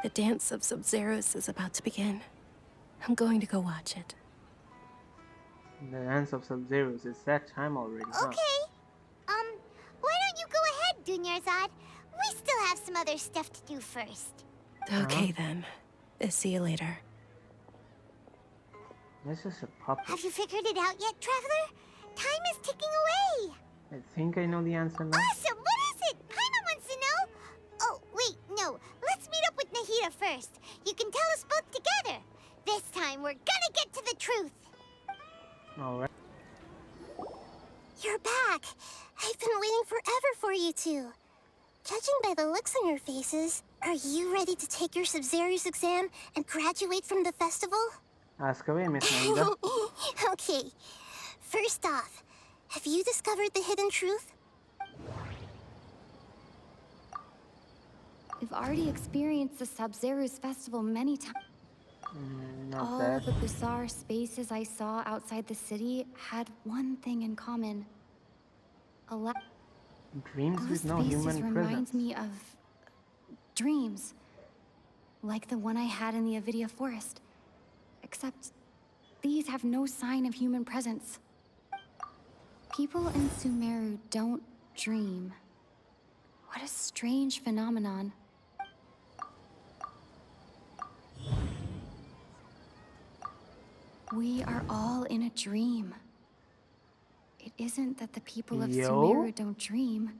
The dance of Sub-Zeros is about to begin. I'm going to go watch it. The dance of Sub-Zeros. It's that time already, huh? Okay. Why don't you go ahead, Dunyarzad? We still have some other stuff to do first. Okay then. See you later. This is a puppet. Have you figured it out yet, Traveler? Time is ticking away. I think I know the answer now. Awesome! What is it? Paimon wants to know. Oh, wait, no. Let's meet up with Nahida first. You can tell us both together. This time, we're gonna get to the truth. All right. You're back. I've been waiting forever for you two. Judging by the looks on your faces, are you ready to take your Sub-Zero's exam and graduate from the festival? Ask away, Miss Nahida. Okay. First off, have you discovered the hidden truth? We've already experienced the Sub-Zero's festival many times. All that. the bizarre spaces I saw outside the city had one thing in common. Dreams Those with no spaces human remind presence. me of dreams, like the one I had in the Avidia forest. Except these have no sign of human presence. People in Sumeru don't dream. What a strange phenomenon. We are all in a dream. It isn't that the people of Sumeru don't dream.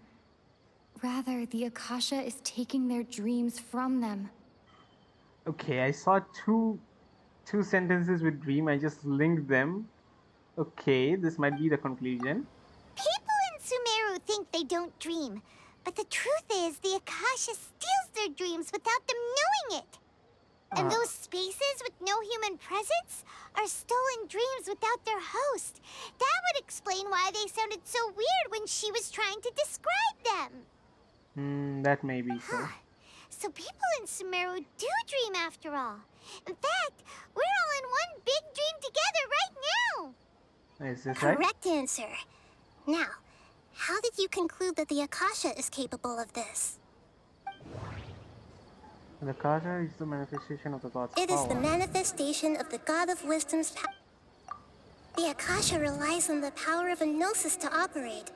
Rather, the Akasha is taking their dreams from them. Okay, I saw two sentences with dream. I just linked them. Okay, this might be the conclusion. People in Sumeru think they don't dream, but the truth is the Akasha steals their dreams without them knowing it. And those spaces with no human presence are stolen dreams without their host. That would explain why they sounded so weird when she was trying to describe them. That may be so. So people in Sumeru do dream after all. In fact, we're all in one big dream together right now. Is this right? Correct answer. Now, how did you conclude that the Akasha is capable of this? The Akasha is the manifestation of the God's power. It is the manifestation of the God of Wisdom's power. The Akasha relies on the power of a gnosis to operate.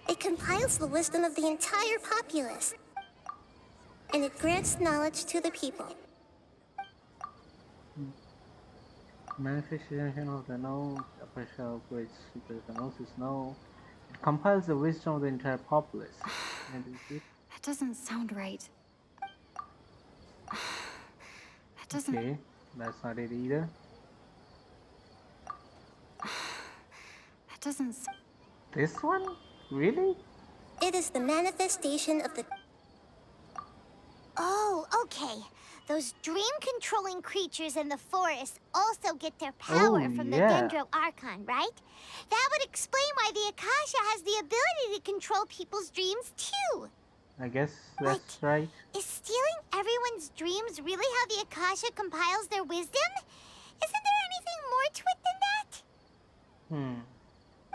It compiles the wisdom of the entire populace, and it grants knowledge to the people. Manifestation of the know, Akasha of which the gnosis know. It compiles the wisdom of the entire populace. That doesn't sound right. That doesn't... Okay, that's not it either. That doesn't... This one? Really? It is the manifestation of the... Oh, okay. Those dream-controlling creatures in the forest also get their power from the Dendro Archon, right? That would explain why the Akasha has the ability to control people's dreams, too. I guess that's right. Is stealing everyone's dreams really how the Akasha compiles their wisdom? Isn't there anything more to it than that?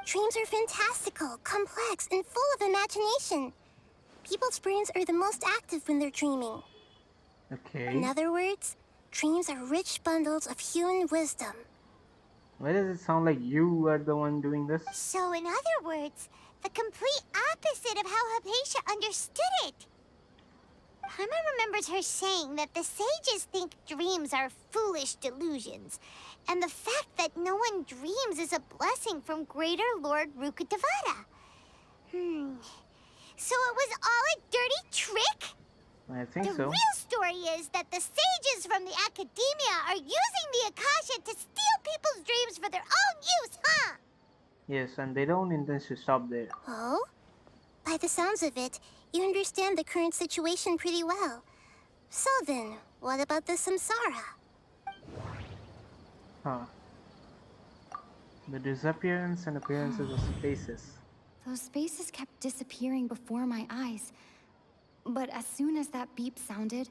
Dreams are fantastical, complex, and full of imagination. People's brains are the most active when they're dreaming. Okay. In other words, dreams are rich bundles of human wisdom. Why does it sound like you are the one doing this? So, in other words, the complete opposite of how Hypatia understood it. Paimon remembers her saying that the sages think dreams are foolish delusions, and the fact that no one dreams is a blessing from Greater Lord Rukkhadevata. So it was all a dirty trick? I think The so. real story is that the sages from the academia are using the Akasha to steal people's dreams for their own use, huh? Yes, and they don't intend to stop there. Oh? By the sounds of it, you understand the current situation pretty well. So then, what about the samsara? Huh. The disappearance and appearances of spaces. Those spaces kept disappearing before my eyes. But as soon as that beep sounded,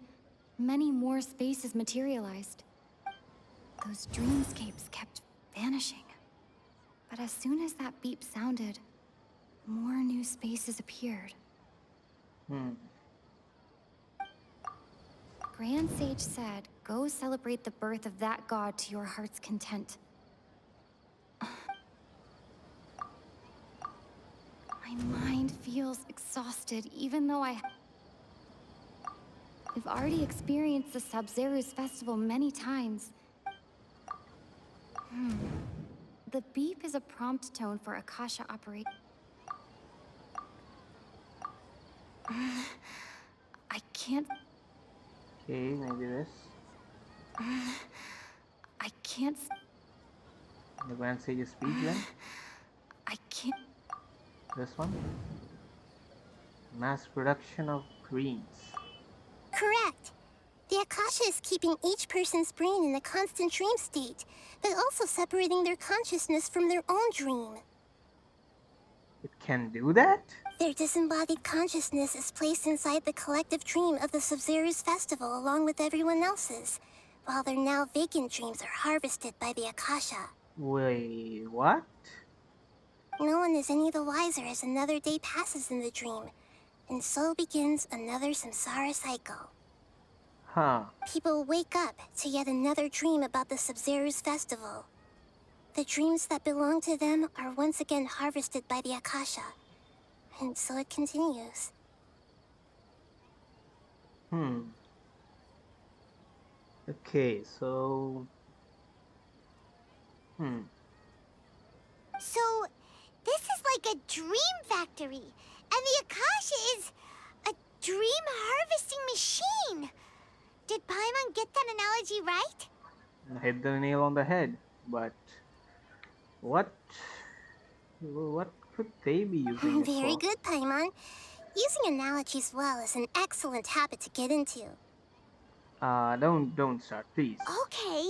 many more spaces materialized. Those dreamscapes kept vanishing. But as soon as that beep sounded, more new spaces appeared. Grand Sage said, go celebrate the birth of that god to your heart's content. My mind feels exhausted, even though We've already experienced the Sub-Zeru's festival many times. The beep is a prompt tone for Akasha operate. I can't... Okay, maybe this. I can't... The Grand Sage's speech then? I can't... This one? Mass production of dreams. Correct. The Akasha is keeping each person's brain in a constant dream state, but also separating their consciousness from their own dream. It can do that? Their disembodied consciousness is placed inside the collective dream of the Sub-Zeru's festival along with everyone else's, while their now vacant dreams are harvested by the Akasha. Wait, what? No one is any the wiser as another day passes in the dream, and so begins another samsara cycle. Huh. People wake up to yet another dream about the Sub-Zeru's festival. The dreams that belong to them are once again harvested by the Akasha, and so it continues. Okay, so... So, this is like a dream factory, and the Akasha is a dream harvesting machine. Did Paimon get that analogy right? I hit the nail on the head, but... What could they be using it for? Very good, Paimon. Using analogies well is an excellent habit to get into. Don't start, please. Okay,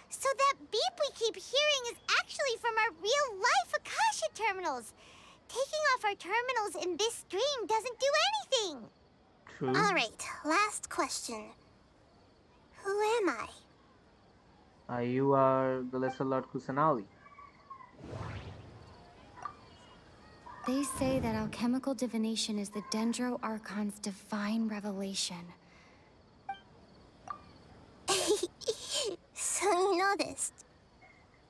so that beep we keep hearing is actually from our real-life Akasha terminals. Taking off our terminals in this dream doesn't do anything. True. All right, last question. Who am I? You are the Lesser Lord Kusanali. They say that alchemical divination is the Dendro Archon's divine revelation. So you noticed.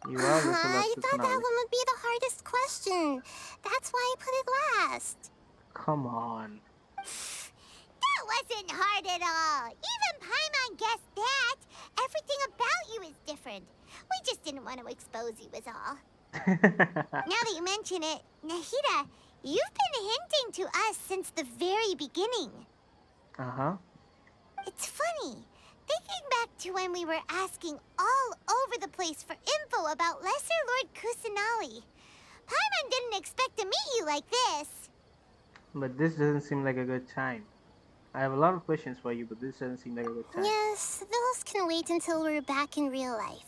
You are Lesser Lord I thought that Kusanali. one would be the hardest question. That's why I put it last. Come on. That wasn't hard at all. Even Paimon guessed that. Everything about you is different. We just didn't want to expose you is all. Now that you mention it, Nahida, you've been hinting to us since the very beginning. Uh-huh. It's funny. Thinking back to when we were asking all over the place for info about Lesser Lord Kusanali. Paimon didn't expect to meet you like this. But this doesn't seem like a good time. I have a lot of questions for you, but this doesn't seem like a good time. Yes, those can wait until we're back in real life.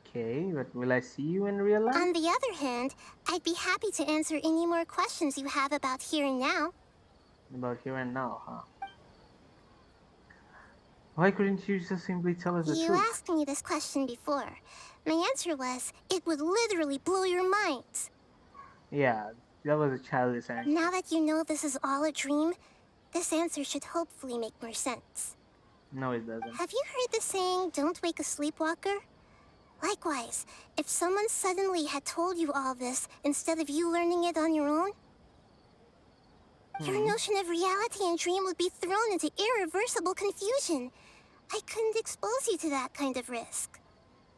Okay, but will I see you in real life? On the other hand, I'd be happy to answer any more questions you have about here and now. About here and now, huh? Why couldn't you just simply tell us the You truth? asked me this question before. My answer was, it would literally blow your minds. Yeah, that was a childish answer. Now that you know this is all a dream, this answer should hopefully make more sense. No, it doesn't. Have you heard the saying, don't wake a sleepwalker? Likewise, if someone suddenly had told you all this instead of you learning it on your own, Your notion of reality and dream would be thrown into irreversible confusion. I couldn't expose you to that kind of risk.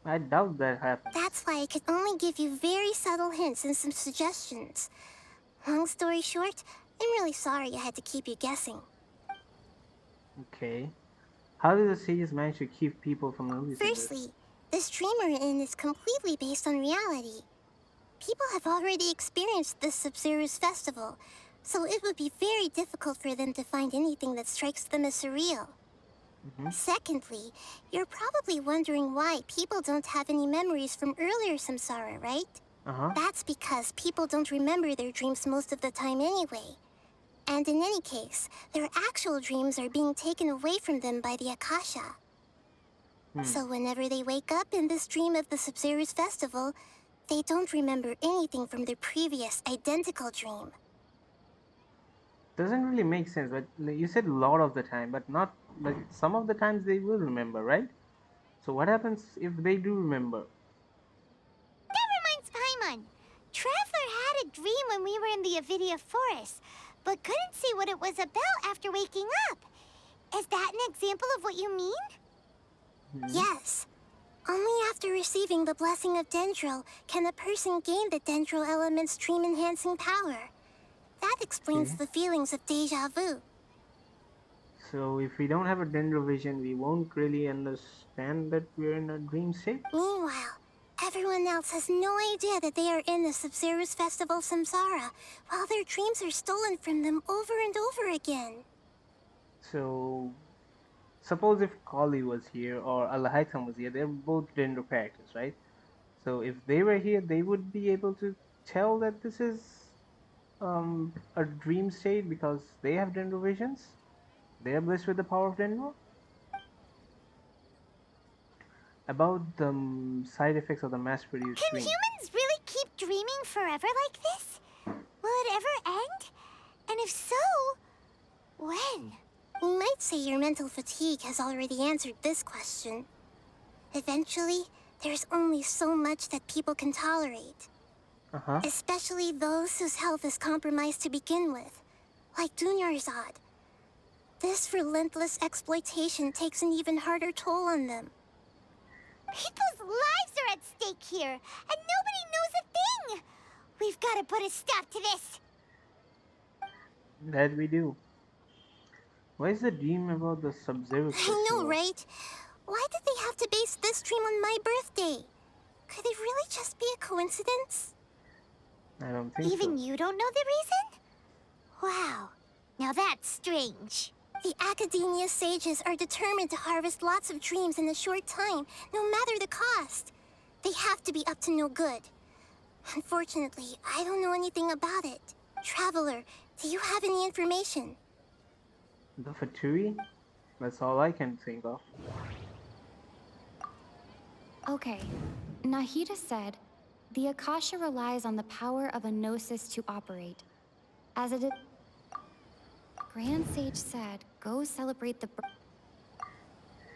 I doubt that happens. That's why I could only give you very subtle hints and some suggestions. Long story short, I'm really sorry I had to keep you guessing. Okay. How do the sages manage to keep people from noticing Firstly, this dream we're in is completely based on reality. People have already experienced this Sumeru's festival, so it would be very difficult for them to find anything that strikes them as surreal. Secondly, you're probably wondering why people don't have any memories from earlier samsara, right? That's because people don't remember their dreams most of the time anyway. And in any case, their actual dreams are being taken away from them by the Akasha. So whenever they wake up in this dream of the Sumeru's festival, they don't remember anything from their previous identical dream. Doesn't really make sense, but you said a lot of the time, but not like some of the times they will remember, right? So what happens if they do remember? That reminds Paimon. Traveler had a dream when we were in the Avidia forest, but couldn't see what it was about after waking up. Is that an example of what you mean? Yes. Only after receiving the blessing of Dendril can a person gain the Dendril element's dream-enhancing power. That explains the feelings of deja vu. So if we don't have a dendrovision, we won't really understand that we're in a dream state? Meanwhile, everyone else has no idea that they are in the Sumeru's festival samsara, while their dreams are stolen from them over and over again. So suppose if Kali was here or Alahaitam was here, they're both dendro characters, right? So if they were here, they would be able to tell that this is a dream state because they have dendro visions? They are blessed with the power of dendro? About the side effects of the mass-produced Can dream. humans really keep dreaming forever like this? Will it ever end? And if so, when? We might say your mental fatigue has already answered this question. Eventually, there's only so much that people can tolerate. Especially those whose health is compromised to begin with, like Dunyarzad. This relentless exploitation takes an even harder toll on them. People's lives are at stake here, and nobody knows a thing! We've got to put a stop to this! That we do. Why is the dream about the Sub-Zero I know, right? Why did they have to base this dream on my birthday? Could it really just be a coincidence? I don't think Even you don't know the reason? Wow, now that's strange. The Academia sages are determined to harvest lots of dreams in a short time, no matter the cost. They have to be up to no good. Unfortunately, I don't know anything about it. Traveler, do you have any information? The Fatui? That's all I can think of. Okay. Nahida said, the Akasha relies on the power of a gnosis to operate. As it is... Grand Sage said, go celebrate the...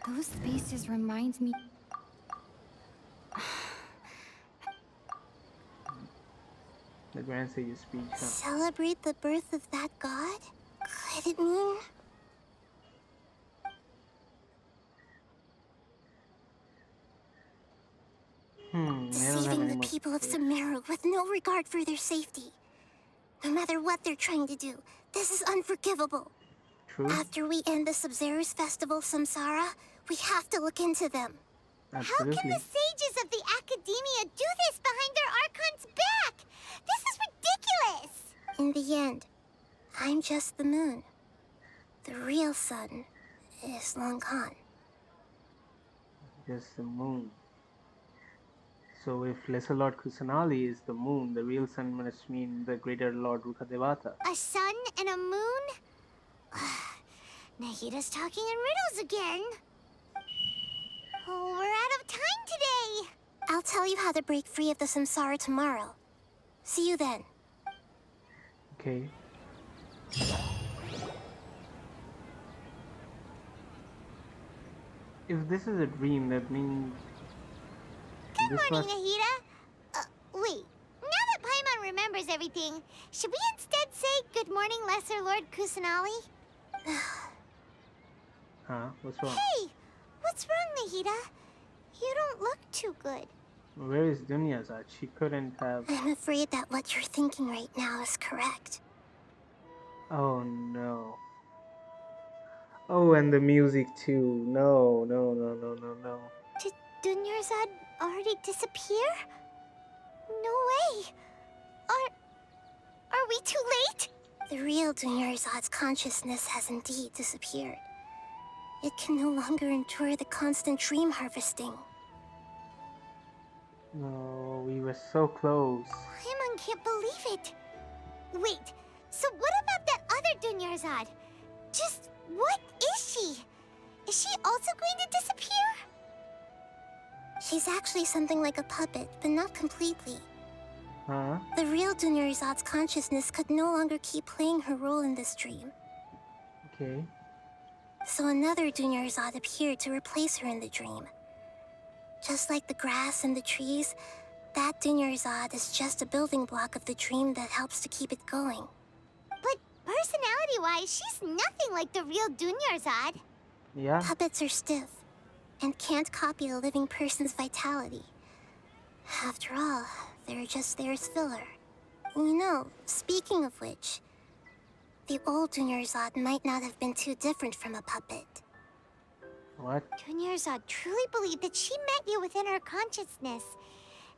Those spaces remind me... The Grand Sage's speech. Celebrate the birth of that god? Could it mean... Deceiving the people of Sumeru with no regard for their safety. No matter what they're trying to do, this is unforgivable. True. After we end the Sub-Zero's festival Samsara, we have to look into them. Absolutely. How can the sages of the Academia do this behind their Archon's back? This is ridiculous! In the end, I'm just the moon. The real sun is long gone. Just the moon. So if Lesser Lord Kusanali is the moon, the real sun must mean the greater Lord Rukadevata. A sun and a moon? Nahida's talking in riddles again. Oh, we're out of time today. I'll tell you how to break free of the samsara tomorrow. See you then. Okay. If this is a dream, that means... Good morning, Nahida. Wait. Now that Paimon remembers remembers everything. Should we instead say good morning, Lesser Lord Kusanali? Huh? What's wrong? Hey! What's wrong, Nahida? You don't look too good. Where is Dunyazad? She couldn't have... I'm afraid that what you're thinking right now is correct. Oh no. Oh, and the music too. No, no, no, no, no, no. Did Dunyarzad already disappear? No way! Are we too late? The real Dunyarzad's consciousness has indeed disappeared. It can no longer endure the constant dream harvesting. No, we were so close. Paimon can't believe it. Wait, so what about that other Dunyarzad? Just what is she? Is she also going to disappear? She's actually something like a puppet, but not completely. Huh? The real Dunyarzad's consciousness could no longer keep playing her role in this dream. Okay. So another Dunyarzad appeared to replace her in the dream. Just like the grass and the trees, that Dunyarzad is just a building block of the dream that helps to keep it going. But personality-wise, she's nothing like the real Dunyarzad. Yeah? Puppets are stiff and can't copy a living person's vitality. After all, they're just there as filler. You know, speaking of which, the old Dunyarzad might not have been too different from a puppet. What? Dunyarzad truly believed that she met you within her consciousness,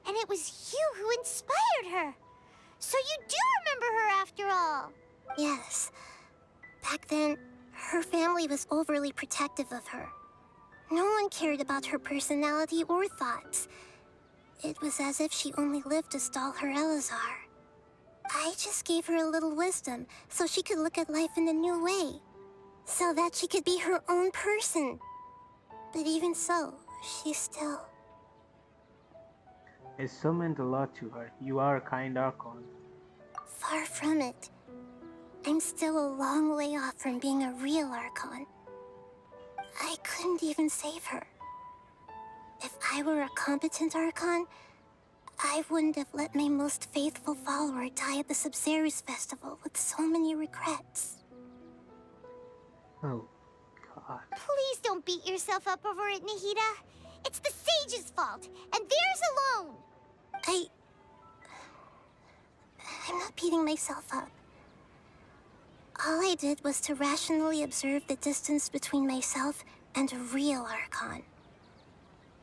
and it was you who inspired her. So you do remember her after all. Yes. Back then, her family was overly protective of her. No one cared about her personality or thoughts. It was as if she only lived to stall her Elazar. I just gave her a little wisdom so she could look at life in a new way. So that she could be her own person. But even so, she still... It still meant a lot to her. You are a kind Archon. Far from it. I'm still a long way off from being a real Archon. I couldn't even save her. If I were a competent Archon, I wouldn't have let my most faithful follower die at the Sumeru's festival with so many regrets. Oh, God. Please don't beat yourself up over it, Nahida. It's the sage's fault, and theirs alone. I'm not beating myself up. All I did was to rationally observe the distance between myself and a real Archon.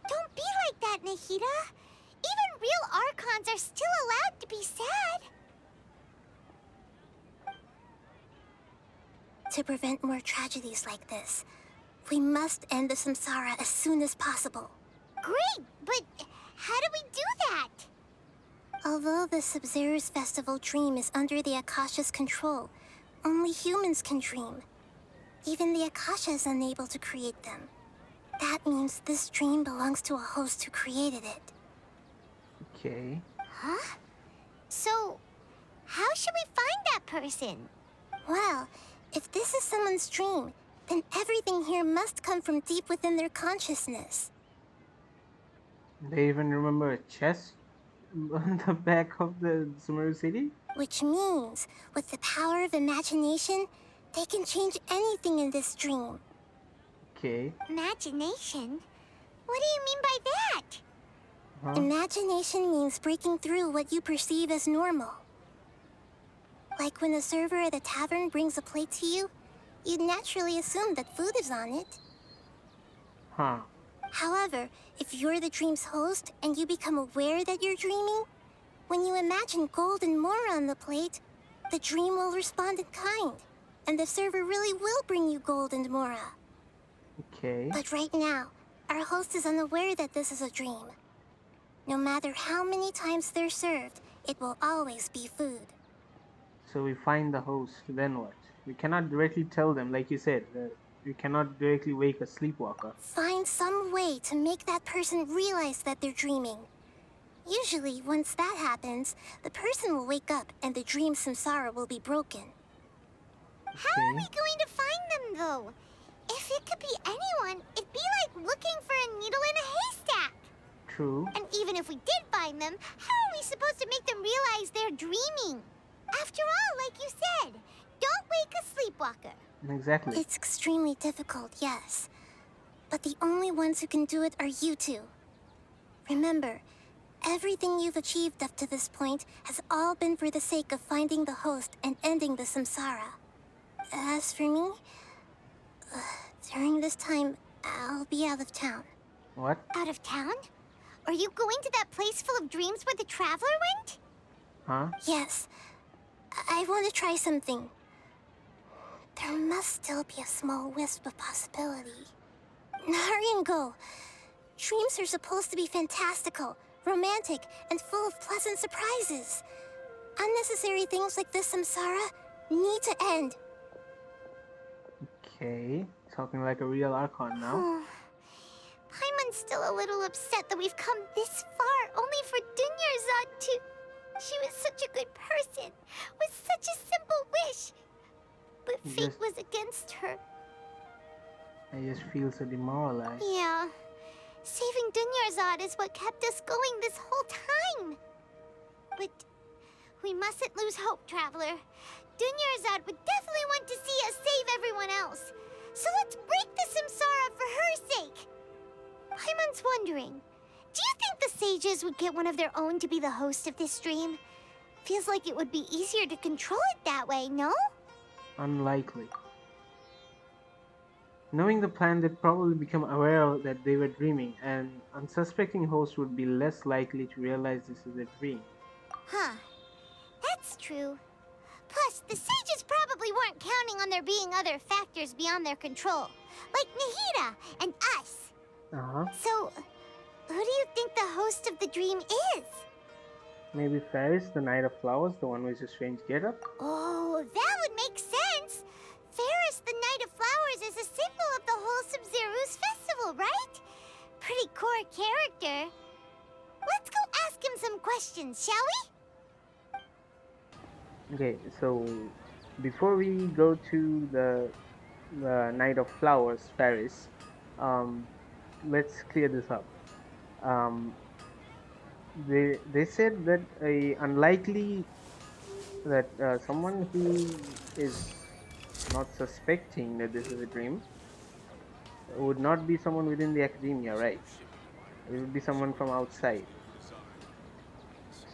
Don't be like that, Nahida. Even real Archons are still allowed to be sad. To prevent more tragedies like this, we must end the samsara as soon as possible. Great, but how do we do that? Although the Sumeru's festival dream is under the Akasha's control, only humans can dream. Even the Akasha is unable to create them. That means this dream belongs to a host who created it. Okay. Huh? So, how should we find that person? Well, if this is someone's dream, then everything here must come from deep within their consciousness. They even remember a chest on the back of the Sumeru city? Which means, with the power of imagination, they can change anything in this dream. Okay. Imagination? What do you mean by that? Huh? Imagination means breaking through what you perceive as normal. Like when a server at a tavern brings a plate to you, you'd naturally assume that food is on it. Huh. However, if you're the dream's host and you become aware that you're dreaming, when you imagine gold and more on the plate, the dream will respond in kind, and the server really will bring you gold and mora. Okay. But right now, our host is unaware that this is a dream. No matter how many times they're served, it will always be food. So we find the host, then what? We cannot directly tell them, like you said, we cannot directly wake a sleepwalker. Find some way to make that person realize that they're dreaming. Usually, once that happens, the person will wake up and the dream samsara will be broken. How are we going to find them, though? If it could be anyone, it'd be like looking for a needle in a haystack. True. And even if we did find them, how are we supposed to make them realize they're dreaming? After all, like you said, don't wake a sleepwalker. Exactly. It's extremely difficult, yes. But the only ones who can do it are you two. Remember, everything you've achieved up to this point has all been for the sake of finding the host and ending the samsara. As for me, during this time, I'll be out of town. What? Out of town? Are you going to that place full of dreams where the traveler went? Huh? Yes. I want to try something. There must still be a small wisp of possibility. Hurry and go. Dreams are supposed to be fantastical, romantic, and full of pleasant surprises. Unnecessary things like this samsara need to end. Okay. Talking like a real Archon now. Paimon's still a little upset that we've come this far only for Dunyarzad to... She was such a good person, with such a simple wish. But fate was against her. I just feel so demoralized. Yeah. Saving Dunyarzad is what kept us going this whole time. But we mustn't lose hope, Traveler. Dunyarzad would definitely want to see us save everyone else. So let's break the samsara for her sake. Paimon's wondering, do you think the sages would get one of their own to be the host of this dream? Feels like it would be easier to control it that way, no? Unlikely. Knowing the plan, they'd probably become aware that they were dreaming, and unsuspecting hosts would be less likely to realize this is a dream. Huh. That's true. Plus, the sages probably weren't counting on there being other factors beyond their control, like Nahida and us. So, who do you think the host of the dream is? Maybe Ferris, the Knight of Flowers, the one with a strange getup? Oh, that would make sense. Ferris, the Knight of Flowers, is a symbol of the whole Sumeru's festival, right? Pretty core character. Let's go ask him some questions, shall we? Okay, so before we go to the Knight of Flowers, Ferris, let's clear this up. They said that unlikely that someone who is not suspecting that this is a dream would not be someone within the academia, right? It would be someone from outside.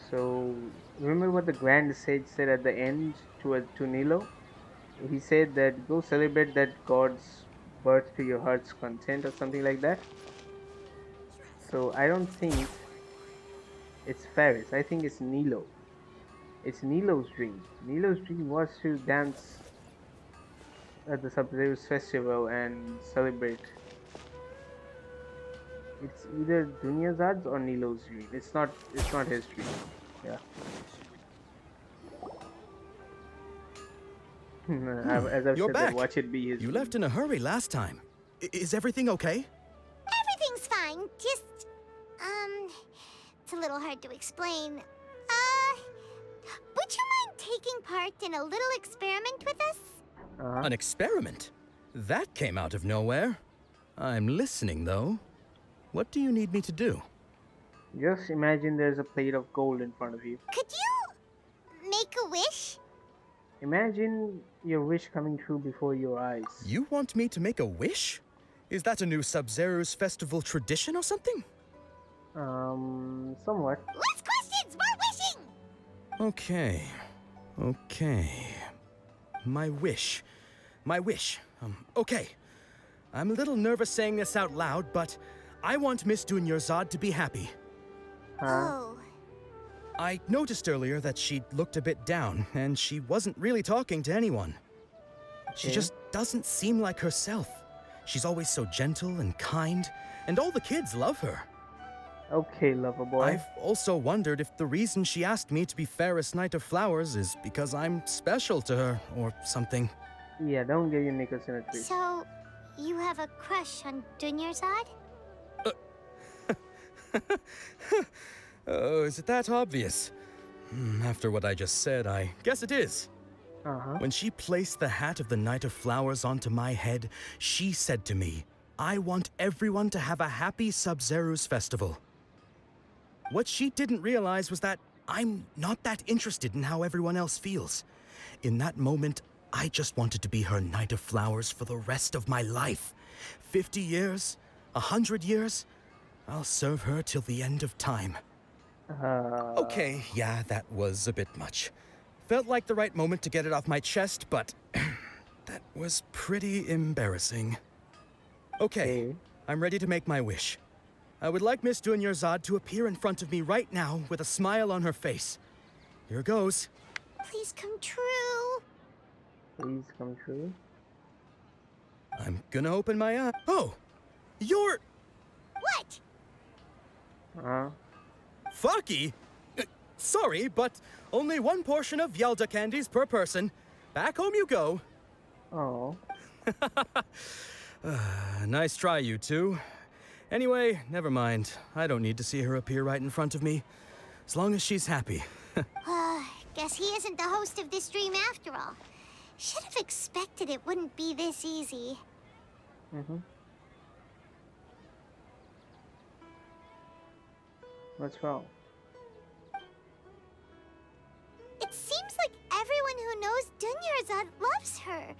So remember what the Grand Sage said at the end to Nilo? He said that go celebrate that god's birth to your heart's content or something like that. So I don't think it's Ferris. I think it's Nilo. It's Nilo's dream. Nilo's dream was to dance at the Sub-Zero's festival and celebrate. It's either Dunyarzad's or Nilo's dream. It's not his dream. Yeah. As I've You're said, back. that watch it be his. You left in a hurry last time. Is everything okay? Everything's fine. Just, it's a little hard to explain. Would you mind taking part in a little experiment with us? An experiment? That came out of nowhere. I'm listening, though. What do you need me to do? Just imagine there's a plate of gold in front of you. Could you make a wish? Imagine your wish coming true before your eyes. You want me to make a wish? Is that a new Sub-Zero's festival tradition or something? Somewhat. Less questions, more wishing! Okay. My wish. Okay. I'm a little nervous saying this out loud, but I want Miss Dunyarzad to be happy. Oh. I noticed earlier that she looked a bit down, and she wasn't really talking to anyone. She just doesn't seem like herself. She's always so gentle and kind, and all the kids love her. Okay, lover boy. I've also wondered if the reason she asked me to be Ferris Knight of Flowers is because I'm special to her, or something. Yeah, don't get your knickers in a twist. So, you have a crush on Dunyarzad? Oh, is it that obvious? After what I just said, I guess it is. When she placed the hat of the Knight of Flowers onto my head, she said to me, I want everyone to have a happy Sub-Zero's festival. What she didn't realize was that I'm not that interested in how everyone else feels. In that moment, I just wanted to be her Knight of Flowers for the rest of my life. 50 years? 100 years? I'll serve her till the end of time. Okay, yeah, that was a bit much. Felt like the right moment to get it off my chest, but that was pretty embarrassing. Okay, I'm ready to make my wish. I would like Miss Dunyarzad to appear in front of me right now with a smile on her face. Here goes. Please come true. Please come true. I'm gonna open my eye. Oh! You're... What? Faki? Sorry, but only one portion of Yalda candies per person. Back home you go. Oh. Nice try, you two. Anyway, never mind. I don't need to see her appear right in front of me. As long as she's happy. Guess he isn't the host of this dream after all. Should have expected it wouldn't be this easy. What's wrong? It seems like everyone who knows Dunyarzad loves her.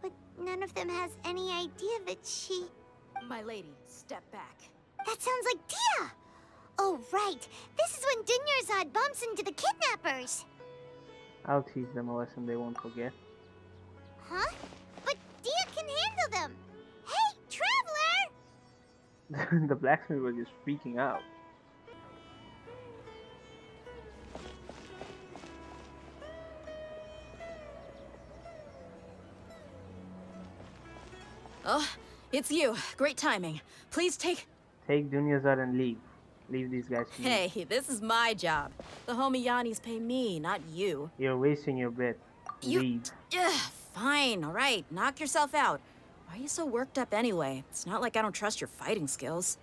But none of them has any idea that she... My lady, step back. That sounds like Dia! Oh, right. This is when Dunyarzad bumps into the kidnappers. I'll teach them a lesson they won't forget. Huh? But Dia can handle them. Hey, Traveler! The blacksmith was just freaking out. Oh, it's you. Great timing. Please take... Take Dunyarzad and leave. Leave these guys to me. Hey, this is my job. The Homiyanis pay me, not you. You're wasting your bit. Leave. Fine, all right. Knock yourself out. Why are you so worked up anyway? It's not like I don't trust your fighting skills.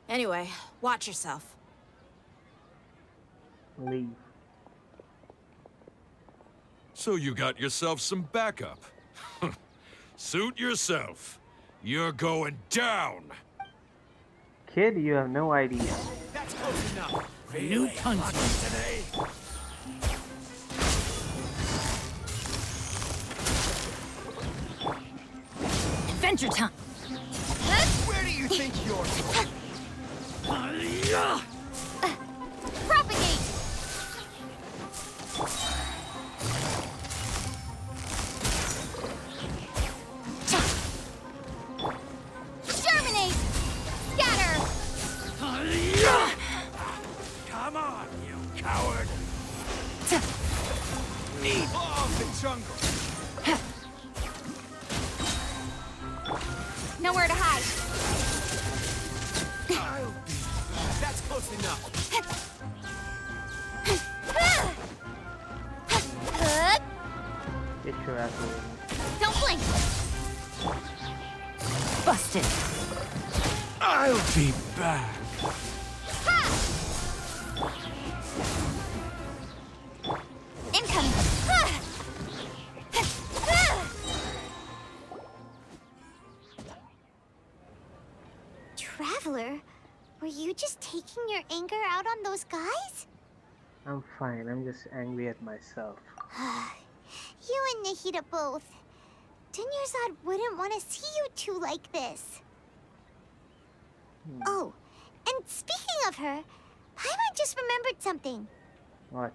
Anyway, watch yourself. Leave. So you got yourself some backup. Suit yourself. You're going down. Kid, you have no idea. That's close enough. New country today. Adventure time. Where do you think you're Propagate! Germinate! Scatter! Come on, you coward! Need of the jungle. Nowhere to hide. That's close enough. Get your ass away. Don't blink. Busted. I'll be back. Incoming. Traveler, were you just taking your anger out on those guys? I'm fine. I'm just angry at myself. You and Nahida both. Dunyarzad wouldn't want to see you two like this. Oh, and speaking of her, Paimon just remembered something. What?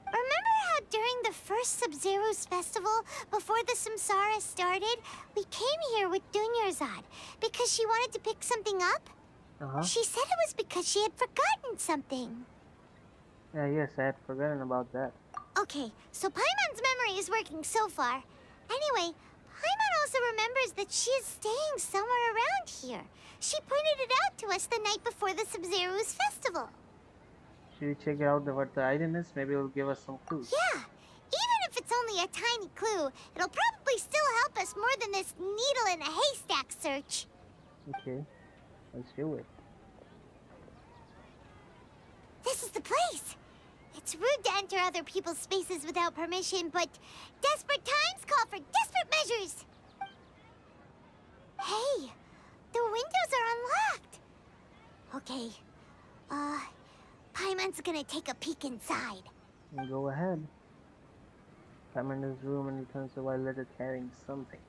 Remember how during the first Sub-Zero's festival, before the Samsara started, we came here with Dunyarzad because she wanted to pick something up? She said it was because she had forgotten something. Yes, I had forgotten about that. Okay, so Paimon's memory is working so far. Anyway, Paimon also remembers that she is staying somewhere around here. She pointed it out to us the night before the Sub-Zero's festival. Should we check out what the item is? Maybe it'll give us some clues. Yeah, even if it's only a tiny clue, it'll probably still help us more than this needle in a haystack search. Okay, let's do it. This is the place. It's rude to enter other people's spaces without permission, but desperate times call for desperate measures. Hey, the windows are unlocked. Okay, Paimon Clan's gonna take a peek inside. Go ahead. Climb in his room and returns a while later carrying something.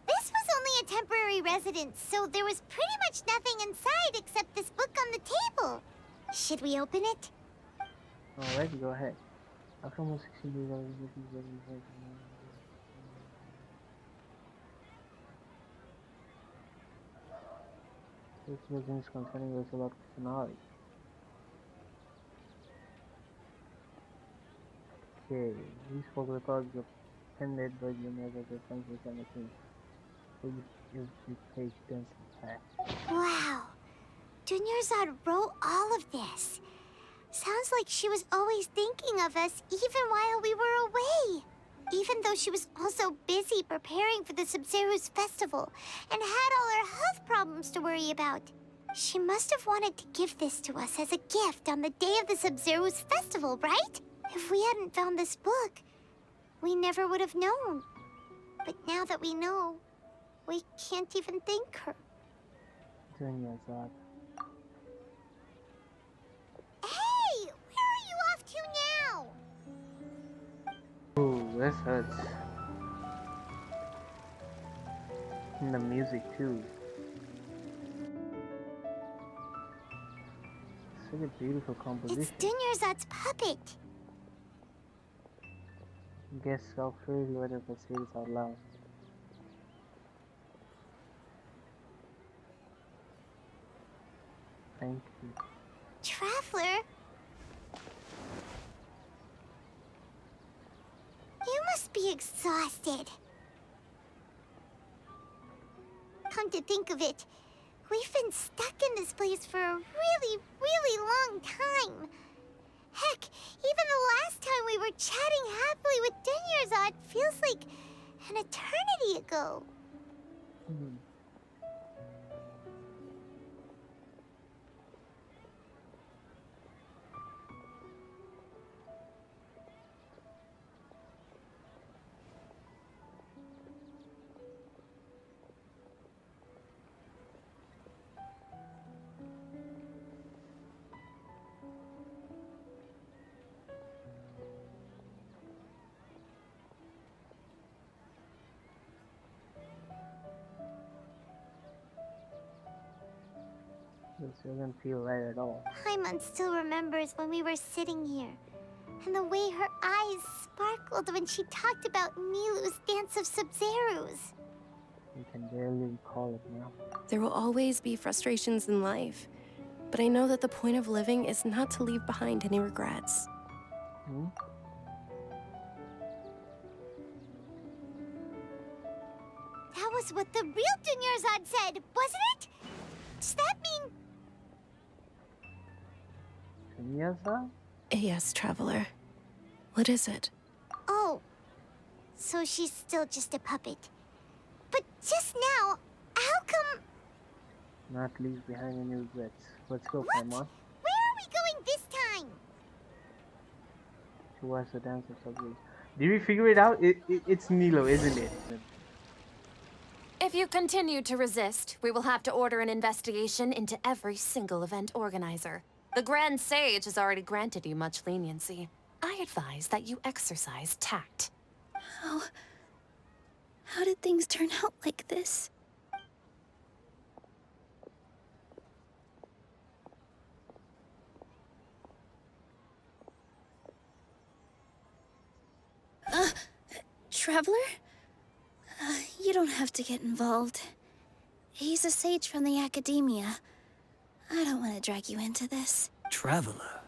This was only a temporary residence, so there was pretty much nothing inside except this book on the table. Should we open it? Alright, go ahead. After almost 16 days, I was this business concerning us about finale. Okay, these folk records are appended by juniors as a census and machine. Please is the page densely packed. Wow. Dunyarzad wrote all of this. Sounds like she was always thinking of us even while we were away. Even though she was also busy preparing for the Sub-Zero's festival and had all her health problems to worry about. She must have wanted to give this to us as a gift on the day of the Sub-Zero's festival, right? If we hadn't found this book, we never would have known. But now that we know, we can't even thank her. Dunyarzad. Hey! Where are you off to now? Oh, this hurts. And the music too. Such a beautiful composition. It's Dunyarzad's puppet. Guess I'll freely let her say this out loud. Thank you. Traveler? You must be exhausted. Come to think of it, we've been stuck in this place for a really, really long time. Heck, even the last time we were chatting happily with Dunyarzad feels like an eternity ago. This doesn't feel right at all. Paimon still remembers when we were sitting here, and the way her eyes sparkled when she talked about Nilou's dance of Sub-Zeros. You can barely recall it now. There will always be frustrations in life, but I know that the point of living is not to leave behind any regrets. That was what the real Dunyarzad said, wasn't it? Does that mean... Dunyarzad? Yes, Traveler. What is it? Oh, so she's still just a puppet. But just now, how come... Not leave behind any regrets. Let's go, What? Paimon. Where are we going this time? Towards the dance of Sub-Zeros. Did we figure it out? It's Nilou, isn't it? If you continue to resist, we will have to order an investigation into every single event organizer. The Grand Sage has already granted you much leniency. I advise that you exercise tact. How did things turn out like this? Traveler? You don't have to get involved. He's a sage from the academia. I don't want to drag you into this. Traveler?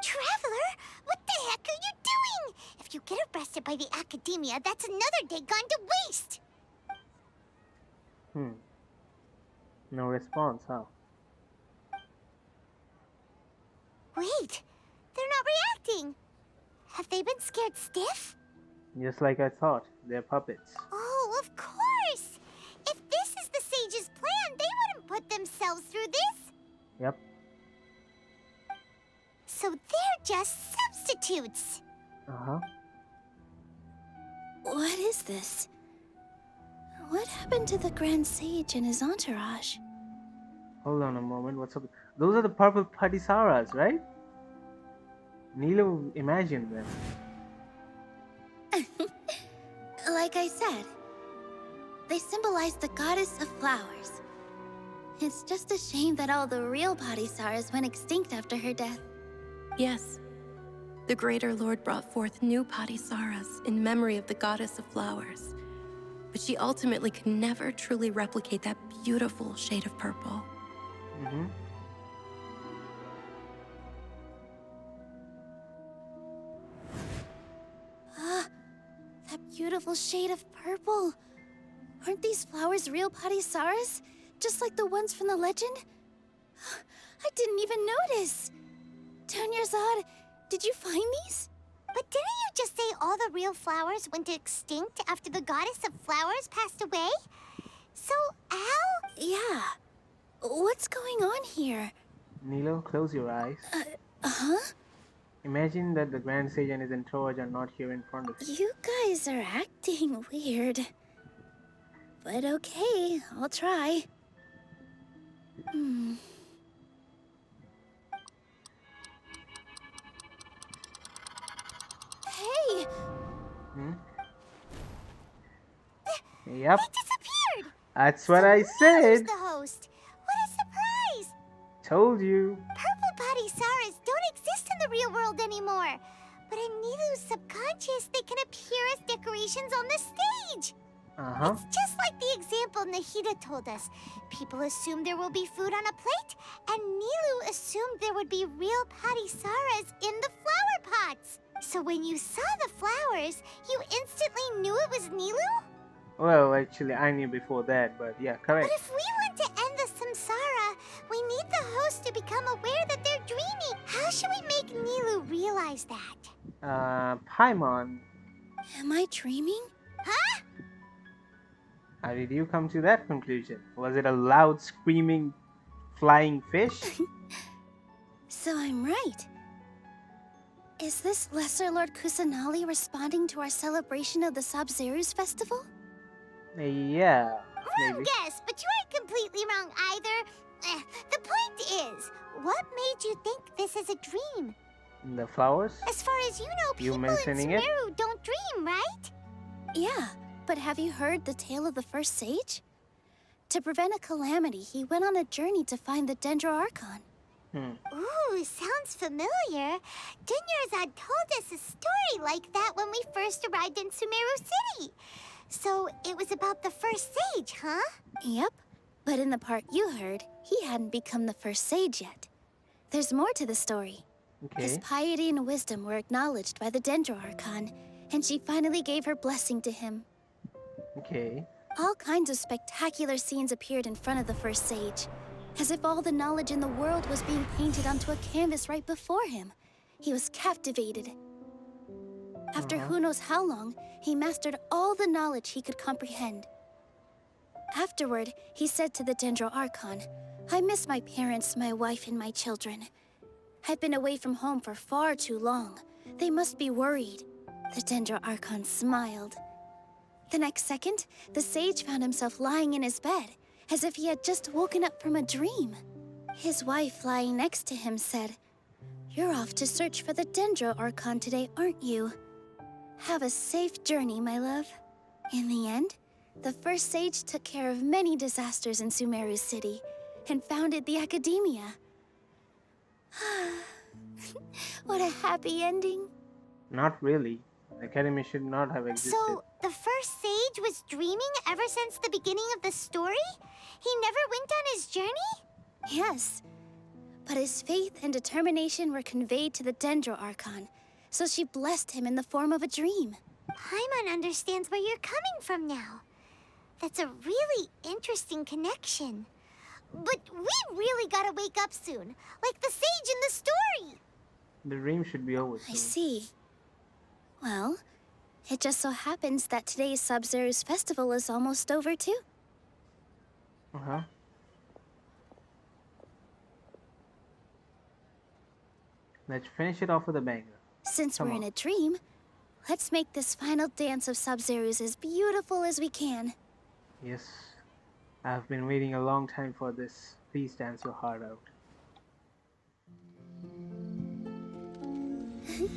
Traveler? What the heck are you doing? If you get arrested by the academia, that's another day gone to waste. No response, huh? Wait, they're not reacting. Have they been scared stiff? Just like I thought, they're puppets. Oh, of course! If this is the sage's plan, they wouldn't put themselves through this. Yep. So they're just substitutes. Uh-huh. What is this? What happened to the Grand Sage and his entourage? Hold on a moment, what's up? Those are the purple Patisaras, right? Nilo, imagine them. Like I said, they symbolize the goddess of flowers. It's just a shame that all the real Padisaras went extinct after her death. Yes. The Greater Lord brought forth new Padisaras in memory of the goddess of flowers. But she ultimately could never truly replicate that beautiful shade of purple. Mm-hmm. Ah, that beautiful shade of purple. Aren't these flowers real Padisaras? Just like the ones from the legend? I didn't even notice. Dunyarzad, did you find these? But didn't you just say all the real flowers went extinct after the goddess of flowers passed away? So, how? Yeah. What's going on here? Nilo, close your eyes. Huh? Imagine that the Grand Sage and his entourage are not here in front of you. You guys are acting weird. But okay, I'll try. Hey! Hmm? Yep. They disappeared! That's what I Who's said. the host? What a surprise! Told you. Purple Padisaras don't exist in the real world anymore. But in Nilu's subconscious, they can appear as decorations on the stage. Uh-huh. It's just like the example Nahida told us. People assumed there will be food on a plate, and Nilu assumed there would be real Padisaras in the flower pots. So when you saw the flowers, you instantly knew it was Nilu? Well, actually, I knew before that, but yeah, correct. But if we want to end the samsara, we need the host to become aware that they're dreaming. How should we make Nilu realize that? Paimon, Am I dreaming? Huh? how did you come to that conclusion? Was it a loud, screaming, flying fish? So I'm right. Is this Lesser Lord Kusanali responding to our celebration of the Sub-Zeru's festival? Yeah, Wrong maybe. guess, but you aren't completely wrong either. The point is, what made you think this is a dream? The flowers? As far as you know, You people in mentioning it? Sumeru don't dream, right? Yeah, but have you heard the tale of the first sage? To prevent a calamity, he went on a journey to find the Dendro Archon. Ooh, sounds familiar. Dunyarzad told us a story like that when we first arrived in Sumeru City. So it was about the first sage, huh? Yep, but in the part you heard, he hadn't become the first sage yet. There's more to the story. His piety and wisdom were acknowledged by the Dendro Archon, and she finally gave her blessing to him. Okay. All kinds of spectacular scenes appeared in front of the first sage, as if all the knowledge in the world was being painted onto a canvas right before him. He was captivated. After who knows how long, he mastered all the knowledge he could comprehend. Afterward, he said to the Dendro Archon, "I miss my parents, my wife, and my children. I've been away from home for far too long. They must be worried." The Dendro Archon smiled. The next second, the sage found himself lying in his bed, as if he had just woken up from a dream. His wife, lying next to him, said, "You're off to search for the Dendro Archon today, aren't you? Have a safe journey, my love." In the end, the first sage took care of many disasters in Sumeru City and founded the Academia. What a happy ending. Not really. The academy should not have existed. So, the first sage was dreaming ever since the beginning of the story? He never went on his journey? Yes, but his faith and determination were conveyed to the Dendro Archon, so she blessed him in the form of a dream. Paimon understands where you're coming from now. That's a really interesting connection. But we really gotta wake up soon, like the sage in the story. The dream should be over soon. I see. Well, it just so happens that today's Sub-Zeru's festival is almost over too. Let's finish it off with a banger. Since Come we're in on. a dream, let's make this final dance of Sub-Zeru's as beautiful as we can. Yes. I've been waiting a long time for this. Please dance your heart out. The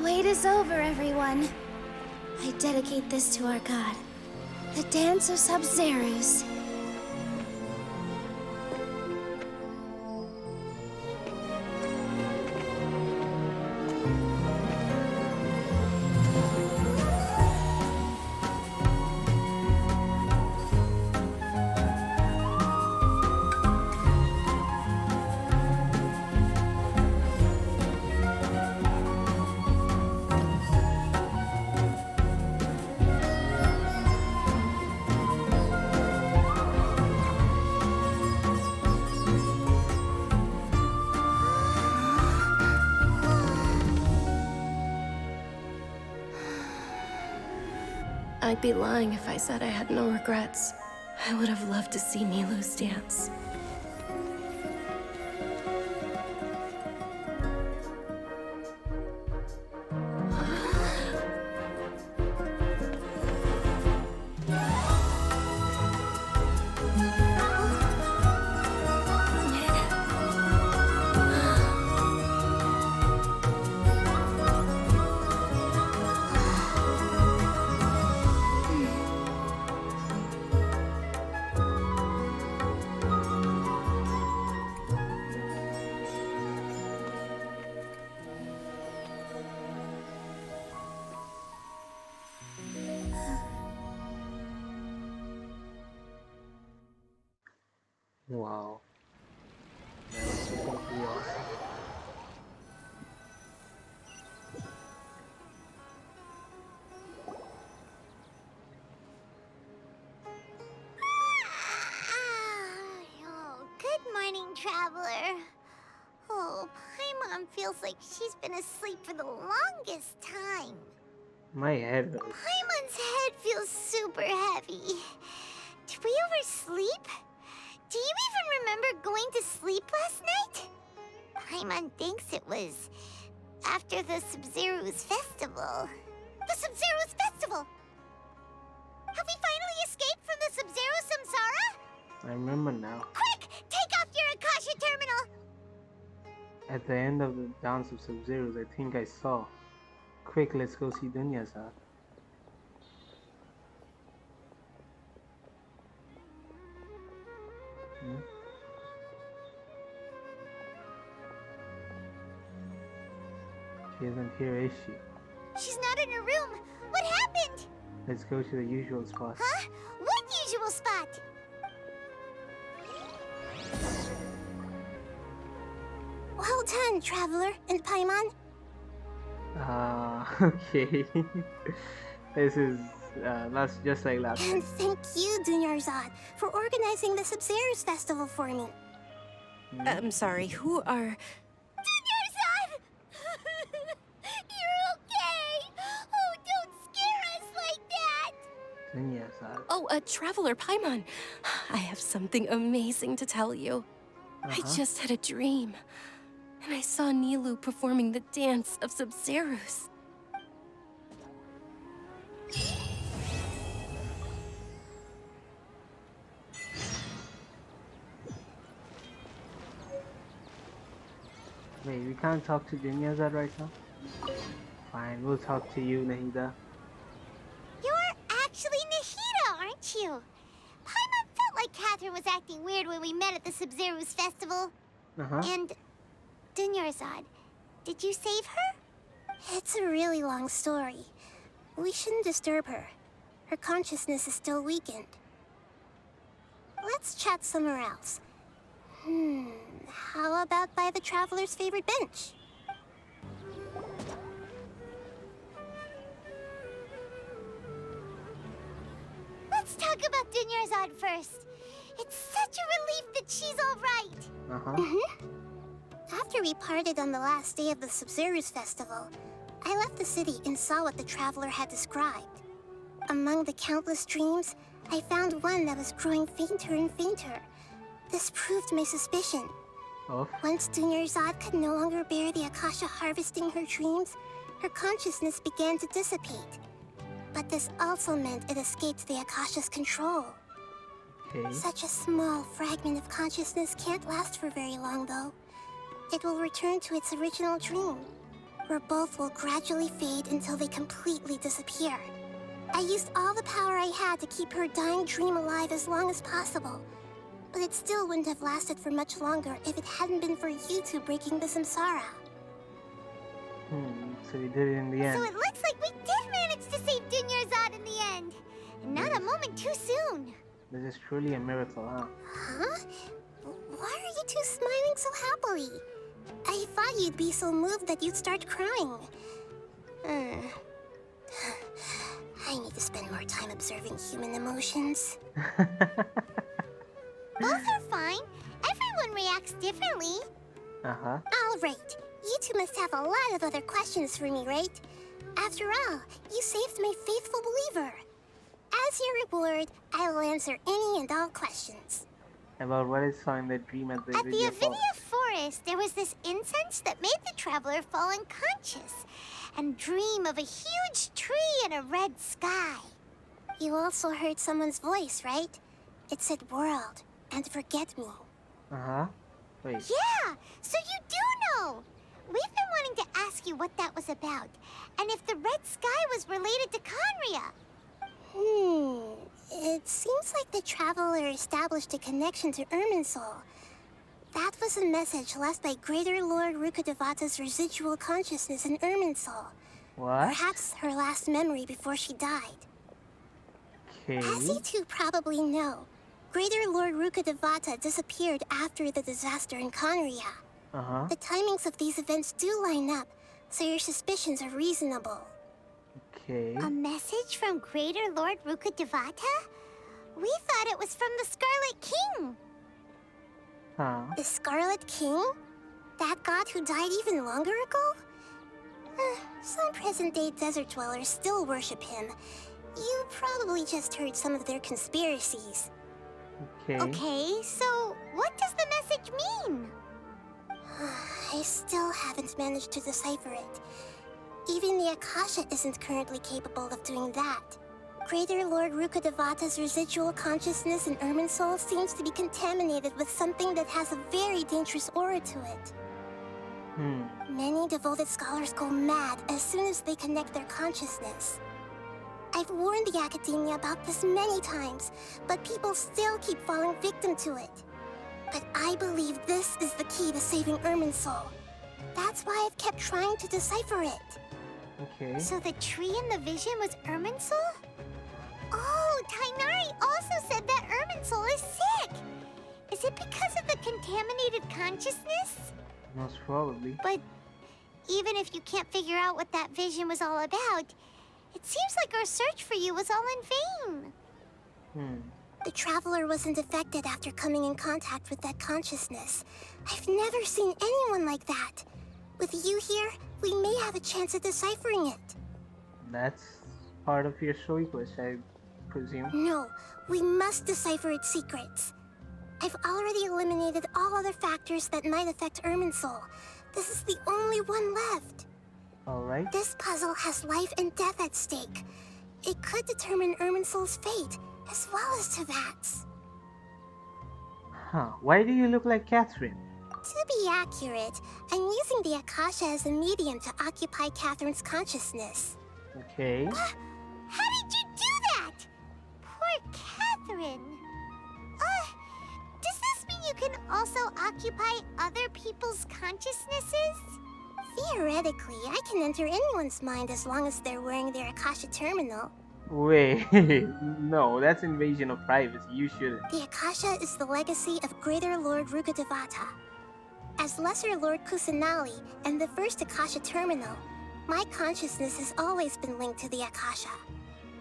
wait is over, everyone. I dedicate this to our god, the Dance of Sub-Zerus. I'd be lying if I said I had no regrets. I would have loved to see Nilou's dance. Wow. That was super awesome. Oh, good morning, traveler. Oh, Paimon feels like she's been asleep for the longest time. My head hurts. Paimon's head feels super heavy. Did we oversleep? Do you even remember going to sleep last night? Paimon thinks it was after the Sub-Zeru's festival. The Sub-Zeru's festival! Have we finally escaped from the Sub-Zero Samsara? I remember now. Quick! Take off your Akasha terminal! At the end of the Dance of Sub-Zeros, I think I saw. Quick, let's go see Dunyazad. She isn't here, is she? She's not in her room. What happened? Let's go to the usual spot. Huh? What usual spot? Well done, Traveler and Paimon. Okay. This is that's just like last time. And thank you, Dunyarzad, for organizing the Sub-Zero's festival for me. I'm sorry, who are... Dunyarzad! You're okay! Oh, don't scare us like that! Dunyazad. Oh, Traveler Paimon. I have something amazing to tell you. I just had a dream. And I saw Nilou performing the Dance of Sub-Zerus. Wait, we can't talk to Dunyazad right now? Fine, we'll talk to you, Nahida. You're actually Nahida, aren't you? Paimon felt like Catherine was acting weird when we met at the Sub-Zeru's festival. And Dunyarzad, did you save her? It's a really long story. We shouldn't disturb her. Her consciousness is still weakened. Let's chat somewhere else. How about by the Traveler's favorite bench? Let's talk about Dunyarzad first. It's such a relief that she's all right. After we parted on the last day of the Sub-Zeru's festival, I left the city and saw what the Traveler had described. Among the countless dreams, I found one that was growing fainter and fainter. This proved my suspicion. Once Dunyarzad could no longer bear the Akasha harvesting her dreams, her consciousness began to dissipate. But this also meant it escaped the Akasha's control. Okay. Such a small fragment of consciousness can't last for very long, though. It will return to its original dream, where both will gradually fade until they completely disappear. I used all the power I had to keep her dying dream alive as long as possible, but it still wouldn't have lasted for much longer if it hadn't been for you two breaking the samsara. So we did it in the end. So it looks like we did manage to save Dunyarzad in the end. And not a moment too soon. This is truly a miracle, huh? Huh? Why are you two smiling so happily? I thought you'd be so moved that you'd start crying. I need to spend more time observing human emotions. Both are fine. Everyone reacts differently. Uh-huh. All right. You two must have a lot of other questions for me, right? After all, you saved my faithful believer. As your reward, I will answer any and all questions. About what I saw in the dream at the Avinia Forest, there was this incense that made the traveler fall unconscious and dream of a huge tree and a red sky. You also heard someone's voice, right? It said world and forget me. Uh-huh. Wait. Yeah, so you do know. We've been wanting to ask you what that was about, and if the red sky was related to Conria. It seems like the traveler established a connection to Irminsul. That was a message left by Greater Lord Rukkhadevata's residual consciousness in Irminsul. What? Perhaps her last memory before she died. Okay. As you two probably know, Greater Lord Rukkhadevata disappeared after the disaster in Conria. Uh-huh. The timings of these events do line up, so your suspicions are reasonable. Okay. A message from Greater Lord Rukkhadevata? We thought it was from the Scarlet King. Huh. The Scarlet King? That god who died even longer ago? Some present-day desert dwellers still worship him. You probably just heard some of their conspiracies. Okay. Okay, so what does the message mean? I still haven't managed to decipher it. Even the Akasha isn't currently capable of doing that. Greater Lord Rukkhadevata's residual consciousness in Irminsul seems to be contaminated with something that has a very dangerous aura to it. Many devoted scholars go mad as soon as they connect their consciousness. I've warned the Academia about this many times, but people still keep falling victim to it. But I believe this is the key to saving Irminsul. That's why I've kept trying to decipher it. Okay. So the tree in the vision was Irminsul? Oh, Tainari also said that Irminsul is sick! Is it because of the contaminated consciousness? Most probably. But even if you can't figure out what that vision was all about, it seems like our search for you was all in vain. The Traveler wasn't affected after coming in contact with that consciousness. I've never seen anyone like that. With you here, we may have a chance at deciphering it. That's part of your story quest, I presume. No, we must decipher its secrets. I've already eliminated all other factors that might affect Irminsul. This is the only one left. Alright. This puzzle has life and death at stake. It could determine Irminsul's fate, as well as Tevat's. Huh. Why do you look like Catherine? To be accurate, I'm using the Akasha as a medium to occupy Catherine's consciousness. Okay. How did you do that? Poor Catherine. Does this mean you can also occupy other people's consciousnesses? Theoretically, I can enter anyone's mind as long as they're wearing their Akasha terminal. Wait, no, that's invasion of privacy. You shouldn't. The Akasha is the legacy of Greater Lord Rukkhadevata. As Lesser Lord Kusanali and the first Akasha terminal, my consciousness has always been linked to the Akasha.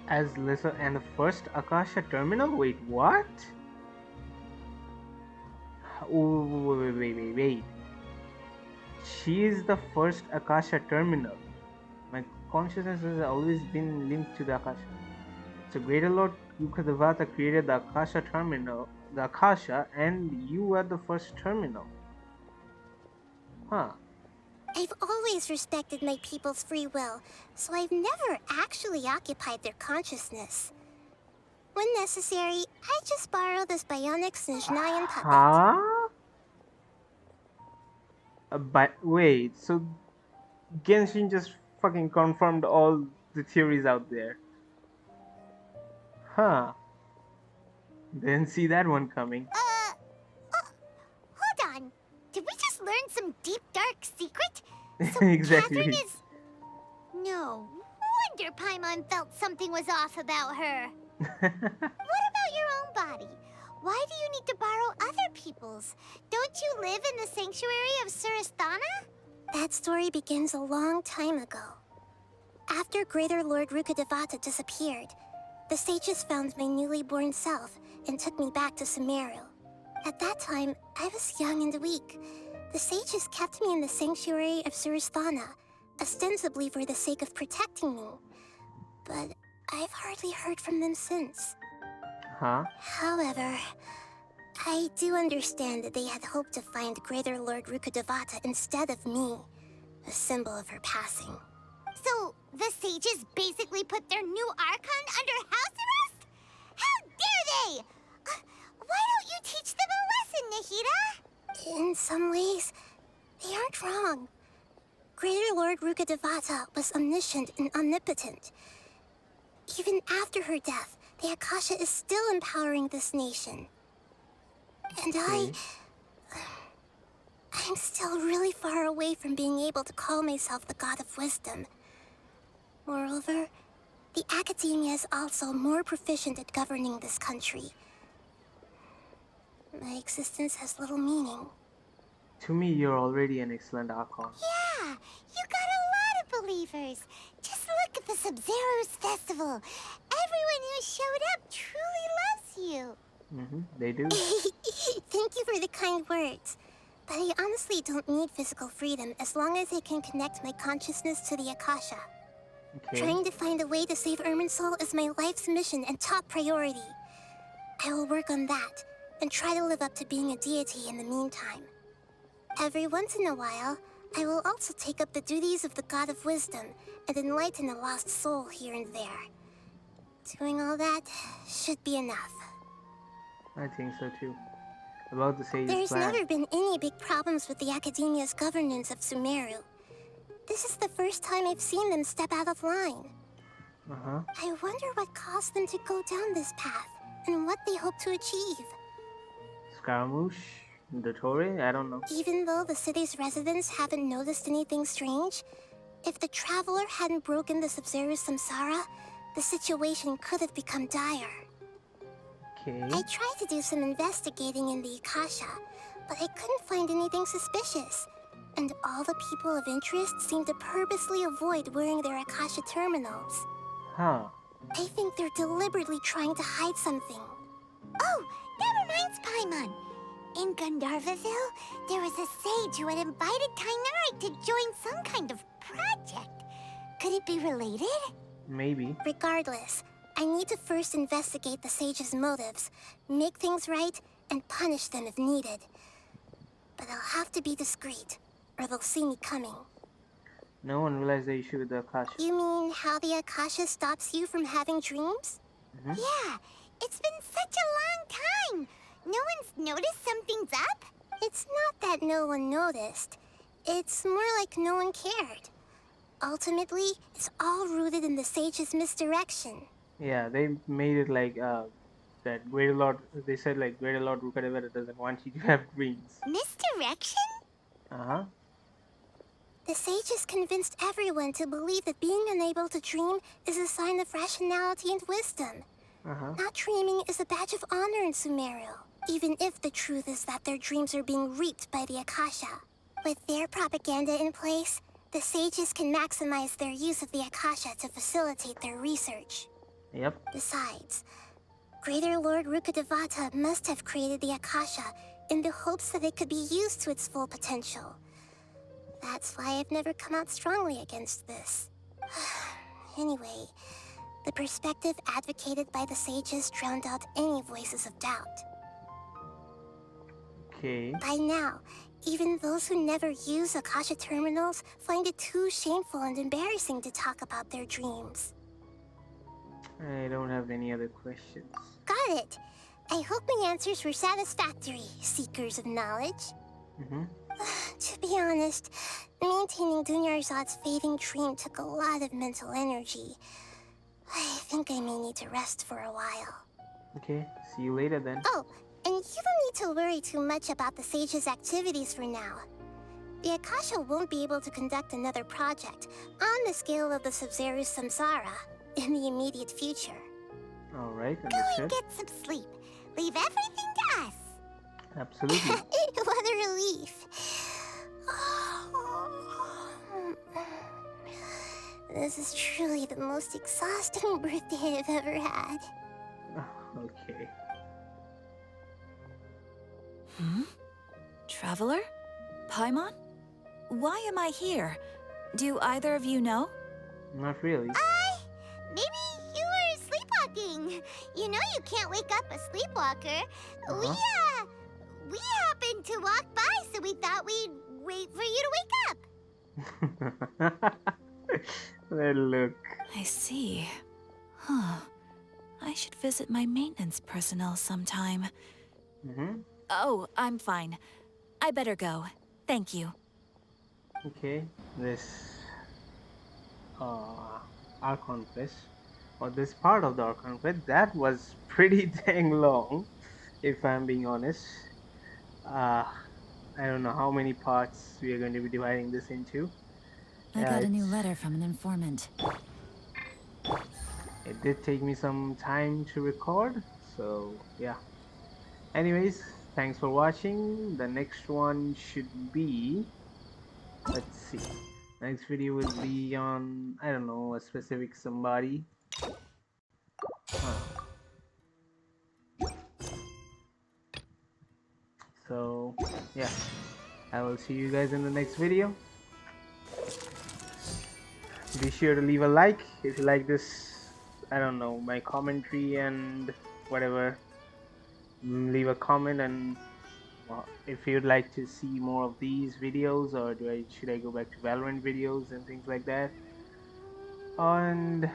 As Lisa and the first Akasha terminal? Wait, what? Oh, wait. She is the first Akasha terminal. My consciousness has always been linked to the Akasha. So Greater Lord Rukkhadevata created the Akasha terminal, the Akasha, and you are the first terminal. Huh. I've always respected my people's free will, so I've never actually occupied their consciousness. When necessary, I just borrow this bionic Snezhnayan puppet. Huh? But wait, so Genshin just fucking confirmed all the theories out there. Huh. Didn't see that one coming. Hold on. Did we just learn some deep, dark secret? So Exactly. Catherine is... No wonder Paimon felt something was off about her. What about your own body? Why do you need to borrow other people's? Don't you live in the sanctuary of Surasthana? That story begins a long time ago. After Greater Lord Rukkhadevata disappeared, the sages found my newly born self and took me back to Sumeru. At that time, I was young and weak. The sages kept me in the sanctuary of Surasthana, ostensibly for the sake of protecting me. But I've hardly heard from them since. Huh? However, I do understand that they had hoped to find Greater Lord Rukkhadevata instead of me, a symbol of her passing. So, the sages basically put their new Archon under house arrest? How dare they! Why don't you teach them a lesson, Nahida? In some ways, they aren't wrong. Greater Lord Rukkhadevata was omniscient and omnipotent. Even after her death, the Akasha is still empowering this nation. And I'm still really far away from being able to call myself the God of Wisdom. Moreover, the Academia is also more proficient at governing this country. My existence has little meaning. To me, you're already an excellent Archon. Yeah, you got a lot of believers. Just look at the Sub-Zero's festival. Everyone who showed up truly loves you. They do. Thank you for the kind words. But I honestly don't need physical freedom as long as I can connect my consciousness to the Akasha. Okay. Trying to find a way to save Irminsul is my life's mission and top priority. I will work on that, and try to live up to being a deity in the meantime. Every once in a while, I will also take up the duties of the God of Wisdom and enlighten a lost soul here and there. Doing all that should be enough. I think so too. About the sage's There's plan. never been any big problems with the Academia's governance of Sumeru. This is the first time I've seen them step out of line. I wonder what caused them to go down this path, and what they hope to achieve. Scaramouche? Dottore? I don't know. Even though the city's residents haven't noticed anything strange, if the Traveler hadn't broken the Sub-Zero samsara, the situation could have become dire. Okay. I tried to do some investigating in the Akasha, but I couldn't find anything suspicious. And all the people of interest seem to purposely avoid wearing their Akasha terminals. Huh. I think they're deliberately trying to hide something. Oh, that reminds Paimon. In Gandharvaville, there was a sage who had invited Tighnari to join some kind of project. Could it be related? Maybe. Regardless, I need to first investigate the sage's motives, make things right, and punish them if needed. But I'll have to be discreet, or they'll see me coming. No one realized the issue with the Akasha. You mean how the Akasha stops you from having dreams? Yeah, it's been such a long time. No one's noticed something's up? It's not that no one noticed. It's more like no one cared. Ultimately, it's all rooted in the sage's misdirection. Yeah, they made it like that Greater Lord. They said like Greater Lord Rukkhadevata doesn't want you to have dreams. Misdirection? The sages convinced everyone to believe that being unable to dream is a sign of rationality and wisdom. Not dreaming is a badge of honor in Sumeru, even if the truth is that their dreams are being reaped by the Akasha. With their propaganda in place, the sages can maximize their use of the Akasha to facilitate their research. Yep. Besides, Greater Lord Rukkhadevata must have created the Akasha in the hopes that it could be used to its full potential. That's why I've never come out strongly against this. Anyway, the perspective advocated by the sages drowned out any voices of doubt. Okay. By now, Even those who never use Akasha terminals find it too shameful and embarrassing to talk about their dreams. I don't have any other questions. Got it. I hope my answers were satisfactory, seekers of knowledge. To be honest, maintaining Dunyarzad's fading dream took a lot of mental energy. I think I may need to rest for a while. Okay, see you later then. Oh, and you don't need to worry too much about the Sage's activities for now. The Akasha won't be able to conduct another project on the scale of the Sub-Zero's Samsara in the immediate future. Alright, Go understood. and get some sleep. Leave everything to us. Absolutely. What a relief. This is truly the most exhausting birthday I've ever had. Okay. Traveler? Paimon? Why am I here? Do either of you know? Not really. Maybe you were sleepwalking. You know you can't wake up a sleepwalker. We happened to walk by, so we thought we'd wait for you to wake up. Look. I see. Huh. I should visit my maintenance personnel sometime. Oh, I'm fine. I better go. Thank you. Okay, this Archon quest, or this part of the Archon quest, that was pretty dang long, if I'm being honest. I don't know how many parts we are going to be dividing this into. I got a new letter from an informant. It did take me some time to record, so yeah. Anyways, thanks for watching. The next one should be, let's see, next video will be on, I don't know, a specific somebody. So yeah, I will see you guys in the next video. Be sure to leave a like if you like this, I don't know, my commentary and whatever. Leave a comment, and if you'd like to see more of these videos, or should I go back to Valorant videos and things like that. And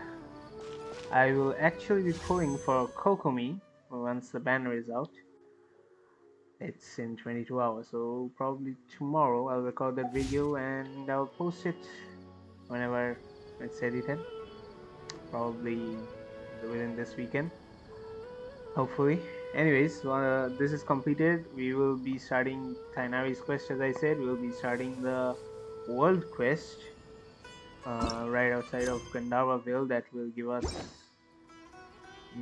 I will actually be pulling for Kokomi once the banner is out. It's in 22 hours, so probably tomorrow I'll record that video and I'll post it whenever it's edited, probably within this weekend, hopefully. Anyways, this is completed. We will be starting Tainari's quest. As I said, we will be starting the world quest right outside of Gandharvaville. That will give us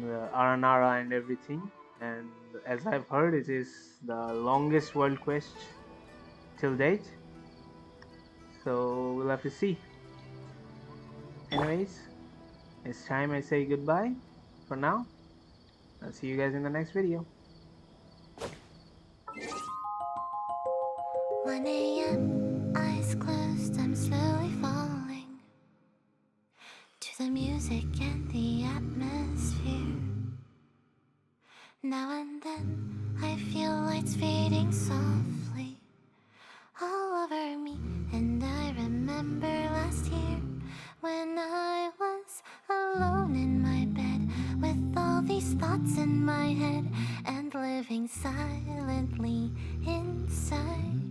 the Aranara and everything. And as I've heard, it is the longest world quest till date, so we'll have to see. Anyways, it's time I say goodbye for now. I'll see you guys in the next video. 1 a.m., eyes closed, I'm slowly falling to the music and the atmosphere. Now and then, I feel lights fading softly all over me, and I remember last year when I was alone in my bed with all these thoughts in my head and living silently inside.